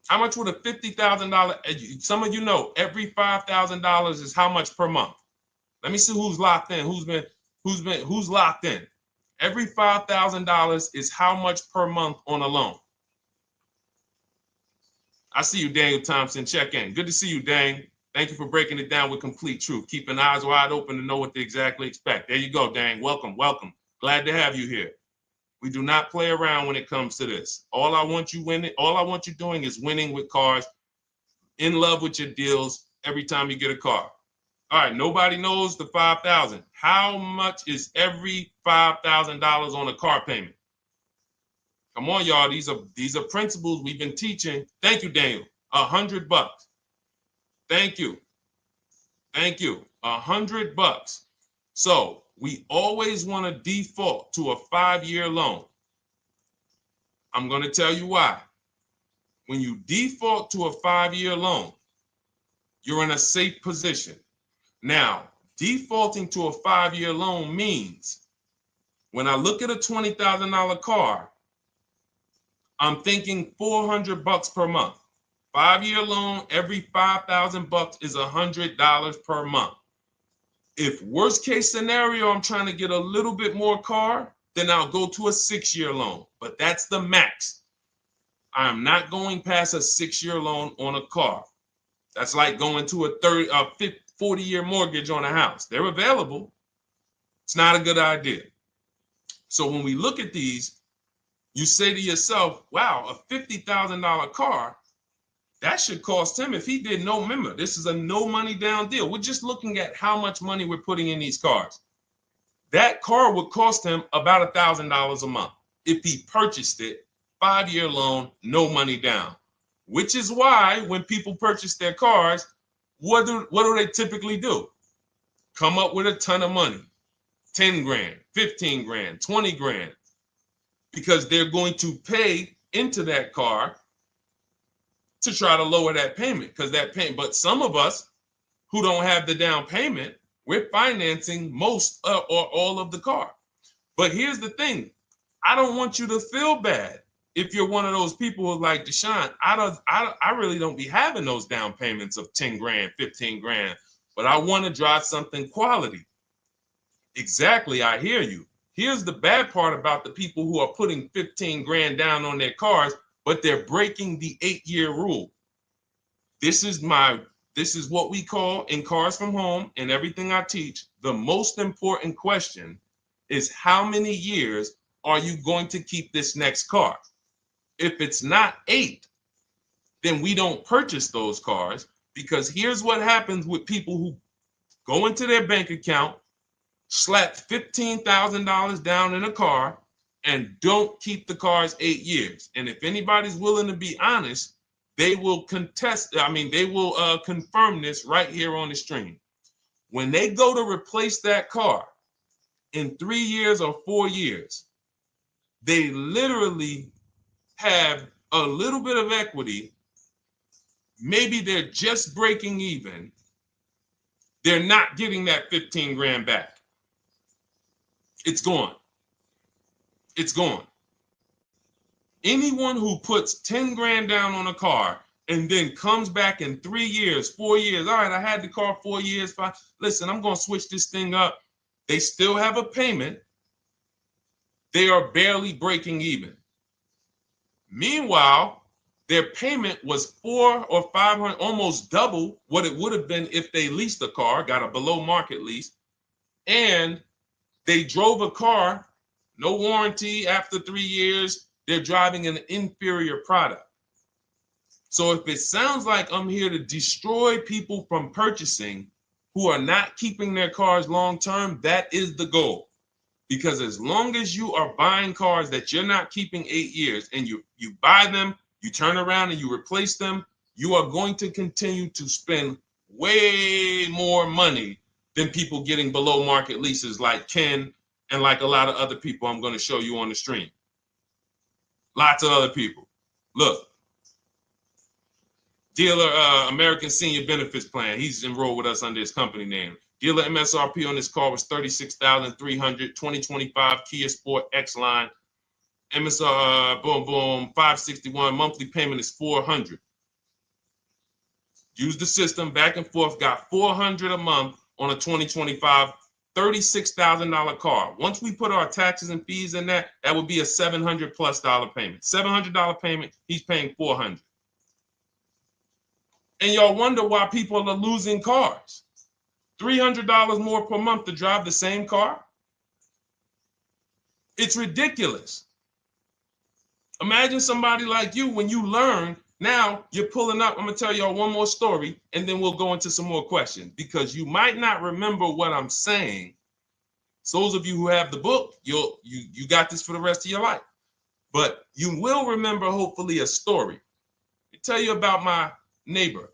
How much would a $50,000? Some of you know every $5,000 is how much per month. Let me see who's locked in. Who's locked in? Every $5,000 is how much per month on a loan. I see you, Daniel Thompson. Check in. Good to see you, Dane. Thank you for breaking it down with complete truth. Keeping eyes wide open to know what to exactly expect. There you go, Dane. Welcome. Glad to have you here. We do not play around when it comes to this. All I want you doing is winning with cars, in love with your deals every time you get a car. All right, nobody knows the 5,000. How much is every $5,000 on a car payment? Come on, y'all. These are principles we've been teaching. Thank you, Daniel. $100. Thank you. $100. So we always want to default to a 5-year loan. I'm going to tell you why. when you default to a 5-year loan, you're in a safe position. Now, defaulting to a 5-year loan means when I look at a $20,000 car, I'm thinking $400 per month. 5-year loan, every $5,000 is $100 per month. If worst case scenario, I'm trying to get a little bit more car, then I'll go to a 6-year loan, but that's the max. I'm not going past a 6-year loan on a car. That's like going to a 40-year mortgage on a house. They're available. It's not a good idea. So when we look at these, you say to yourself, wow, a $50,000 car, that should cost him, if he did no, remember, this is a no money down deal. We're just looking at how much money we're putting in these cars. That car would cost him about $1,000 a month if he purchased it, 5-year loan, no money down. Which is why when people purchase their cars, what do they typically do? Come up with a ton of money, 10 grand, 15 grand, 20 grand, because they're going to pay into that car to try to lower that payment, because that payment. But some of us who don't have the down payment, we're financing most or all of the car. But here's the thing. I don't want you to feel bad if you're one of those people who's like, Deshone, I really don't be having those down payments of 10 grand, 15 grand, but I want to drive something quality. Exactly, I hear you. Here's the bad part about the people who are putting 15 grand down on their cars, but they're breaking the 8-year rule. This is what we call in Cars from Home and everything I teach, the most important question is how many years are you going to keep this next car? If it's not 8, then we don't purchase those cars, because here's what happens with people who go into their bank account, slap $15,000 down in a car, and don't keep the cars 8 years. And if anybody's willing to be honest, they will confirm this right here on the stream. When they go to replace that car in 3 years or 4 years, they literally have a little bit of equity. Maybe they're just breaking even. They're not getting that 15 grand back. It's gone. It's gone. Anyone who puts 10 grand down on a car and then comes back in 3 years, 4 years, all right, I had the car 4 years, 5, listen, I'm going to switch this thing up. They still have a payment. They are barely breaking even. Meanwhile, their payment was 400 or 500, almost double what it would have been if they leased a car, got a below market lease, and they drove a car, no warranty after 3 years. They're driving an inferior product. So if it sounds like I'm here to destroy people from purchasing who are not keeping their cars long term, that is the goal. Because as long as you are buying cars that you're not keeping 8 years and you buy them, you turn around and you replace them, you are going to continue to spend way more money than people getting below market leases like Ken and like a lot of other people I'm going to show you on the stream. Lots of other people. Look, dealer American Senior Benefits Plan. He's enrolled with us under his company name. Dealer MSRP on this car was $36,300. 2025 Kia Sport X line. MSR boom 561. Monthly payment is $400. Use the system back and forth. Got $400 a month on a 2025 $36,000 car. Once we put our taxes and fees in that would be a $700+ payment. $700 payment. He's paying $400. And y'all wonder why people are losing cars. $300 more per month to drive the same car? It's ridiculous. Imagine somebody like you, when you learn, now you're pulling up. I'm going to tell y'all one more story, and then we'll go into some more questions, because you might not remember what I'm saying. So those of you who have the book, you got this for the rest of your life. But you will remember, hopefully, a story. I'll tell you about my neighbor.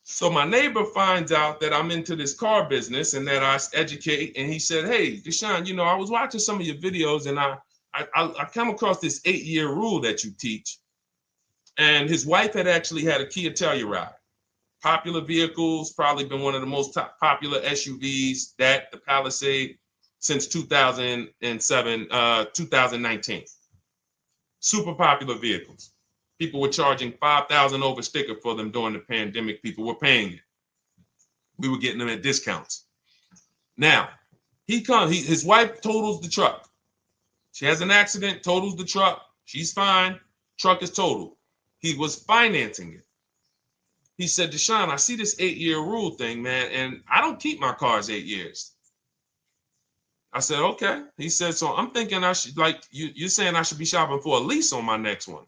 So my neighbor finds out that I'm into this car business and that I educate. And he said, hey, Deshone, I was watching some of your videos and I come across this 8-year rule that you teach. And his wife had actually had a Kia Telluride. Popular vehicles, probably been one of the most popular SUVs, that the Palisade, since 2007, 2019. Super popular vehicles. People were charging $5,000 over sticker for them during the pandemic. People were paying it. We were getting them at discounts. Now, his wife totals the truck. She has an accident, totals the truck. She's fine. Truck is totaled. He was financing it. He said, Deshone, I see this 8-year rule thing, man, and I don't keep my cars 8 years. I said, okay. He said, so I'm thinking I should, like, you're saying I should be shopping for a lease on my next one.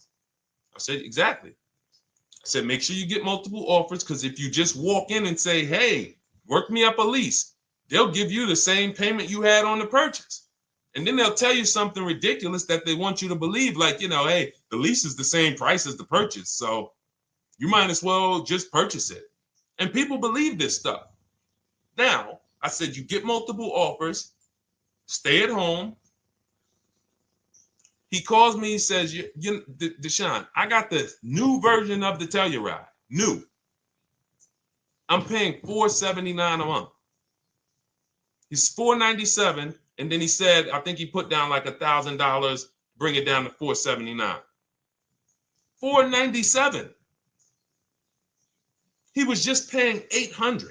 I said, exactly. I said, make sure you get multiple offers, because if you just walk in and say, hey, work me up a lease, they'll give you the same payment you had on the purchase. And then they'll tell you something ridiculous that they want you to believe, like, hey, the lease is the same price as the purchase, so you might as well just purchase it. And people believe this stuff. Now, I said, you get multiple offers, stay at home. He calls me, he says, Deshone, I got the new version of the Telluride, new. I'm paying $479 a month. He's $497, and then he said, I think he put down like $1,000, bring it down to $479. $497. He was just paying $800.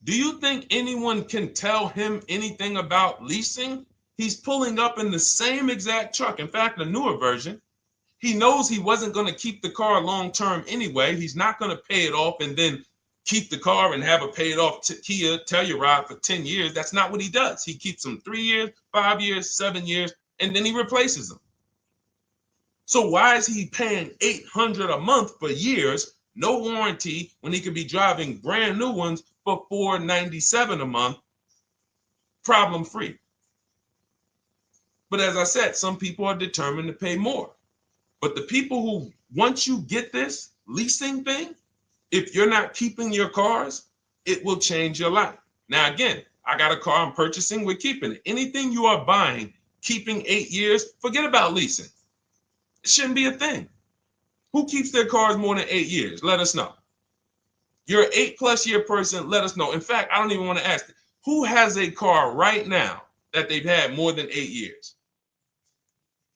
Do you think anyone can tell him anything about leasing? He's pulling up in the same exact truck. In fact, the newer version. He knows he wasn't going to keep the car long term anyway. He's not going to pay it off and then keep the car and have a paid off Kia Telluride for 10 years. That's not what he does. He keeps them 3 years, 5 years, 7 years, and then he replaces them. So why is he paying $800 a month for years, no warranty, when he could be driving brand new ones for $497 a month, problem free? But as I said, some people are determined to pay more. But the people who, once you get this leasing thing, if you're not keeping your cars, it will change your life. Now, again, I got a car I'm purchasing, we're keeping it. Anything you are buying, keeping 8 years, forget about leasing. It shouldn't be a thing. Who keeps their cars more than 8 years? Let us know. You're an 8+ year person, let us know. In fact, I don't even want to ask, who has a car right now that they've had more than 8 years?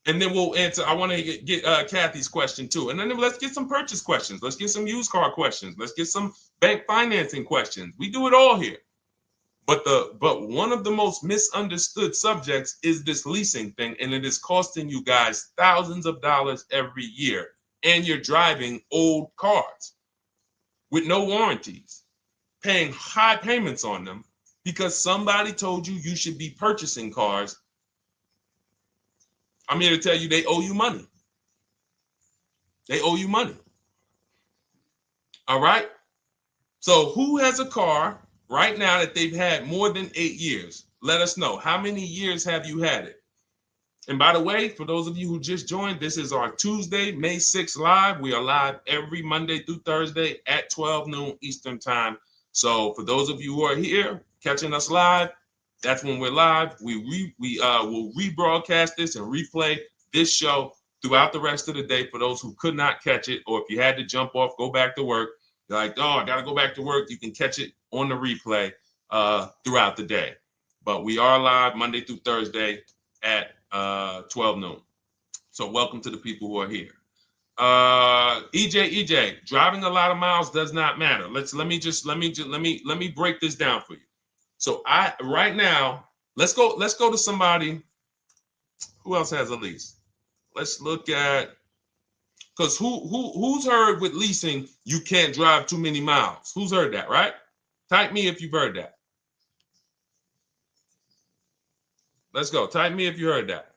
And then we'll answer. I want to get Kathy's question too. And then let's get some purchase questions. Let's get some used car questions. Let's get some bank financing questions. We do it all here. But one of the most misunderstood subjects is this leasing thing, and it is costing you guys thousands of dollars every year. And you're driving old cars with no warranties, paying high payments on them because somebody told you you should be purchasing cars. I'm here to tell you they owe you money. They owe you money. All right? So who has a car right now that they've had more than 8 years? Let us know. How many years have you had it? And by the way, for those of you who just joined, this is our Tuesday, May 6th live. We are live every Monday through Thursday at 12 noon Eastern time. So for those of you who are here catching us live, that's when we're live. We will rebroadcast this and replay this show throughout the rest of the day for those who could not catch it, or if you had to jump off, go back to work. You're like, oh, I got to go back to work. You can catch it on the replay throughout the day. But we are live Monday through Thursday at 12 noon. So welcome to the people who are here. EJ, driving a lot of miles does not matter. Let me break this down for you. So right now, let's go to somebody who else has a lease. Let's look at, because who's heard with leasing you can't drive too many miles? Who's heard that, right? Type me if you've heard that. Let's go. Type me if you heard that.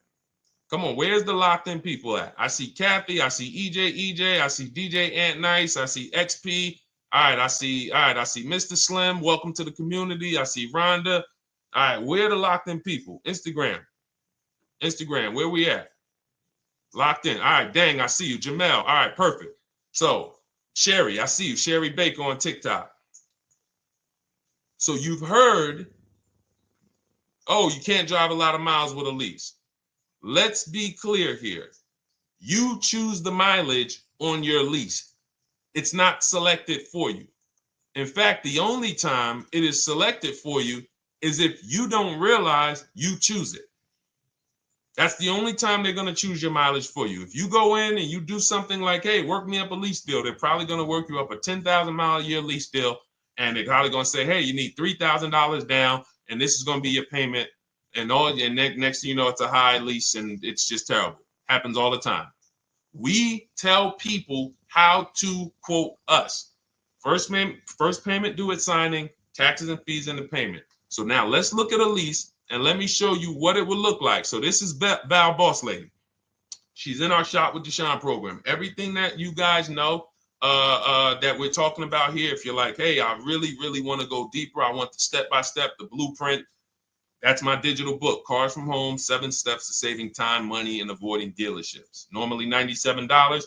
Come on, where's the locked in people at? I see Kathy, I see EJ, I see DJ Ant Nice, I see XP. All right, I see Mr. Slim. Welcome to the community. I see Rhonda. All right, where are the locked in people? Instagram, where we at? Locked in. All right, dang, I see you. Jamel. All right, perfect. So, Sherry, I see you. Sherry Baker on TikTok. So you've heard, oh, you can't drive a lot of miles with a lease. Let's be clear here. You choose the mileage on your lease. It's not selected for you. In fact, the only time it is selected for you is if you don't realize you choose it. That's the only time they're going to choose your mileage for you. If you go in and you do something like, hey, work me up a lease deal, they're probably going to work you up a 10,000 mile a year lease deal. And they're probably going to say, hey, you need $3,000 down, and this is going to be your payment. And next thing you know, it's a high lease, and it's just terrible. Happens all the time. We tell people how to quote us. First payment due at signing, taxes and fees in the payment. So now let's look at a lease, and let me show you what it would look like. So this is Val Boss Lady. She's in our Shop with Deshone program. Everything that you guys know that we're talking about here, if you're like, hey, I really, really want to go deeper, I want the step-by-step, the blueprint, that's my digital book, Cars from Home, 7 Steps to Saving Time, Money, and Avoiding Dealerships. Normally $97.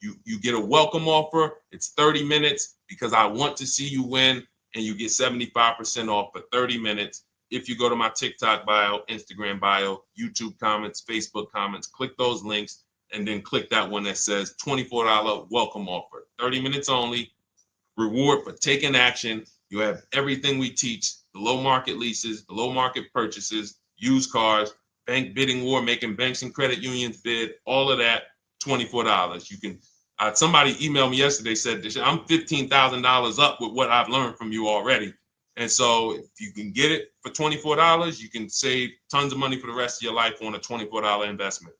You get a welcome offer. It's 30 minutes because I want to see you win, and you get 75% off for 30 minutes. If you go to my TikTok bio, Instagram bio, YouTube comments, Facebook comments, click those links, and then click that one that says $24 welcome offer. 30 minutes only, reward for taking action. You have everything we teach, the low market leases, the low market purchases, used cars, bank bidding war, making banks and credit unions bid, all of that, $24. You can, somebody emailed me yesterday, said, I'm $15,000 up with what I've learned from you already. And so if you can get it for $24, you can save tons of money for the rest of your life on a $24 investment.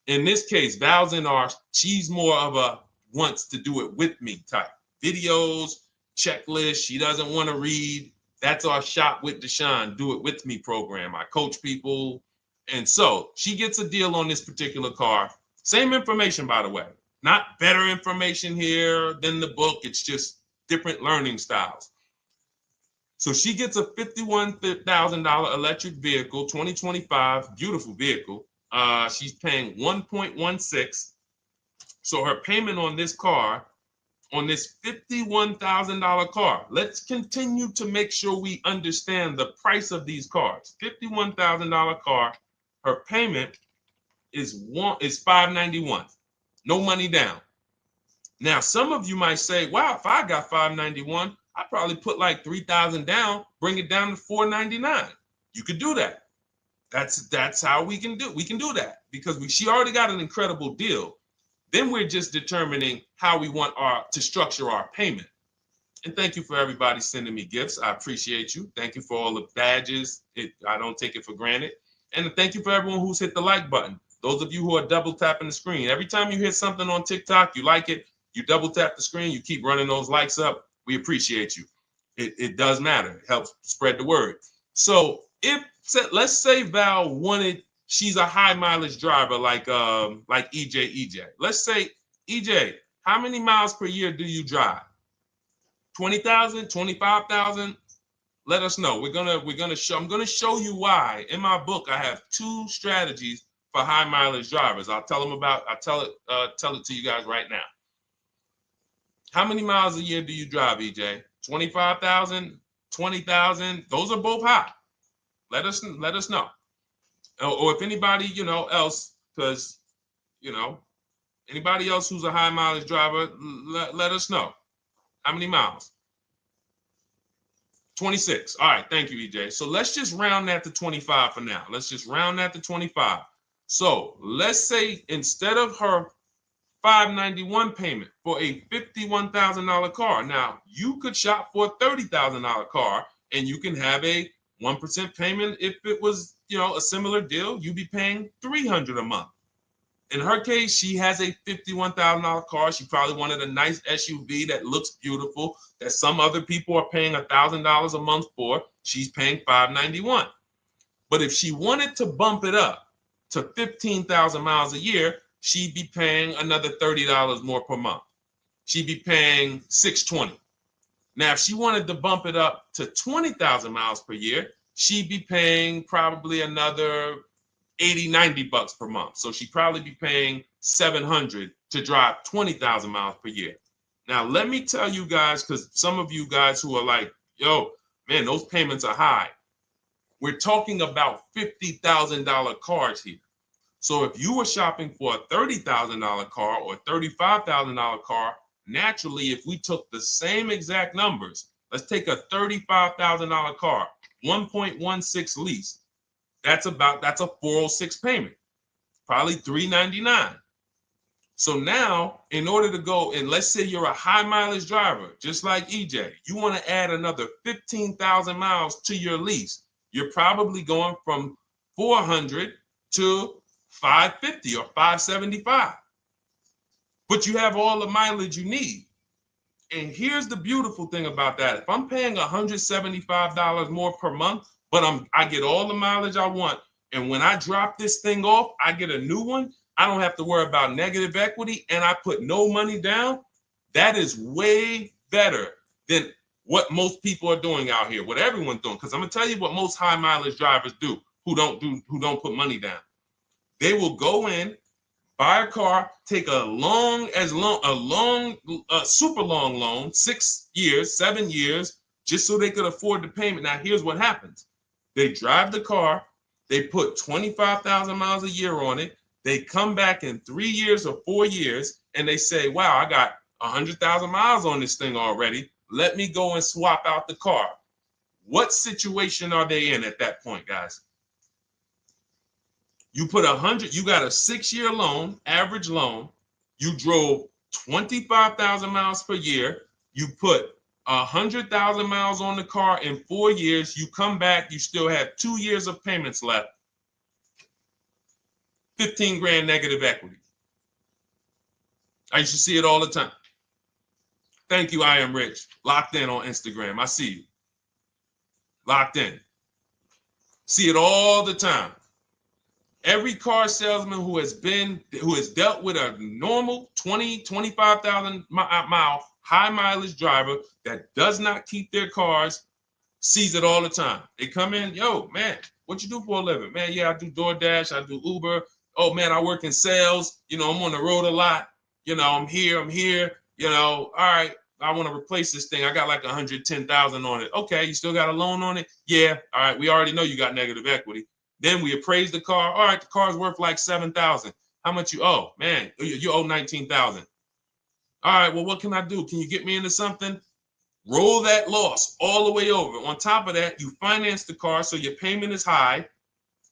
In this case, Val's in our, she's more of a wants to do it with me type. Videos, checklist, she doesn't want to read. That's our Shop with Deshone, do it with me program. I coach people. And so she gets a deal on this particular car. Same information, by the way. Not better information here than the book. It's just different learning styles. So she gets a $51,000 electric vehicle, 2025, beautiful vehicle. She's paying 1.16. So her payment on this car, on this $51,000 car, let's continue to make sure we understand the price of these cars. $51,000 car, her payment is $591. No money down. Now, some of you might say, wow, if I got $591, I'd probably put like $3,000 down, bring it down to $499. You could do that. That's how we can do. We can do that because she already got an incredible deal. Then we're just determining how we want to structure our payment. And thank you for everybody sending me gifts. I appreciate you. Thank you for all the badges. I don't take it for granted. And thank you for everyone who's hit the like button. Those of you who are double tapping the screen. Every time you hit something on TikTok, you like it, you double tap the screen, you keep running those likes up. We appreciate you. It does matter. It helps spread the word. So let's say Val wanted, she's a high mileage driver like EJ. Let's say, EJ, how many miles per year do you drive? 20,000, 25,000? Let us know. I'm gonna show you why. In my book, I have 2 strategies for high mileage drivers. I'll tell it to you guys right now. How many miles a year do you drive, EJ? 25,000, 20,000? Those are both high. Let us know. Or if anybody, else, because, anybody else who's a high mileage driver, let us know. How many miles? 26. All right. Thank you, EJ. So let's just round that to 25 for now. Let's just round that to 25. So let's say instead of her $591 payment for a $51,000 car, now you could shop for a $30,000 car and you can have a 1% payment. If it was, a similar deal, you'd be paying $300 a month. In her case, she has a $51,000 car. She probably wanted a nice SUV that looks beautiful, that some other people are paying $1,000 a month for. She's paying $591. But if she wanted to bump it up to 15,000 miles a year, she'd be paying another $30 more per month. She'd be paying $620. Now, if she wanted to bump it up to 20,000 miles per year, she'd be paying probably another $80-90 per month. So she'd probably be paying $700 to drive 20,000 miles per year. Now, let me tell you guys, because some of you guys who are like, yo, man, those payments are high. We're talking about $50,000 cars here. So if you were shopping for a $30,000 car or $35,000 car, naturally, if we took the same exact numbers, let's take a $35,000 car, 1.16 lease. That's a 406 payment, probably $399. So now, in order to go, and let's say you're a high mileage driver, just like EJ, you want to add another 15,000 miles to your lease. You're probably going from 400 to 550 or 575. But you have all the mileage you need. And here's the beautiful thing about that. If I'm paying $175 more per month, but I get all the mileage I want, and when I drop this thing off, I get a new one, I don't have to worry about negative equity, and I put no money down. That is way better than what most people are doing out here, what everyone's doing. Because I'm gonna tell you what most high mileage drivers do who don't put money down. They will go in, buy a car, take a super long loan, 6 years, 7 years, just so they could afford the payment. Now, here's what happens. They drive the car, they put 25,000 miles a year on it. They come back in 3 years or 4 years, and they say, wow, I got 100,000 miles on this thing already. Let me go and swap out the car. What situation are they in at that point, guys? You put 100, you got a 6-year loan, average loan. You drove 25,000 miles per year. You put 100,000 miles on the car in 4 years. You come back, you still have 2 years of payments left. 15 grand negative equity. I used to see it all the time. Thank you, I am rich. Locked in on Instagram. I see you. Locked in. See it all the time. Every car salesman who has dealt with a normal 25,000 mile high mileage driver that does not keep their cars sees it all the time. They come in, yo, man, what you do for a living? Man, yeah, I do DoorDash, I do Uber. Oh man, I work in sales. You know, I'm on the road a lot. You know, I'm here. You know, all right, I want to replace this thing. I got like 110,000 on it. Okay, you still got a loan on it? Yeah. All right, we already know you got negative equity. Then we appraise the car. All right, the car's worth like 7,000. How much you owe? Man, you owe 19,000. All right, well, what can I do? Can you get me into something? Roll that loss all the way over. On top of that, you finance the car, so your payment is high.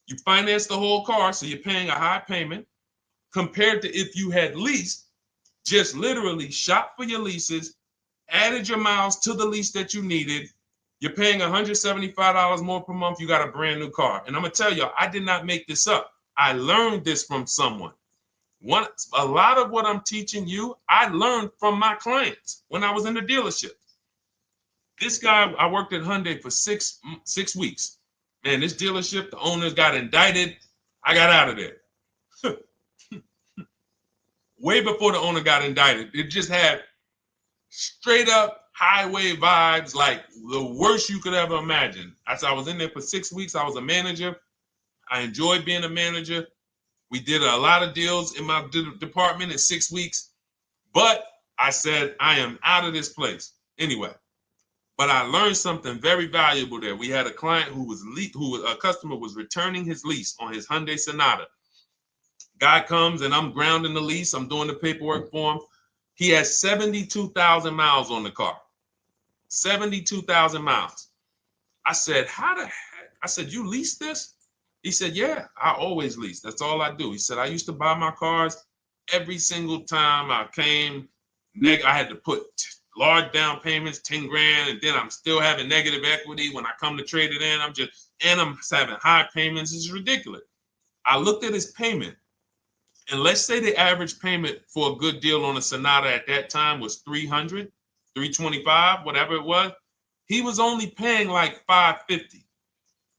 You finance the whole car, so you're paying a high payment compared to if you had leased, just literally shop for your leases, added your miles to the lease that you needed. You're paying $175 more per month. You got a brand new car. And I'm going to tell you, I did not make this up. I learned this from someone. A lot of what I'm teaching you, I learned from my clients when I was in the dealership. This guy, I worked at Hyundai for six weeks. Man, this dealership, the owners got indicted. I got out of there. Way before the owner got indicted. It just had straight up highway vibes, like the worst you could ever imagine. As I was in there for 6 weeks, I was a manager. I enjoyed being a manager. We did a lot of deals in my department in 6 weeks. But I said, I am out of this place. Anyway. But I learned something very valuable there. We had a client a customer was returning his lease on his Hyundai Sonata. Guy comes and I'm grounding the lease. I'm doing the paperwork for him. He has 72,000 miles on the car. 72,000 miles. I said, how the heck? I said, you lease this? He said, yeah, I always lease. That's all I do. He said, I used to buy my cars every single time I came. I had to put large down payments, 10 grand, and then I'm still having negative equity when I come to trade it in. I'm having high payments. It's ridiculous. I looked at his payment, and let's say the average payment for a good deal on a Sonata at that time was $300, $325, whatever it was. He was only paying like $550.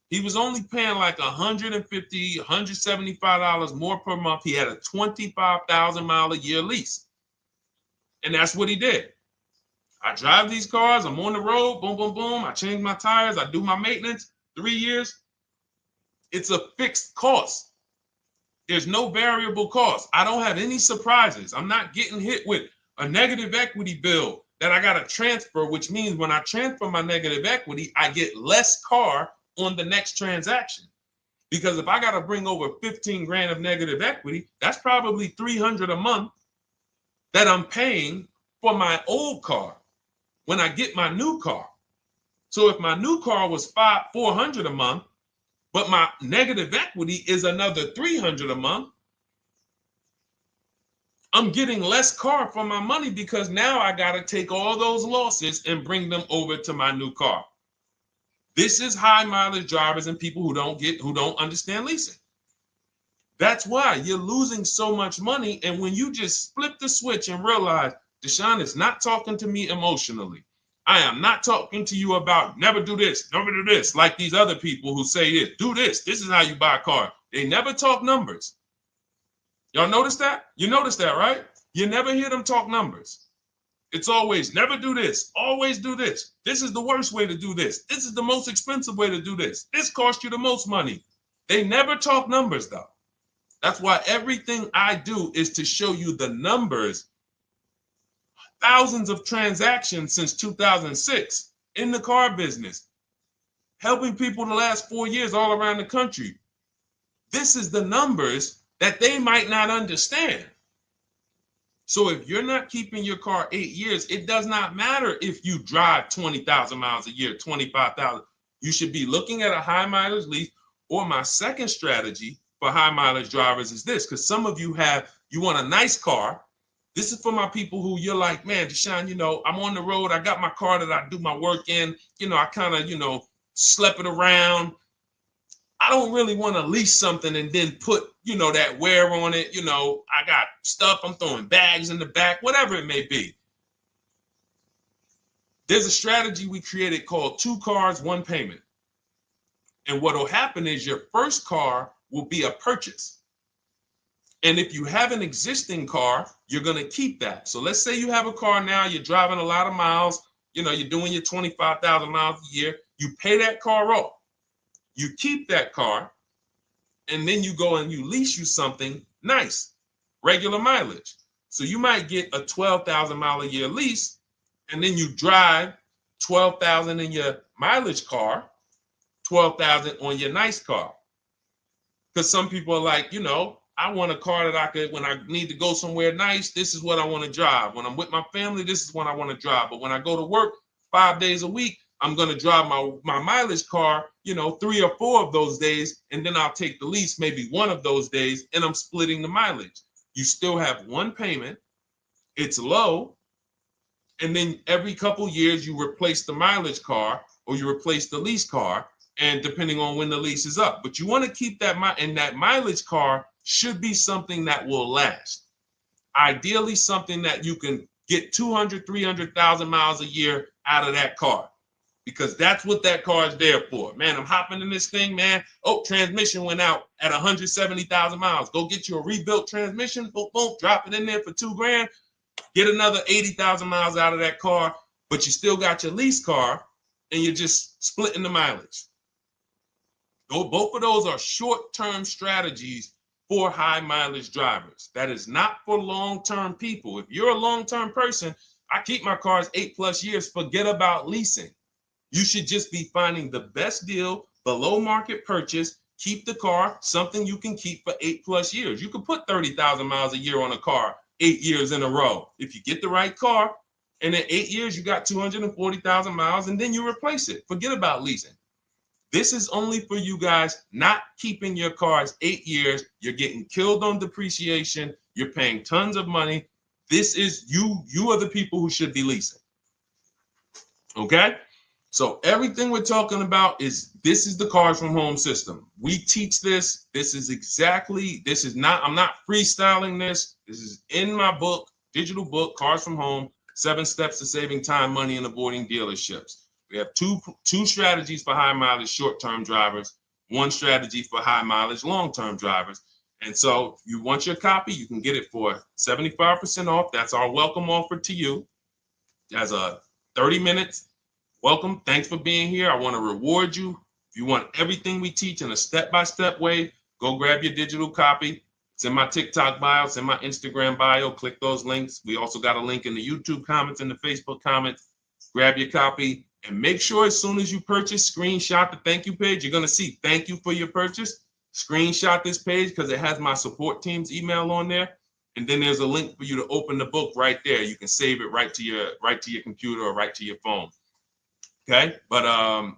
He was only paying like $150, $175 more per month. He had a 25,000 mile a year lease. And that's what he did. I drive these cars. I'm on the road. Boom, boom, boom. I change my tires. I do my maintenance. 3 years. It's a fixed cost. There's no variable cost. I don't have any surprises. I'm not getting hit with a negative equity bill that I got to transfer, which means when I transfer my negative equity, I get less car on the next transaction. Because if I got to bring over 15 grand of negative equity, that's probably 300 a month that I'm paying for my old car when I get my new car. So if my new car was 400 a month, but my negative equity is another 300 a month, I'm getting less car for my money because now I got to take all those losses and bring them over to my new car. This is high mileage drivers and people who don't understand leasing. That's why you're losing so much money. And when you just flip the switch and realize Deshone is not talking to me emotionally, I am not talking to you about never do this, never do this, like these other people who say this, do this. This is how you buy a car. They never talk numbers. Y'all notice that? You notice that, right? You never hear them talk numbers. It's always never do this, always do this. This is the worst way to do this. This is the most expensive way to do this. This costs you the most money. They never talk numbers, though. That's why everything I do is to show you the numbers. Thousands of transactions since 2006 in the car business, helping people the last 4 years all around the country. This is the numbers that they might not understand. So if you're not keeping your car 8 years, it does not matter if you drive 20,000 miles a year, 25,000. You should be looking at a high mileage lease. Or my second strategy for high mileage drivers is this, because some of you want a nice car. This is for my people who you're like, man, Deshone, I'm on the road. I got my car that I do my work in. I kind of, slep it around. I don't really want to lease something and then put, that wear on it. I got stuff. I'm throwing bags in the back, whatever it may be. There's a strategy we created called 2 cars, 1 payment. And what will happen is your first car will be a purchase. And if you have an existing car, you're going to keep that. So let's say you have a car now, you're driving a lot of miles, you're doing your 25,000 miles a year. You pay that car off. You keep that car, and then you go and you lease you something nice, regular mileage. So you might get a 12,000 mile a year lease, and then you drive 12,000 in your mileage car, 12,000 on your nice car. Because some people are like, I want a car that I could, when I need to go somewhere nice, this is what I want to drive. When I'm with my family, this is what I want to drive. But when I go to work 5 days a week, I'm going to drive my mileage car, 3 or 4 of those days, and then I'll take the lease maybe 1 of those days, and I'm splitting the mileage. You still have 1 payment. It's low. And then every couple years, you replace the mileage car or you replace the lease car, and depending on when the lease is up. But you want to keep that, and that mileage car should be something that will last. Ideally, something that you can get 200, 300,000 miles a year out of that car. Because that's what that car is there for. Man, I'm hopping in this thing, man. Oh, transmission went out at 170,000 miles. Go get you a rebuilt transmission. Boom, boom, drop it in there for $2 grand. Get another 80,000 miles out of that car, but you still got your lease car, and you're just splitting the mileage. Both of those are short-term strategies for high mileage drivers. That is not for long-term people. If you're a long-term person, I keep my cars 8+ years. Forget about leasing. You should just be finding the best deal, below market purchase, keep the car, something you can keep for 8+ years. You can put 30,000 miles a year on a car 8 years in a row. If you get the right car, and in 8 years, you got 240,000 miles, and then you replace it. Forget about leasing. This is only for you guys not keeping your cars 8 years. You're getting killed on depreciation. You're paying tons of money. This is you are the people who should be leasing. Okay? So everything we're talking about this is the Cars from Home system. We teach this. I'm not freestyling this. This is in my book, digital book, Cars from Home, 7 Steps to Saving Time, Money, and Avoiding Dealerships. We have two strategies for high mileage short-term drivers, 1 strategy for high mileage long-term drivers. And so if you want your copy, you can get it for 75% off. That's our welcome offer to you. As a 30 minutes. Welcome. Thanks for being here. I want to reward you. If you want everything we teach in a step-by-step way, go grab your digital copy. It's in my TikTok bio. It's in my Instagram bio. Click those links. We also got a link in the YouTube comments and the Facebook comments. Grab your copy and make sure as soon as you purchase, screenshot the thank you page. You're going to see thank you for your purchase. screenshot this page because it has my support team's email on there. And then there's a link for you to open the book right there. You can save it right to your computer or right to your phone. Okay, but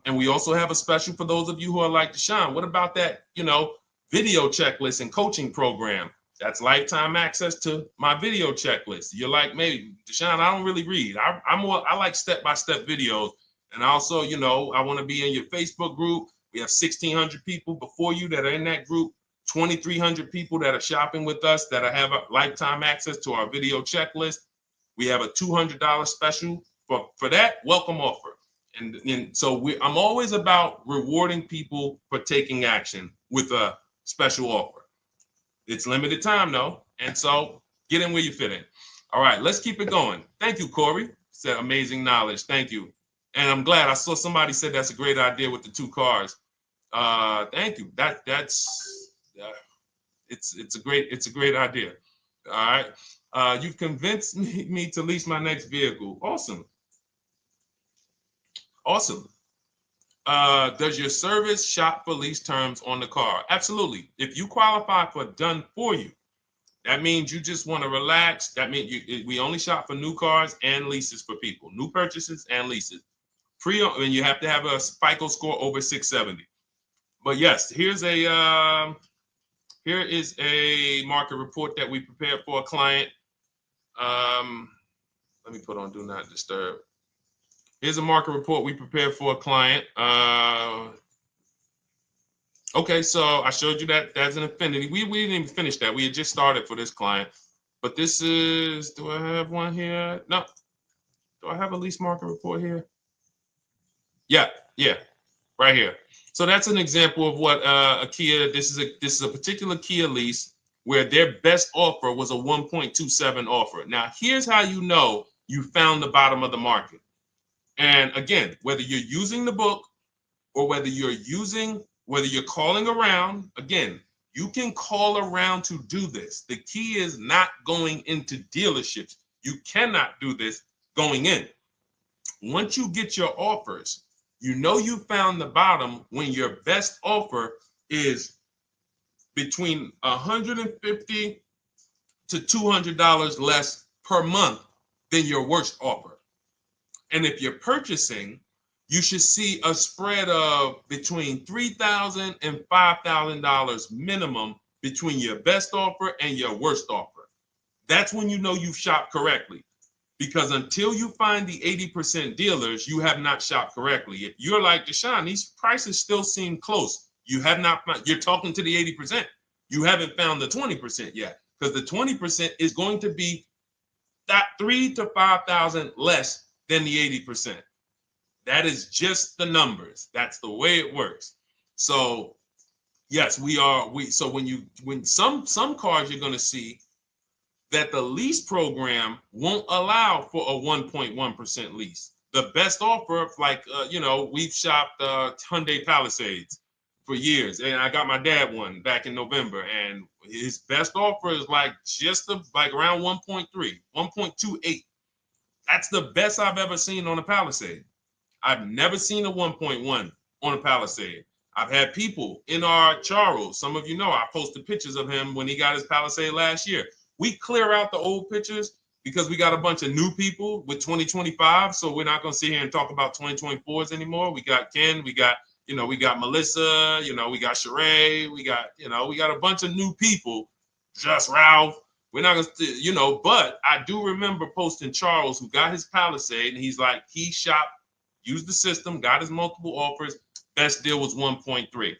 and we also have a special for those of you who are like Deshone. What about that, video checklist and coaching program? That's lifetime access to my video checklist. You're like, maybe Deshone, I don't really read. I like step-by-step videos. And also, I want to be in your Facebook group. We have 1,600 people before you that are in that group, 2,300 people that are shopping with us that have a lifetime access to our video checklist. We have a $200 special for that welcome offer. And so I'm always about rewarding people for taking action with a special offer. It's limited time though, and so get in where you fit in. All right, let's keep it going. Thank you, Corey. Said amazing knowledge. Thank you. And I'm glad I saw somebody said that's a great idea with the 2 cars. Thank you. It's a great idea. All right. You've convinced me to lease my next vehicle. Awesome. Awesome. Does your service shop for lease terms on the car? Absolutely. If you qualify for done for you, that means you just want to relax. That means we only shop for new cars and leases for people, new purchases and leases. And you have to have a FICO score over 670. But yes, here is a market report that we prepared for a client. Let me put on do not disturb. Here's a market report we prepared for a client. Okay, so I showed you that that's an affinity. We didn't even finish that. We had just started for this client. But this is, do I have one here? No. Do I have a lease market report here? Yeah, right here. So that's an example of what a Kia, this is a particular Kia lease where their best offer was a 1.27 offer. Now, here's how you know you found the bottom of the market. And again, whether you're using the book or whether you're calling around, again, you can call around to do this. The key is not going into dealerships. You cannot do this going in. Once you get your offers, you know you found the bottom when your best offer is between $150 to $200 less per month than your worst offer. And if you're purchasing, you should see a spread of between $3,000 and $5,000 minimum between your best offer and your worst offer. That's when you know you've shopped correctly. Because until you find the 80% dealers, you have not shopped correctly. If you're like Deshone, these prices still seem close. You have not found, you're talking to the 80%. You haven't found the 20% yet. Because the 20% is going to be that $3,000 to $5,000 less than the 80%. That is just the numbers. That's the way it works. So yes, so when some cars you're going to see that the lease program won't allow for a 1.1% lease. The best offer, like we've shopped Hyundai Palisades for years, and I got my dad one back in November, and his best offer is like around 1.3, 1.28. That's the best I've ever seen on a Palisade. I've never seen a 1.1 on a Palisade. I've had people in our Charles, some of you know, I posted pictures of him when he got his Palisade last year. We clear out the old pictures because we got a bunch of new people with 2025. So we're not going to sit here and talk about 2024s anymore. We got Ken, we got Melissa, we got Sheree, we got a bunch of new people, just Ralph. We're not going to, but I do remember posting Charles who got his Palisade and he's like, he shopped, used the system, got his multiple offers. Best deal was 1.3.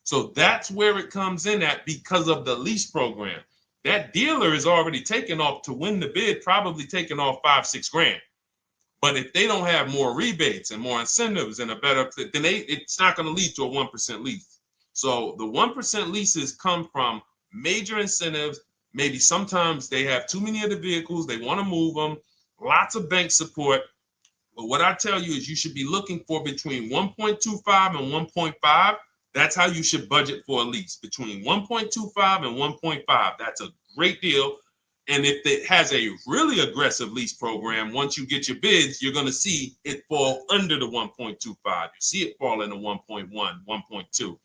So that's where it comes in at because of the lease program. That dealer is already taken off to win the bid, probably taking off $5-6 grand. But if they don't have more rebates and more incentives and a better, then it's not going to lead to a 1% lease. So the 1% leases come from major incentives. Maybe sometimes they have too many of the vehicles. They want to move them. Lots of bank support. But what I tell you is you should be looking for between 1.25 and 1.5. That's how you should budget for a lease, between 1.25 and 1.5. That's a great deal. And if it has a really aggressive lease program, once you get your bids, you're going to see it fall under the 1.25. You see it fall into 1.1, 1.2.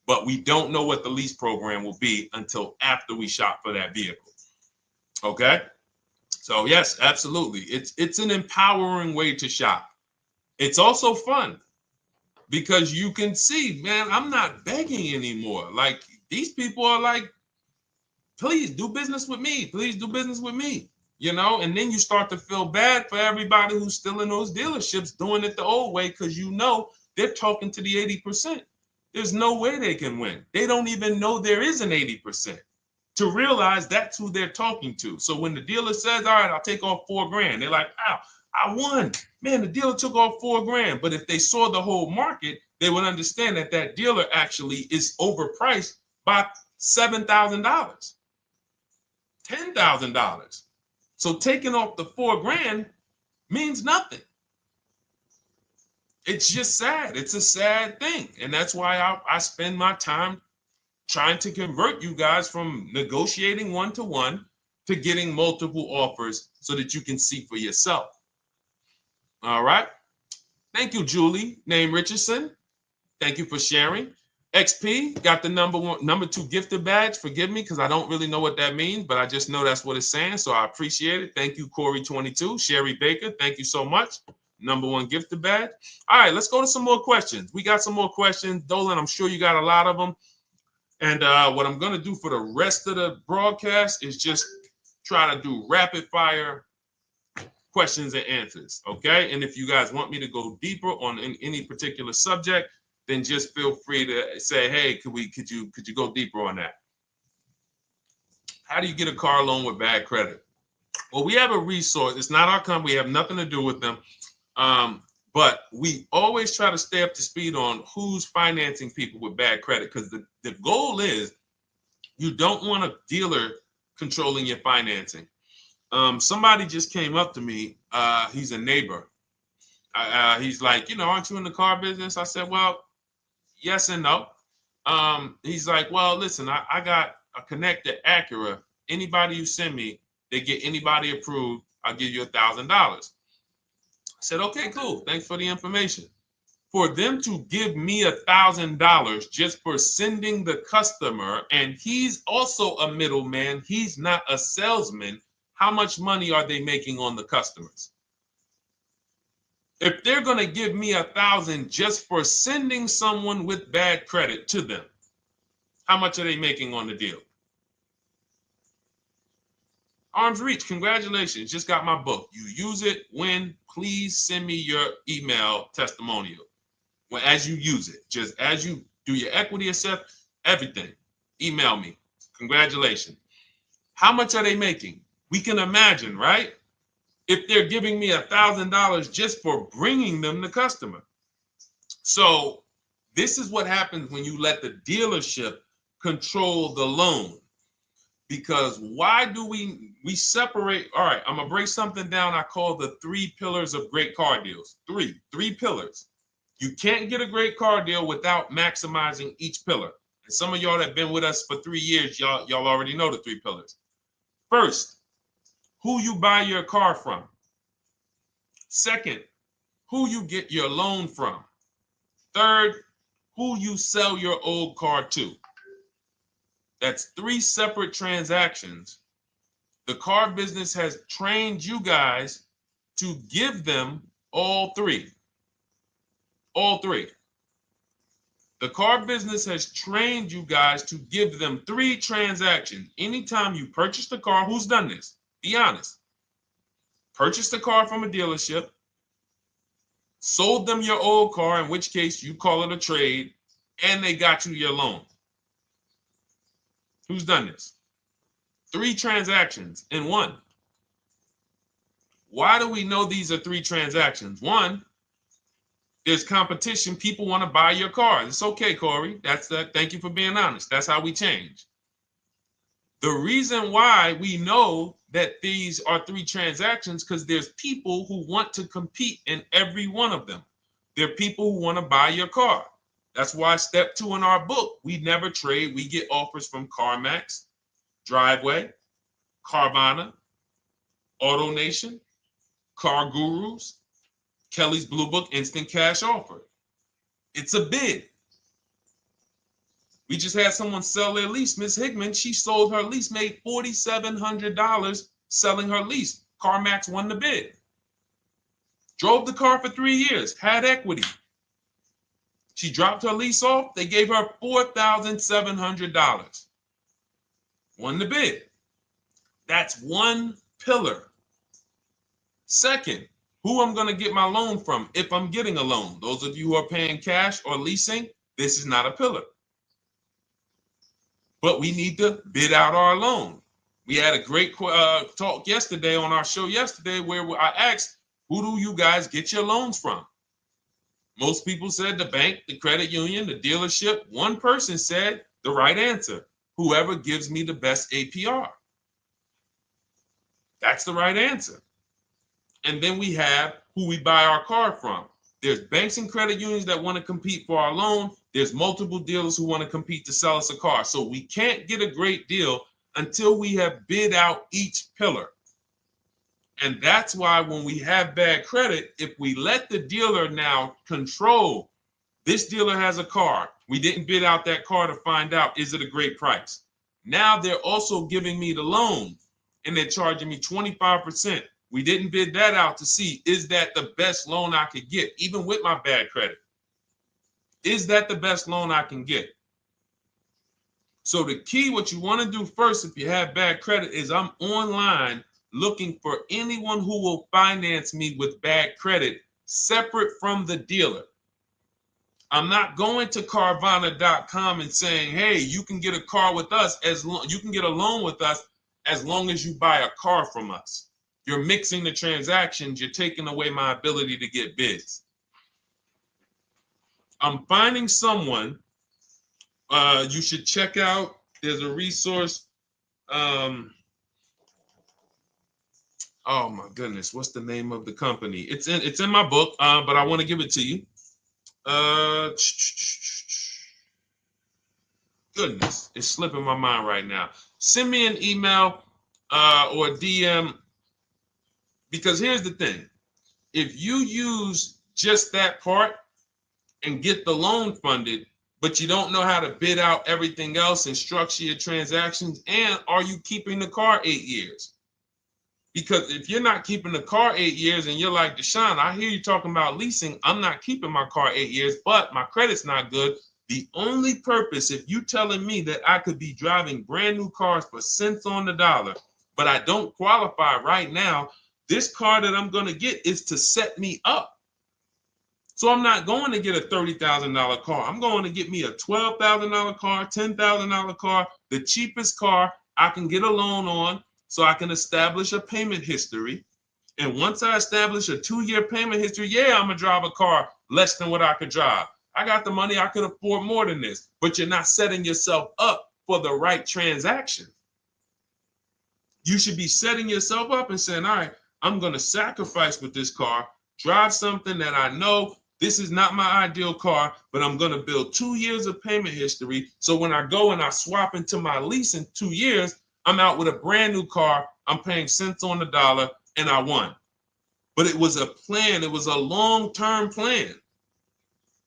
but we don't know what the lease program will be until after we shop for that vehicle. Okay? So yes, absolutely. It's an empowering way to shop. It's also fun because you can see, man, I'm not begging anymore. Like these people are like, please do business with me. Please do business with me. And then you start to feel bad for everybody who's still in those dealerships doing it the old way because they're talking to the 80%. There's no way they can win. They don't even know there is an 80% to realize that's who they're talking to. So when the dealer says, all right, I'll take off $4,000, they're like, wow, I won. Man, the dealer took off $4,000. But if they saw the whole market, they would understand that that dealer actually is overpriced by $7,000, $10,000. So taking off the $4,000 means nothing. It's just sad. It's a sad thing. And that's why I spend my time trying to convert you guys from negotiating one-to-one to getting multiple offers so that you can see for yourself. All right. Thank you, Julie, name Richardson. Thank you for sharing. XP got the number 2 gifted badge. Forgive me because I don't really know what that means, but I just know that's what it's saying. So I appreciate it. Thank you, Corey22. Sherry Baker, thank you so much. Number 1 gifted badge. All right, let's go to some more questions. We got some more questions. Dolan, I'm sure you got a lot of them. And what I'm going to do for the rest of the broadcast is just try to do rapid fire questions and answers. Okay. And if you guys want me to go deeper on any particular subject, then just feel free to say, hey, could you go deeper on that? How do you get a car loan with bad credit? Well, we have a resource. It's not our company. We have nothing to do with them. But we always try to stay up to speed on who's financing people with bad credit, because the goal is you don't want a dealer controlling your financing. Somebody just came up to me. He's a neighbor. He's like, aren't you in the car business? I said, well, yes and no. He's like, well, listen, I got a connected Acura. Anybody you send me, they get anybody approved, I'll give you $1,000. I said, okay, cool. Thanks for the information. For them to give me $1,000 just for sending the customer, and he's also a middleman, he's not a salesman, how much money are they making on the customers? If they're going to give me $1,000 just for sending someone with bad credit to them, how much are they making on the deal? Arms Reach, congratulations. Just got my book. You use it when, please send me your email testimonial. Well, as you use it, just as you do your equity assess, everything, email me. Congratulations. How much are they making? We can imagine, right? If they're giving me $1,000 just for bringing them the customer. So this is what happens when you let the dealership control the loan. Because why do we separate? All right, I'm gonna break something down I call the 3 pillars of great car deals. Three pillars. You can't get a great car deal without maximizing each pillar. And some of y'all that have been with us for 3 years, y'all already know the 3 pillars. First, who you buy your car from. Second, who you get your loan from. Third, who you sell your old car to. That's 3 separate transactions. The car business has trained you guys to give them all 3. All 3. The car business has trained you guys to give them 3 transactions. Anytime you purchase the car, who's done this? Be honest. Purchased the car from a dealership, sold them your old car, in which case you call it a trade, and they got you your loan. Who's done this? 3 transactions in one. Why do we know these are 3 transactions? One, there's competition. People want to buy your car. It's okay, Corey. That's that. Thank you for being honest. That's how we change. The reason why we know that these are 3 transactions because there's people who want to compete in every one of them. There are people who want to buy your car. That's why step 2 in our book, we never trade. We get offers from CarMax, Driveway, Carvana, AutoNation, Car Gurus, Kelly's Blue Book Instant Cash Offer. It's a bid. We just had someone sell their lease. Miss Hickman, she sold her lease, made $4,700 selling her lease. CarMax won the bid. Drove the car for 3 years, had equity. She dropped her lease off. They gave her $4,700. Won the bid. That's one pillar. Second, who I'm going to get my loan from if I'm getting a loan. Those of you who are paying cash or leasing, this is not a pillar. But we need to bid out our loan. We had a great talk yesterday on our show yesterday where I asked, who do you guys get your loans from? Most people said the bank, the credit union, the dealership. One person said the right answer, whoever gives me the best APR. That's the right answer. And then we have who we buy our car from. There's banks and credit unions that want to compete for our loan. There's multiple dealers who want to compete to sell us a car. So we can't get a great deal until we have bid out each pillar. And that's why when we have bad credit, if we let the dealer now control, this dealer has a car. We didn't bid out that car to find out, is it a great price? Now they're also giving me the loan and they're charging me 25%. We didn't bid that out to see, is that the best loan I could get, even with my bad credit? Is that the best loan I can get? So the key, what you want to do first, if you have bad credit, is I'm online looking for anyone who will finance me with bad credit separate from the dealer. I'm not going to Carvana.com and saying, hey, you can get a car with us you can get a loan with us as long as you buy a car from us. You're mixing the transactions. You're taking away my ability to get bids. I'm finding someone you should check out. There's a resource. Oh my goodness, what's the name of the company? It's in my book, but I want to give it to you. Goodness, it's slipping my mind right now. Send me an email or a DM, because here's the thing. If you use just that part and get the loan funded, but you don't know how to bid out everything else and structure your transactions, and are you keeping the car 8 years? Because if you're not keeping the car 8 years and you're like, Deshone, I hear you talking about leasing. I'm not keeping my car 8 years, but my credit's not good. The only purpose, if you telling me that I could be driving brand new cars for cents on the dollar, but I don't qualify right now, this car that I'm going to get is to set me up. So I'm not going to get a $30,000 car. I'm going to get me a $12,000 car, $10,000 car, the cheapest car I can get a loan on, so I can establish a payment history. And once I establish a 2-year payment history, yeah, I'm going to drive a car less than what I could drive. I got the money. I could afford more than this. But you're not setting yourself up for the right transaction. You should be setting yourself up and saying, all right, I'm going to sacrifice with this car, drive something that I know this is not my ideal car, but I'm going to build 2 years of payment history. So when I go and I swap into my lease in 2 years, I'm out with a brand new car. I'm paying cents on the dollar, and I won. But it was a plan. It was a long-term plan.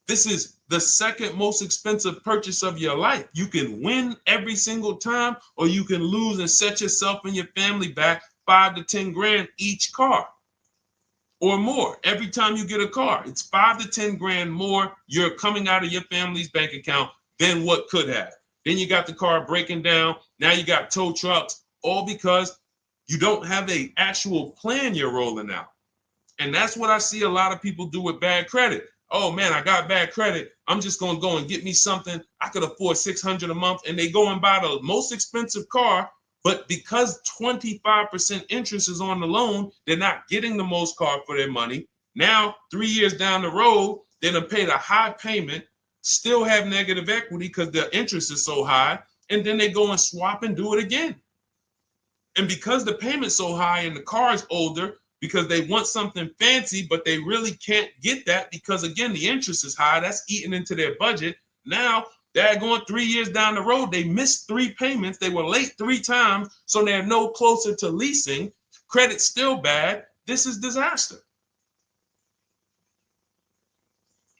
This is the second most expensive purchase of your life. You can win every single time, or you can lose and set yourself and your family back 5 to 10 grand each car or more. Every time you get a car, it's 5 to 10 grand more you're coming out of your family's bank account than what could have. Then you got the car breaking down. Now you got tow trucks, all because you don't have an actual plan you're rolling out. And that's what I see a lot of people do with bad credit. Oh man, I got bad credit. I'm just going to go and get me something. I could afford $600 a month. And they go and buy the most expensive car. But because 25% interest is on the loan, they're not getting the most car for their money. Now, 3 years down the road, they're going to pay the high payment, still have negative equity because the interest is so high, and then they go and swap and do it again. And because the payment's so high and the car is older, because they want something fancy, but they really can't get that because, again, the interest is high. That's eating into their budget. Now they're going 3 years down the road. They missed 3 payments. They were late 3 times, so they're no closer to leasing. Credit's still bad. This is disaster.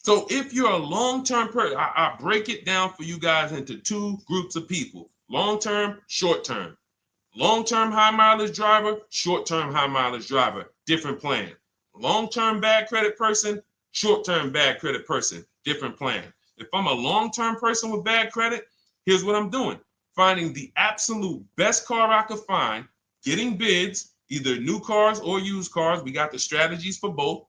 So if you're a long-term person, I break it down for you guys into two groups of people: long-term, short-term. Long-term high mileage driver, short-term high mileage driver, different plan. Long-term bad credit person, short-term bad credit person, different plan. If I'm a long-term person with bad credit, here's what I'm doing: finding the absolute best car I could find, getting bids, either new cars or used cars. We got the strategies for both.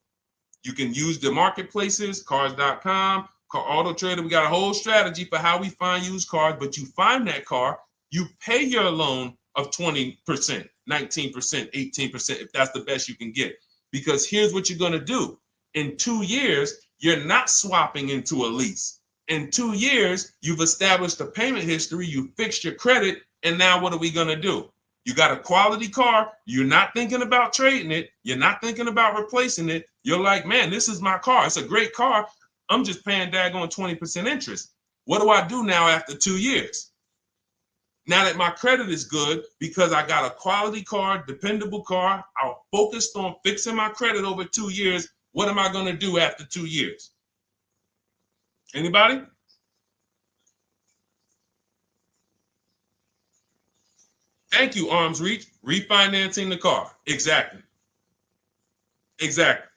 You can use the marketplaces, cars.com, Car Auto Trader. We got a whole strategy for how we find used cars, but you find that car, you pay your loan of 20%, 19%, 18%, if that's the best you can get. Because here's what you're going to do. In 2 years, you're not swapping into a lease. In 2 years, you've established a payment history, you fixed your credit, and now what are we going to do? You got a quality car. You're not thinking about trading it. You're not thinking about replacing it. You're like, man, this is my car. It's a great car. I'm just paying daggone 20% interest. What do I do now after 2 years? Now that my credit is good because I got a quality car, dependable car, I'm focused on fixing my credit over 2 years. What am I going to do after 2 years? Anybody? Thank you, Arms Reach. Refinancing the car. Exactly. Exactly.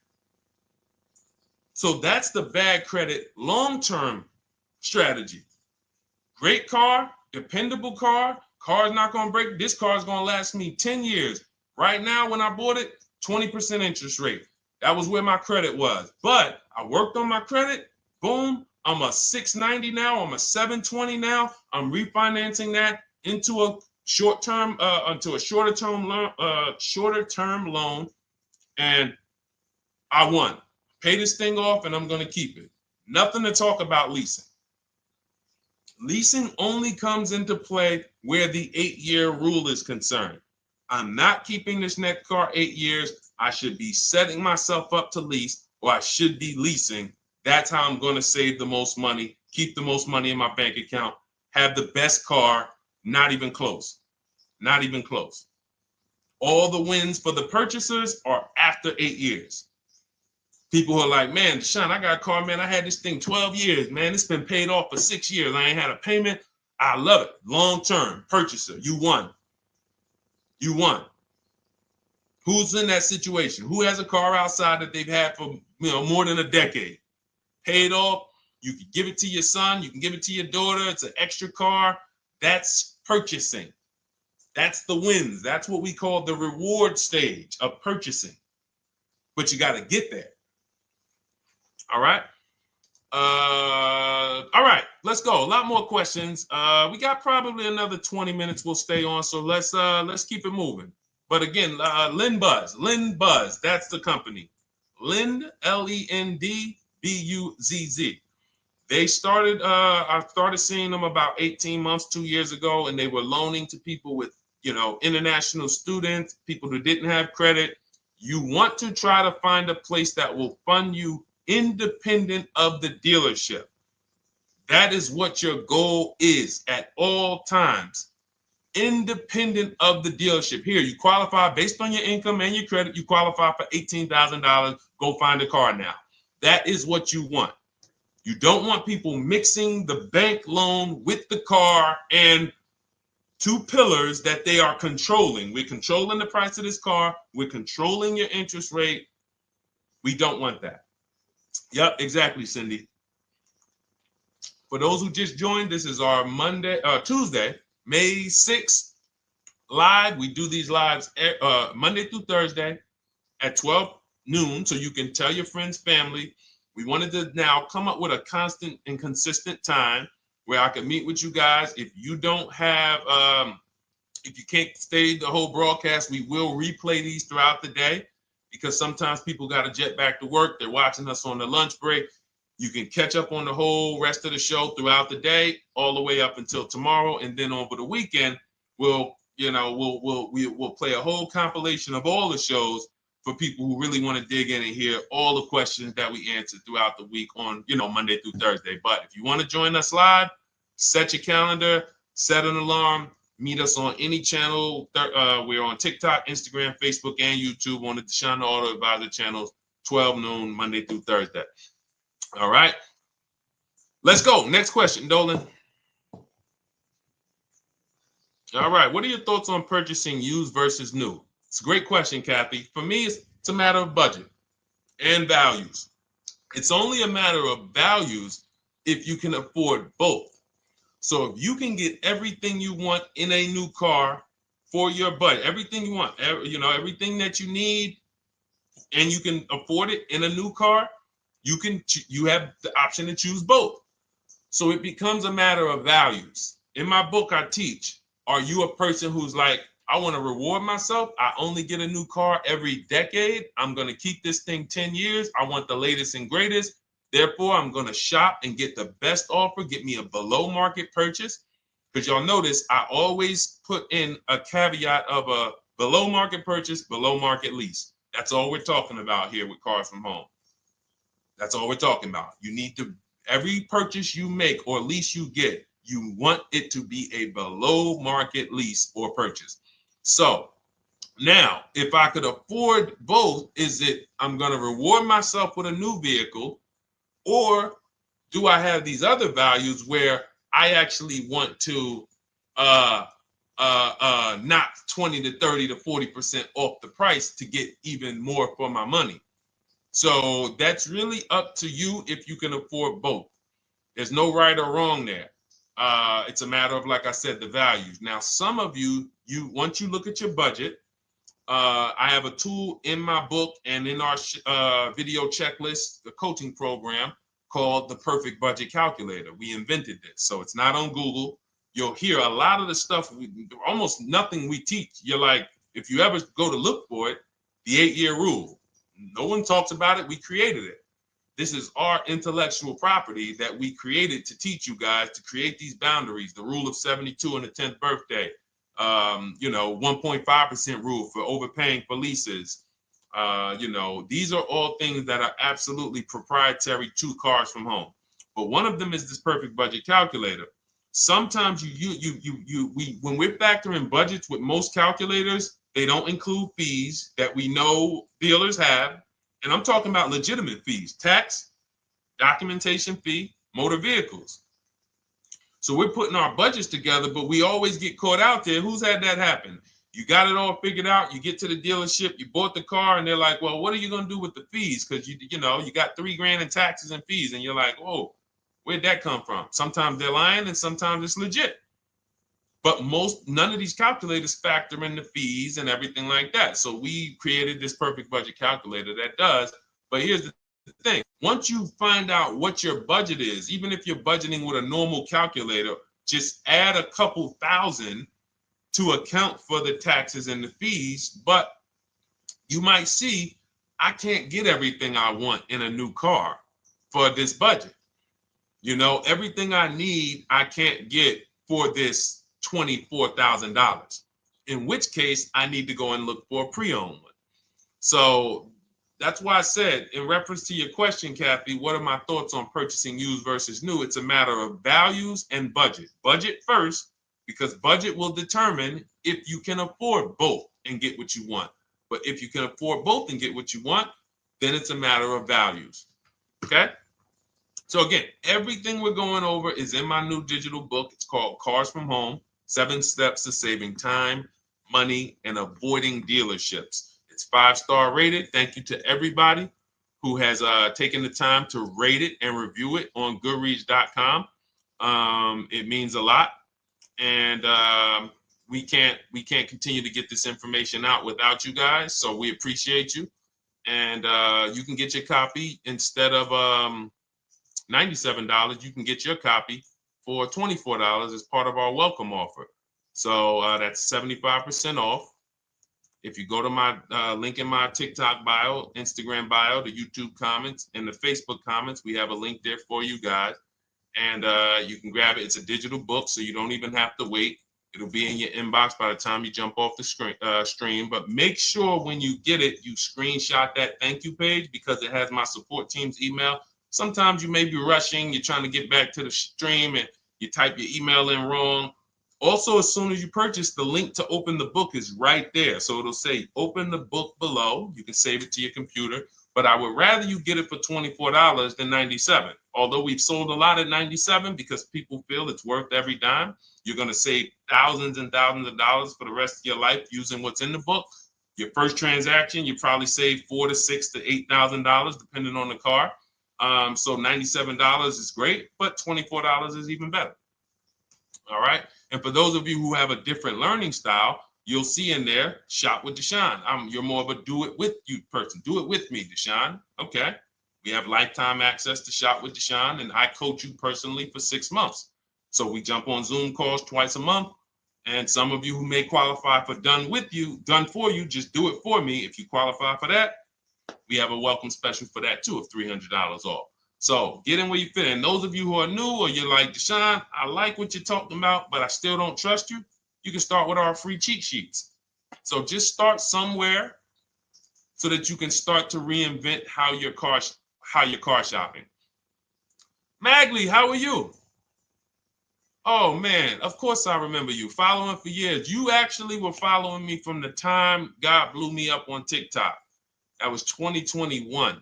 So that's the bad credit long-term strategy. Great car, dependable car, car's not going to break. This car is going to last me 10 years. Right now, when I bought it, 20% interest rate. That was where my credit was. But I worked on my credit. Boom. I'm a 690 now. I'm a 720 now. I'm refinancing that into a short-term, into a shorter-term loan, and I won. Pay this thing off, and I'm going to keep it. Nothing to talk about leasing. Leasing only comes into play where the 8-year rule is concerned. I'm not keeping this next car 8 years. I should be setting myself up to lease, or I should be leasing. That's how I'm going to save the most money, keep the most money in my bank account, have the best car. Not even close. Not even close. All the wins for the purchasers are after 8 years. People who are like, man, Deshone, I got a car, man. I had this thing 12 years, man. It's been paid off for 6 years. I ain't had a payment. I love it. Long-term purchaser. You won. You won. Who's in that situation? Who has a car outside that they've had for more than a decade? Paid off. You can give it to your son. You can give it to your daughter. It's an extra car. That's purchasing. That's the wins. That's what we call the reward stage of purchasing. But you got to get there. All right. All right, let's go. A lot more questions. We got probably another 20 minutes we'll stay on, so let's keep it moving. But again, Lend Buzz, that's the company. Lend, Lendbuzz. They started, I started seeing them about 18 months, 2 years ago, and they were loaning to people with, international students, people who didn't have credit. You want to try to find a place that will fund you independent of the dealership. That is what your goal is at all times. Independent of the dealership. Here, you qualify based on your income and your credit. You qualify for $18,000. Go find a car now. That is what you want. You don't want people mixing the bank loan with the car and two pillars that they are controlling. We're controlling the price of this car. We're controlling your interest rate. We don't want that. Yep, exactly, Cindy. For those who just joined, this is our Tuesday, May 6th live. We do these lives Monday through Thursday at 12 noon, so you can tell your friends, family. We wanted to now come up with a constant and consistent time where I can meet with you guys. If you don't have, if you can't stay the whole broadcast, we will replay these throughout the day because sometimes people got to jet back to work. They're watching us on the lunch break. You can catch up on the whole rest of the show throughout the day, all the way up until tomorrow, and then over the weekend, we'll play a whole compilation of all the shows for people who really want to dig in and hear all the questions that we answered throughout the week on, Monday through Thursday. But if you want to join us live, set your calendar, set an alarm, meet us on any channel. We're on TikTok, Instagram, Facebook, and YouTube on the Deshone the Auto Advisor channels, 12 noon, Monday through Thursday. All right. Let's go. Next question, Dolan. All right. What are your thoughts on purchasing used versus new? It's a great question, Kathy. For me, it's a matter of budget and values. It's only a matter of values if you can afford both. So if you can get everything you want in a new car for your budget, everything you want, everything that you need, and you can afford it in a new car, you have the option to choose both. So it becomes a matter of values. In my book, I teach, are you a person who's like, I want to reward myself. I only get a new car every decade. I'm going to keep this thing 10 years. I want the latest and greatest. Therefore, I'm going to shop and get the best offer, get me a below market purchase. Because y'all notice I always put in a caveat of a below market purchase, below market lease. That's all we're talking about here with Cars from Home. That's all we're talking about. You need to, every purchase you make or lease you get, you want it to be a below market lease or purchase. So now, if I could afford both, is it I'm going to reward myself with a new vehicle, or do I have these other values where I actually want to knock 20 to 30 to 40% off the price to get even more for my money? So that's really up to you if you can afford both. There's no right or wrong there. It's a matter of, like I said, the values. Now, some of you once you look at your budget, I have a tool in my book and in our video checklist, the coaching program called the Perfect Budget Calculator. We invented this. So it's not on Google. You'll hear a lot of the stuff, almost nothing we teach. You're like, if you ever go to look for it, the 8-year rule. No one talks about it. We created it. This is our intellectual property that we created to teach you guys to create these boundaries, the rule of 72 and the 10th birthday, 1.5% rule for overpaying for leases. These are all things that are absolutely proprietary to Cars from Home. But one of them is this Perfect Budget Calculator. Sometimes when we're factoring budgets with most calculators, they don't include fees that we know dealers have. And I'm talking about legitimate fees, tax, documentation fee, motor vehicles. So we're putting our budgets together, but we always get caught out there. Who's had that happen? You got it all figured out. You get to the dealership, you bought the car, and they're like, well, what are you going to do with the fees? Because you got $3,000 in taxes and fees. And you're like, whoa, where'd that come from? Sometimes they're lying and sometimes it's legit. But none of these calculators factor in the fees and everything like that. So we created this Perfect Budget Calculator that does. But here's the thing. Once you find out what your budget is, even if you're budgeting with a normal calculator, just add a couple thousand to account for the taxes and the fees. But you might see, I can't get everything I want in a new car for this budget. Everything I need, I can't get for this $24,000, in which case I need to go and look for a pre-owned one. So that's why I said, in reference to your question, Kathy, what are my thoughts on purchasing used versus new? It's a matter of values and budget. Budget first, because budget will determine if you can afford both and get what you want. But if you can afford both and get what you want, then it's a matter of values. Okay? So again, everything we're going over is in my new digital book. It's called Cars from Home, 7 Steps to Saving Time, Money, and Avoiding Dealerships. It's 5-star rated. Thank you to everybody who has taken the time to rate it and review it on Goodreads.com. It means a lot. And we can't continue to get this information out without you guys. So we appreciate you. And you can get your copy instead of $97, you can get your copy for $24 as part of our welcome offer. So that's 75% off. If you go to my link in my TikTok bio, Instagram bio, the YouTube comments, and the Facebook comments, we have a link there for you guys. And you can grab it. It's a digital book, so you don't even have to wait. It'll be in your inbox by the time you jump off the stream. But make sure when you get it, you screenshot that thank you page, because it has my support team's email. Sometimes you may be rushing, you're trying to get back to the stream and you type your email in wrong. Also, as soon as you purchase, the link to open the book is right there. So it'll say open the book below. You can save it to your computer. but I would rather you get it for $24 than $97. Although we've sold a lot at $97 because people feel it's worth every dime. You're going to save thousands and thousands of dollars for the rest of your life using what's in the book. Your first transaction, you probably save $4,000 to $6,000 to $8,000 depending on the car. So $97 is great, but $24 is even better. All right. And for those of you who have a different learning style, you'll see in there, shop with Deshone. You're more of a do it with you person. Do it with me, Deshone. Okay. We have lifetime access to shop with Deshone, and I coach you personally for 6 months. So we jump on Zoom calls twice a month. And some of you who may qualify for done for you, just do it for me. If you qualify for that, we have a welcome special for that too of $300 off. So get in where you fit. And those of you who are new or you're like, Deshone, I like what you're talking about, but I still don't trust you. You can start with our free cheat sheets. So just start somewhere so that you can start to reinvent how you're car shopping. Magley, how are you? Oh man, of course I remember you. Following for years. You actually were following me from the time God blew me up on TikTok. That was 2021.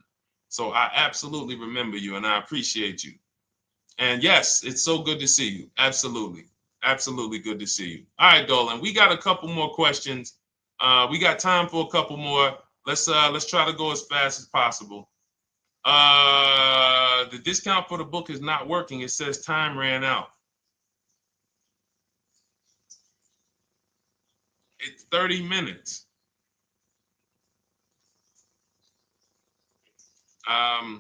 So I absolutely remember you and I appreciate you. And yes, it's so good to see you. Absolutely. Absolutely good to see you. All right, Dolan, we got a couple more questions. We got time for a couple more. Let's try to go as fast as possible. The discount for the book is not working. It says time ran out. It's 30 minutes. I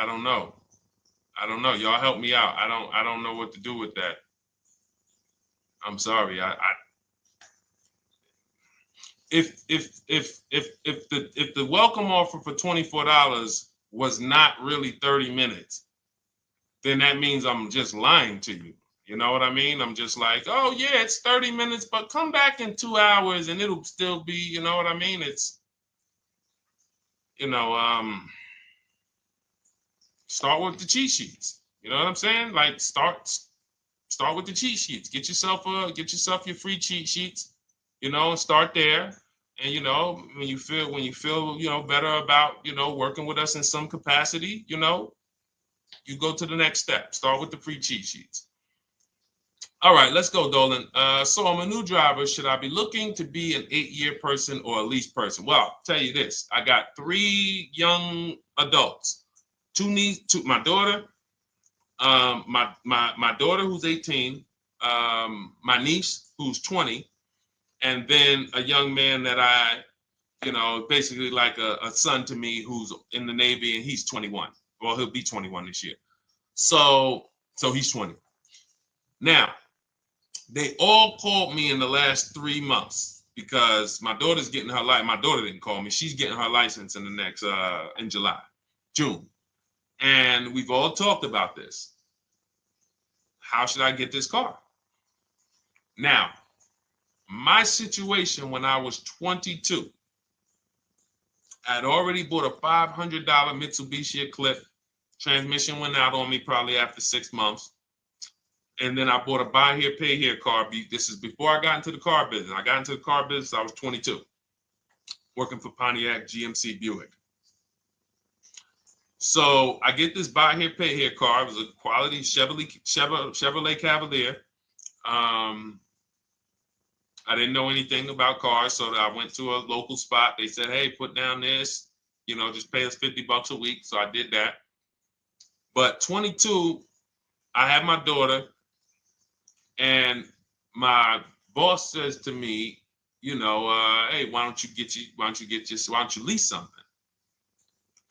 don't know. I don't know. Y'all help me out. I don't know what to do with that. I'm sorry. If the welcome offer for $24 was not really 30 minutes, then that means I'm just lying to you. You know what I mean? I'm just like, oh yeah, it's 30 minutes, but come back in 2 hours and it'll still be, you know what I mean? It's, start with the cheat sheets. You know what I'm saying? Like start with the cheat sheets. Get yourself your free cheat sheets, and start there. And when you feel better about working with us in some capacity, you go to the next step. Start with the free cheat sheets. All right, let's go, Dolan. So I'm a new driver. Should I be looking to be an 8-year person or a lease person? Well, I'll tell you this. I got 3 young adults. 2 my daughter, my daughter who's 18, my niece who's 20, and then a young man that I, basically like a son to me who's in the Navy and he's 21. Well, he'll be 21 this year. So he's 20. Now, they all called me in the last 3 months because my daughter's getting her license. My daughter didn't call me. She's getting her license in the next, in June. And we've all talked about this. How should I get this car? Now, my situation when I was 22, I'd already bought a $500 Mitsubishi Eclipse. Transmission went out on me probably after 6 months. And then I bought a buy here, pay here car. This is before I got into the car business. I got into the car business, I was 22, working for Pontiac GMC Buick. So I get this buy here, pay here car. It was a quality Chevrolet Cavalier. I didn't know anything about cars, so I went to a local spot. They said, hey, put down this, just pay us $50 a week. So I did that. But 22, I had my daughter, and my boss says to me, hey, why don't you lease something?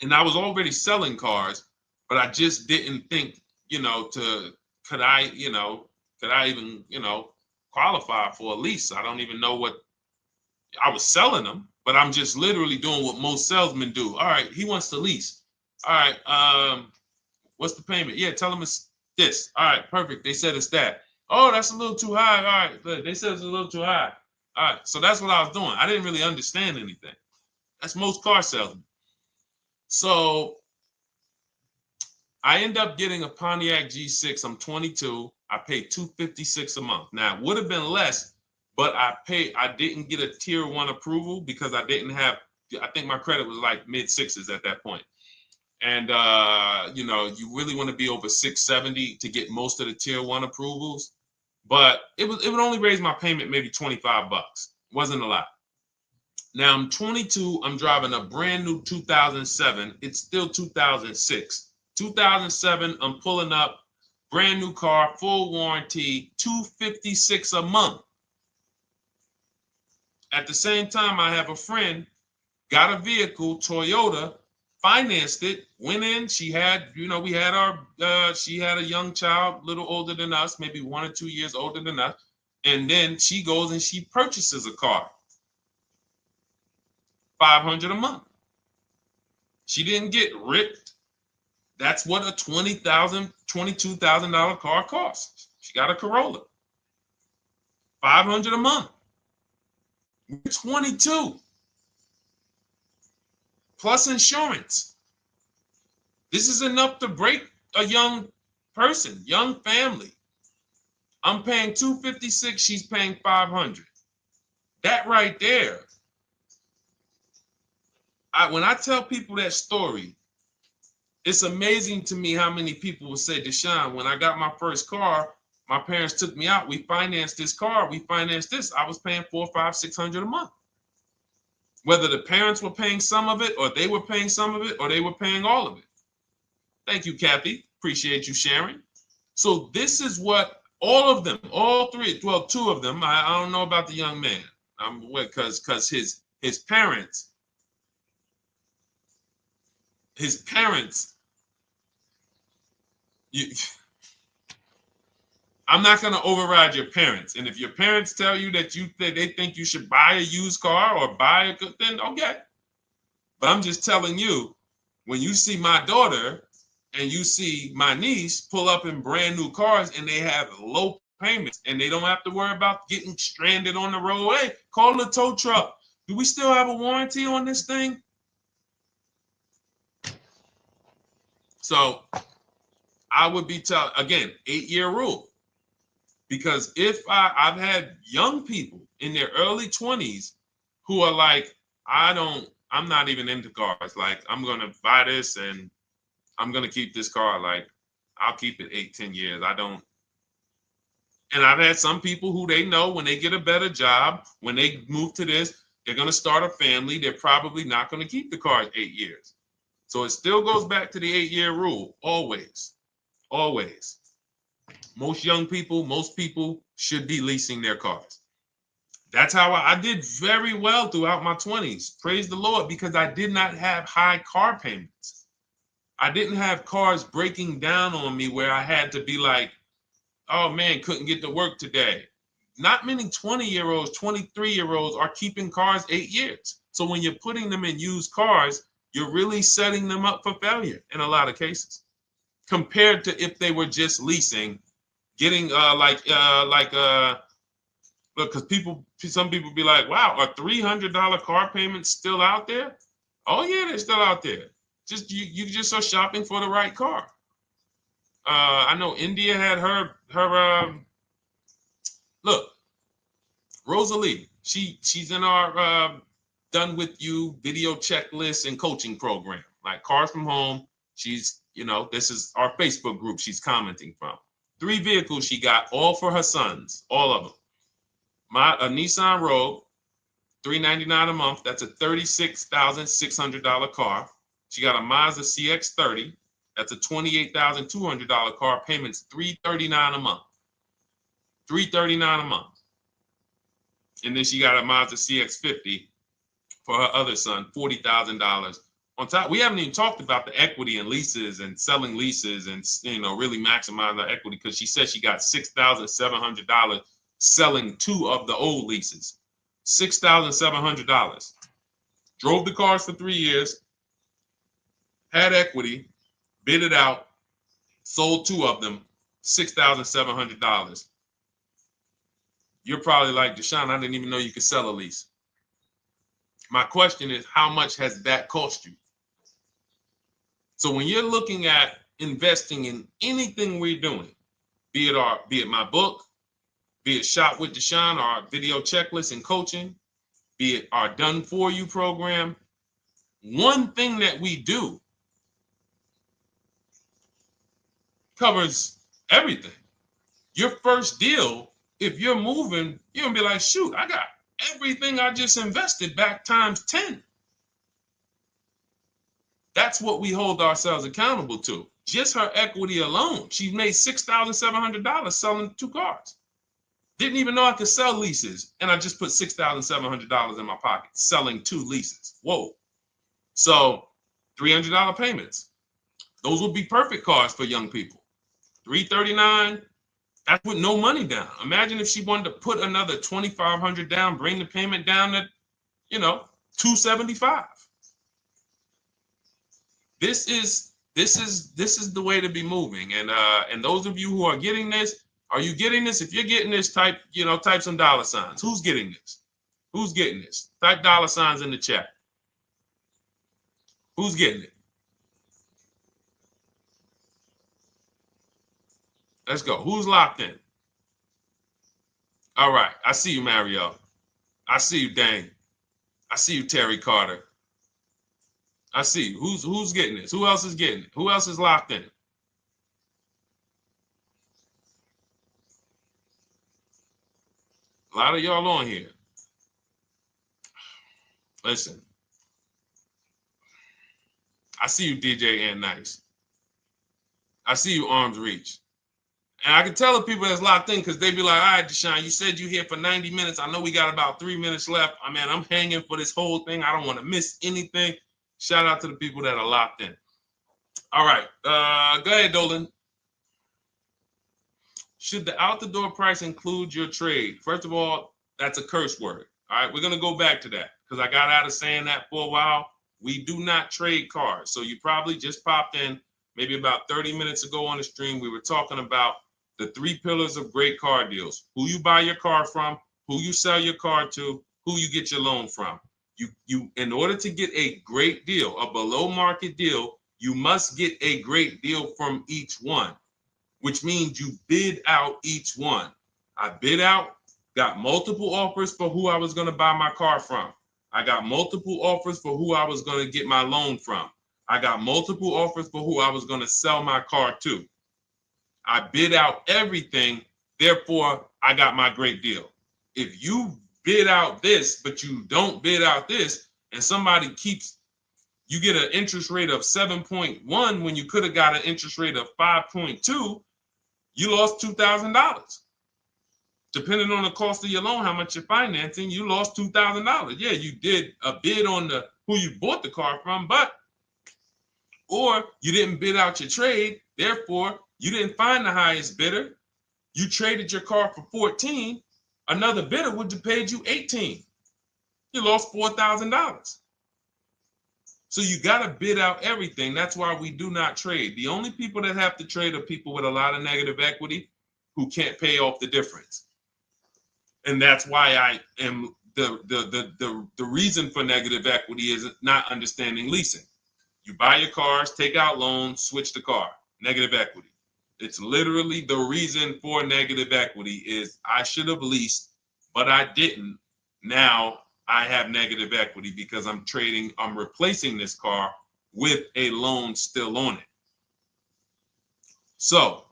And I was already selling cars, but I just didn't think, could I even, qualify for a lease? I don't even know what I was selling them, but I'm just literally doing what most salesmen do. All right, he wants to lease. All right, what's the payment? Yeah, tell him it's this. All right, perfect. They said it's that. Oh, that's a little too high. All right, they said it's a little too high. All right, so that's what I was doing. I didn't really understand anything. That's most car salesmen. So I end up getting a Pontiac G6. I'm 22. I paid $256 a month. Now, it would have been less, but I didn't get a tier 1 approval because I didn't have, I think my credit was like mid sixes at that point. And you know, you really want to be over 670 to get most of the tier 1 approvals. But it would only raise my payment maybe 25 bucks. Wasn't a lot. Now I'm 22. I'm driving a brand new 2007. It's still 2006. 2007. I'm pulling up, brand new car, full warranty, $256 a month. At the same time, I have a friend, got a vehicle, Toyota, financed it, went in. She had, you know, we had our, she had a young child, a little older than us, maybe 1 or 2 years older than us. And then she goes and she purchases a car. $500 a month. She didn't get ripped. That's what a $20,000, $22,000 car costs. She got a Corolla. $500 a month. We're 22. Plus insurance. This is enough to break a young person, young family. I'm paying $256. She's paying $500. That right there. When I tell people that story, it's amazing to me how many people will say, Deshone, when I got my first car, my parents took me out. We financed this car. We financed this. I was paying $400, $500, $600 a month. Whether the parents were paying some of it, or they were paying some of it, or they were paying all of it. Thank you, Kathy. Appreciate you sharing. So this is what all of them, all three, well, 2 of them. I don't know about the young man. Because his parents. I'm not going to override your parents. And if your parents tell you that they think you should buy a used car or buy a good, then okay. But I'm just telling you, when you see my daughter and you see my niece pull up in brand new cars and they have low payments and they don't have to worry about getting stranded on the road, hey, call the tow truck. Do we still have a warranty on this thing? So I would be telling, again, 8-year rule. Because if I've had young people in their early 20s who are like, I'm not even into cars. Like, I'm going to buy this and I'm going to keep this car. Like, I'll keep it 8, 10 years. I don't. And I've had some people who they know when they get a better job, when they move to this, they're going to start a family. They're probably not going to keep the car 8 years. So it still goes back to the 8-year rule. Always. Always. Most young people, most people should be leasing their cars. That's how I did very well throughout my 20s. Praise the Lord, because I did not have high car payments. I didn't have cars breaking down on me where I had to be like, oh man, couldn't get to work today. Not many 20-year-olds, 23-year-olds are keeping cars 8 years. So when you're putting them in used cars, you're really setting them up for failure in a lot of cases, compared to if they were just leasing, getting look, because some people be like, wow, are $300 car payments still out there? Oh yeah, they're still out there. Just you just are shopping for the right car. I know India had her look, Rosalie, she's in our Done With You video checklist and coaching program, like Cars from Home. She's, you know, this is our Facebook group she's commenting from. 3 vehicles she got, all for her sons, all of them. A Nissan Rogue, $399 a month. That's a $36,600 car. She got a Mazda CX-30. That's a $28,200 car. Payments $339 a month. $339 a month. And then she got a Mazda CX-50 for her other son, $40,000. On top, we haven't even talked about the equity and leases and selling leases and, you know, really maximizing the equity, because she said she got $6,700 selling 2 of the old leases. $6,700. Drove the cars for 3 years, had equity, bid it out, sold 2 of them, $6,700. You're probably like, Deshone, I didn't even know you could sell a lease. My question is, how much has that cost you? So when you're looking at investing in anything we're doing, be it my book, be it Shop with Deshone, our video checklist and coaching, be it our Done For You program. One thing that we do covers everything. Your first deal, if you're moving, you're gonna be like, shoot, I got everything I just invested back times 10. That's what we hold ourselves accountable to. Just her equity alone, she made $6,700 selling 2 cars. Didn't even know I could sell leases, and I just put $6,700 in my pocket selling 2 leases. Whoa. So $300 payments. Those would be perfect cars for young people. $339, that's with no money down. Imagine if she wanted to put another $2,500 down, bring the payment down to, $275. This is the way to be moving. And those of you who are getting this, are you getting this? If you're getting this, type some dollar signs. Who's getting this? Who's getting this? Type dollar signs in the chat. Who's getting it? Let's go. Who's locked in? All right. I see you, Mario. I see you, Dane. I see you, Terry Carter. I see you. Who's getting this? Who else is getting it? Who else is locked in? A lot of y'all on here. Listen. I see you, DJ and Nice. I see you, Arms Reach. And I can tell the people that's locked in because they be like, all right, Deshone, you said you're here for 90 minutes. I know we got about 3 minutes left. I mean, I'm hanging for this whole thing. I don't want to miss anything. Shout out to the people that are locked in. All right. Go ahead, Dolan. Should the out-the-door price include your trade? First of all, that's a curse word. All right, we're going to go back to that because I got out of saying that for a while. We do not trade cars. So you probably just popped in maybe about 30 minutes ago on the stream. We were talking about the 3 pillars of great car deals: who you buy your car from, who you sell your car to, who you get your loan from. You in order to get a great deal, a below market deal, you must get a great deal from each one, which means you bid out each one. I bid out, got multiple offers for who I was going to buy my car from. I got multiple offers for who I was going to get my loan from. I got multiple offers for who I was going to sell my car to. I bid out everything, therefore I got my great deal. If you bid out this, but you don't bid out this, and somebody you get an interest rate of 7.1 when you could have got an interest rate of 5.2, you lost $2,000. Depending on the cost of your loan, how much you're financing, you lost $2,000. Yeah, you did a bid on who you bought the car from, or you didn't bid out your trade, therefore you didn't find the highest bidder. You traded your car for 14. Another bidder would have paid you 18. You lost $4,000. So you got to bid out everything. That's why we do not trade. The only people that have to trade are people with a lot of negative equity who can't pay off the difference. And that's why I am the reason for negative equity is not understanding leasing. You buy your cars, take out loans, switch the car. Negative equity. It's literally the reason for negative equity is I should have leased, but I didn't. Now I have negative equity because I'm replacing this car with a loan still on it. So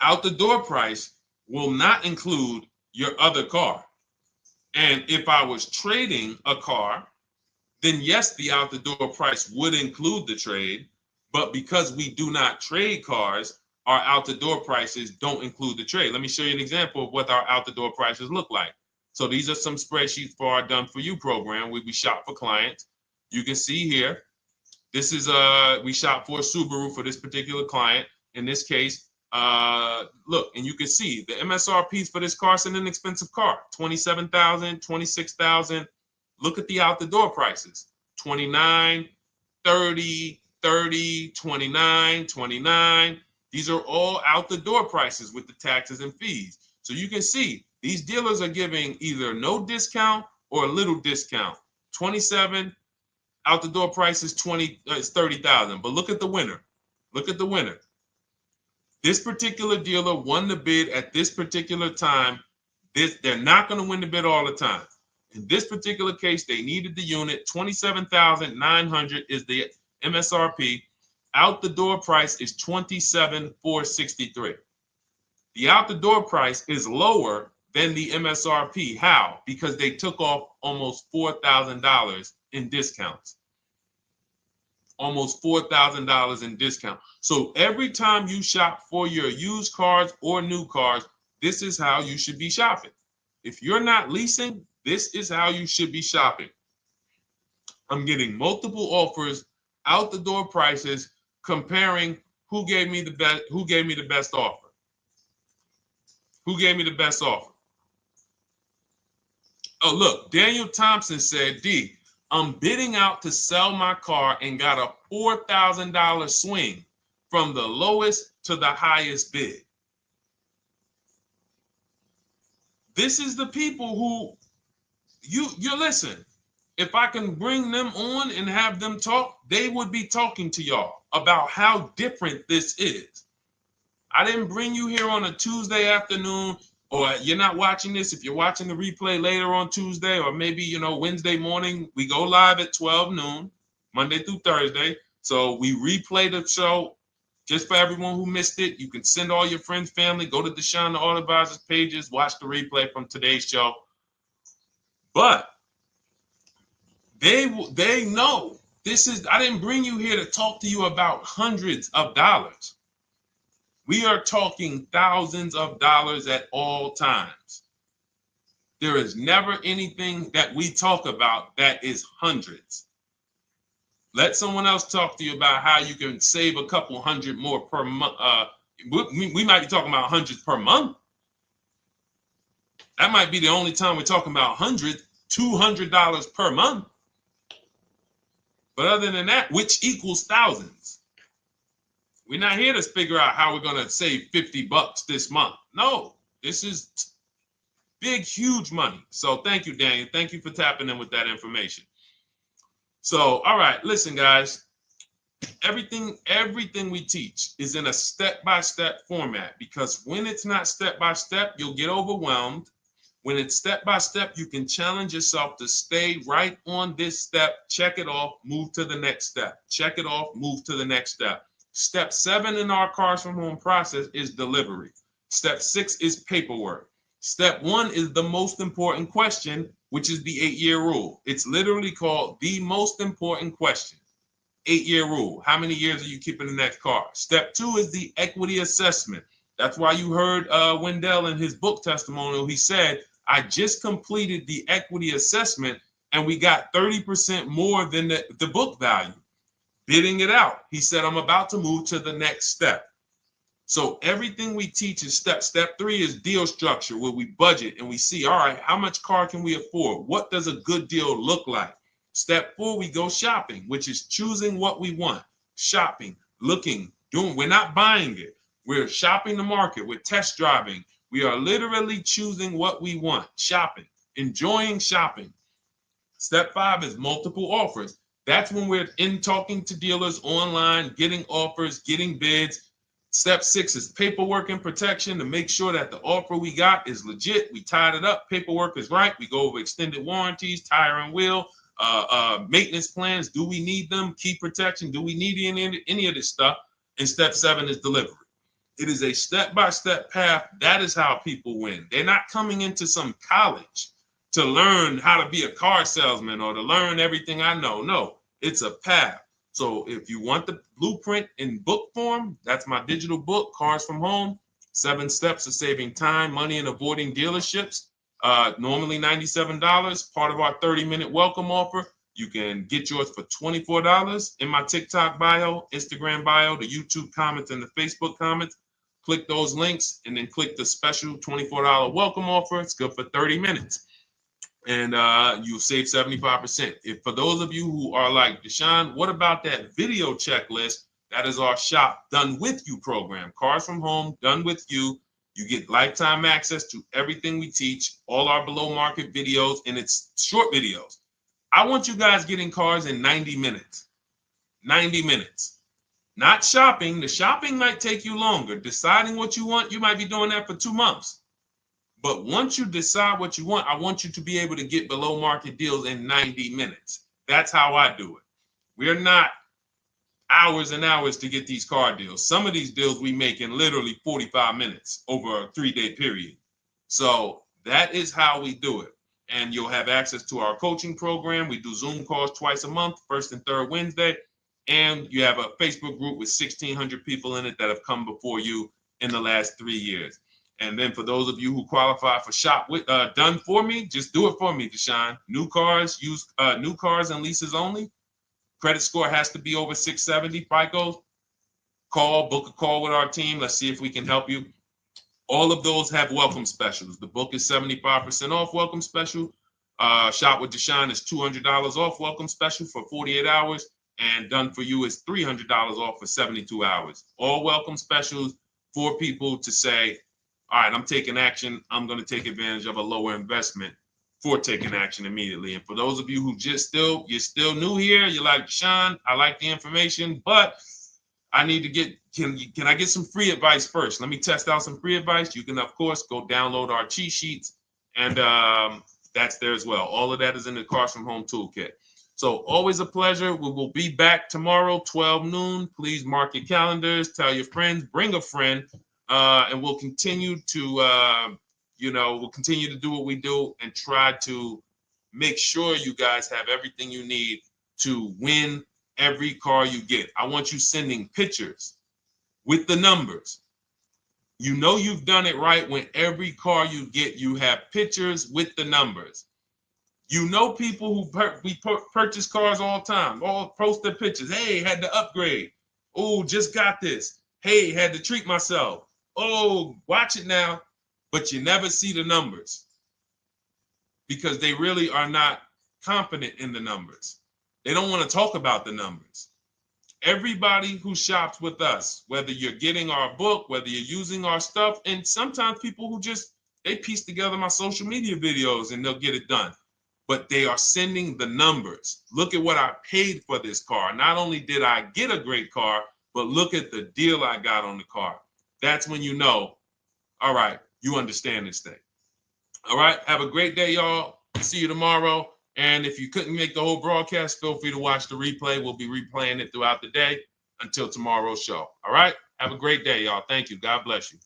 out the door price will not include your other car. And if I was trading a car, then yes, the out the door price would include the trade. But because we do not trade cars, our out the door prices don't include the trade. Let me show you an example of what our out the door prices look like. So these are some spreadsheets for our Done For You program where we shop for clients. You can see here, this is we shop for a Subaru for this particular client. In this case, look, and you can see the MSRPs for this car is an inexpensive car, $27,000, $26,000. Look at the out the door prices, 29, 30, 30, 29, 29. These are all out the door prices with the taxes and fees. So you can see these dealers are giving either no discount or a little discount. 27 out the door price is 30,000. But look at the winner. Look at the winner. This particular dealer won the bid at this particular time They're not going to win the bid all the time. In this particular case, they needed the unit. $27,900 is the MSRP. Out the door price is $27,463. The out the door price is lower than the MSRP. How? Because they took off almost $4,000 in discounts. Almost $4,000 in discount. So every time you shop for your used cars or new cars, this is how you should be shopping. If you're not leasing, this is how you should be shopping. I'm getting multiple offers, out the door prices, comparing who gave me the best offer. Who gave me the best offer? Oh, look, Daniel Thompson said, D, I'm bidding out to sell my car and got a $4,000 swing from the lowest to the highest bid. This is the people who you listen. If I can bring them on and have them talk, they would be talking to y'all about how different this is. I didn't bring you here on a Tuesday afternoon, or you're not watching this. If you're watching the replay later on Tuesday, or maybe, Wednesday morning, we go live at 12 noon, Monday through Thursday. So we replay the show just for everyone who missed it. You can send all your friends, family, go to Deshone the Auto Advisor's pages, watch the replay from today's show. But they know this is, I didn't bring you here to talk to you about hundreds of dollars. We are talking thousands of dollars at all times. There is never anything that we talk about that is hundreds. Let someone else talk to you about how you can save a couple hundred more per month. We might be talking about hundreds per month. That might be the only time we're talking about hundreds, $200 per month. But other than that, which equals thousands. We're not here to figure out how we're going to save $50 this month. No, this is big, huge money. So thank you, Daniel. Thank you for tapping in with that information. So, all right, listen, guys. Everything we teach is in a step-by-step format, because when it's not step-by-step, you'll get overwhelmed. When it's step-by-step, you can challenge yourself to stay right on this step, check it off, move to the next step. Check it off, move to the next step. Step 7 in our Cars from Home process is delivery. Step 6 is paperwork. Step 1 is the most important question, which is the 8-year rule. It's literally called the most important question. 8-year rule. How many years are you keeping the next car? Step 2 is the equity assessment. That's why you heard Wendell in his book testimonial. He said, I just completed the equity assessment and we got 30% more than the book value. Bidding it out. He said, I'm about to move to the next step. So everything we teach is step. Step 3 is deal structure, where we budget and we see, all right, how much car can we afford? What does a good deal look like? Step 4, we go shopping, which is choosing what we want. Shopping, looking, doing. We're not buying it. We're shopping the market. We're test driving. We are literally choosing what we want. Shopping, enjoying shopping. Step 5 is multiple offers. That's when we're in talking to dealers online, getting offers, getting bids. Step 6 is paperwork and protection to make sure that the offer we got is legit. We tied it up. Paperwork is right. We go over extended warranties, tire and wheel, maintenance plans. Do we need them? Key protection. Do we need any of this stuff? And step 7 is delivery. It is a step-by-step path. That is how people win. They're not coming into some college to learn how to be a car salesman or to learn everything I know. No, it's a path. So if you want the blueprint in book form, that's my digital book, Cars from Home, 7 Steps of Saving Time, Money, and Avoiding Dealerships. Normally $97, part of our 30-minute welcome offer. You can get yours for $24 in my TikTok bio, Instagram bio, the YouTube comments, and the Facebook comments. Click those links and then click the special $24 welcome offer. It's good for 30 minutes. And you'll save 75%. If for those of you who are like, Deshone, what about that video checklist? That is our Shop Done With You program. Cars from Home, done with you. You get lifetime access to everything we teach, all our below market videos, and it's short videos. I want you guys getting cars in 90 minutes. 90 minutes. Not shopping. The shopping might take you longer. Deciding what you want, you might be doing that for 2 months. But once you decide what you want, I want you to be able to get below market deals in 90 minutes. That's how I do it. We're not hours and hours to get these car deals. Some of these deals we make in literally 45 minutes over a 3-day period. So that is how we do it. And you'll have access to our coaching program. We do Zoom calls twice a month, first and third Wednesday. And you have a Facebook group with 1,600 people in it that have come before you in the last 3 years. And then for those of you who qualify for shop with done for me, just do it for me, Deshone. New cars, new cars and leases only. Credit score has to be over 670 FICO. Book a call with our team. Let's see if we can help you. All of those have welcome specials. The book is 75% off welcome special. Shop with Deshone is $200 off welcome special for 48 hours. And done for you is $300 off for 72 hours. All welcome specials for people to say, all right, I'm taking action. I'm going to take advantage of a lower investment for taking action immediately. And for those of you who you're still new here, you're like, Deshone, I like the information, but I need to get, can I get some free advice first? Let me test out some free advice. You can, of course, go download our cheat sheets, and that's there as well. All of that is in the Cars from Home Toolkit. So always a pleasure. We will be back tomorrow, 12 noon. Please mark your calendars, tell your friends, bring a friend, and we'll continue to, we'll continue to do what we do and try to make sure you guys have everything you need to win every car you get. I want you sending pictures with the numbers. You know you've done it right when every car you get, you have pictures with the numbers. You know people who purchase cars all the time, all post their pictures. Hey, had to upgrade. Oh, just got this. Hey, had to treat myself. Oh, watch it now. But you never see the numbers because they really are not confident in the numbers. They don't want to talk about the numbers. Everybody who shops with us, whether you're getting our book, whether you're using our stuff, and sometimes people who they piece together my social media videos and they'll get it done. But they are sending the numbers. Look at what I paid for this car. Not only did I get a great car, but look at the deal I got on the car. That's when you know, all right, you understand this thing. All right, have a great day, y'all. See you tomorrow. And if you couldn't make the whole broadcast, feel free to watch the replay. We'll be replaying it throughout the day until tomorrow's show. All right, have a great day, y'all. Thank you. God bless you.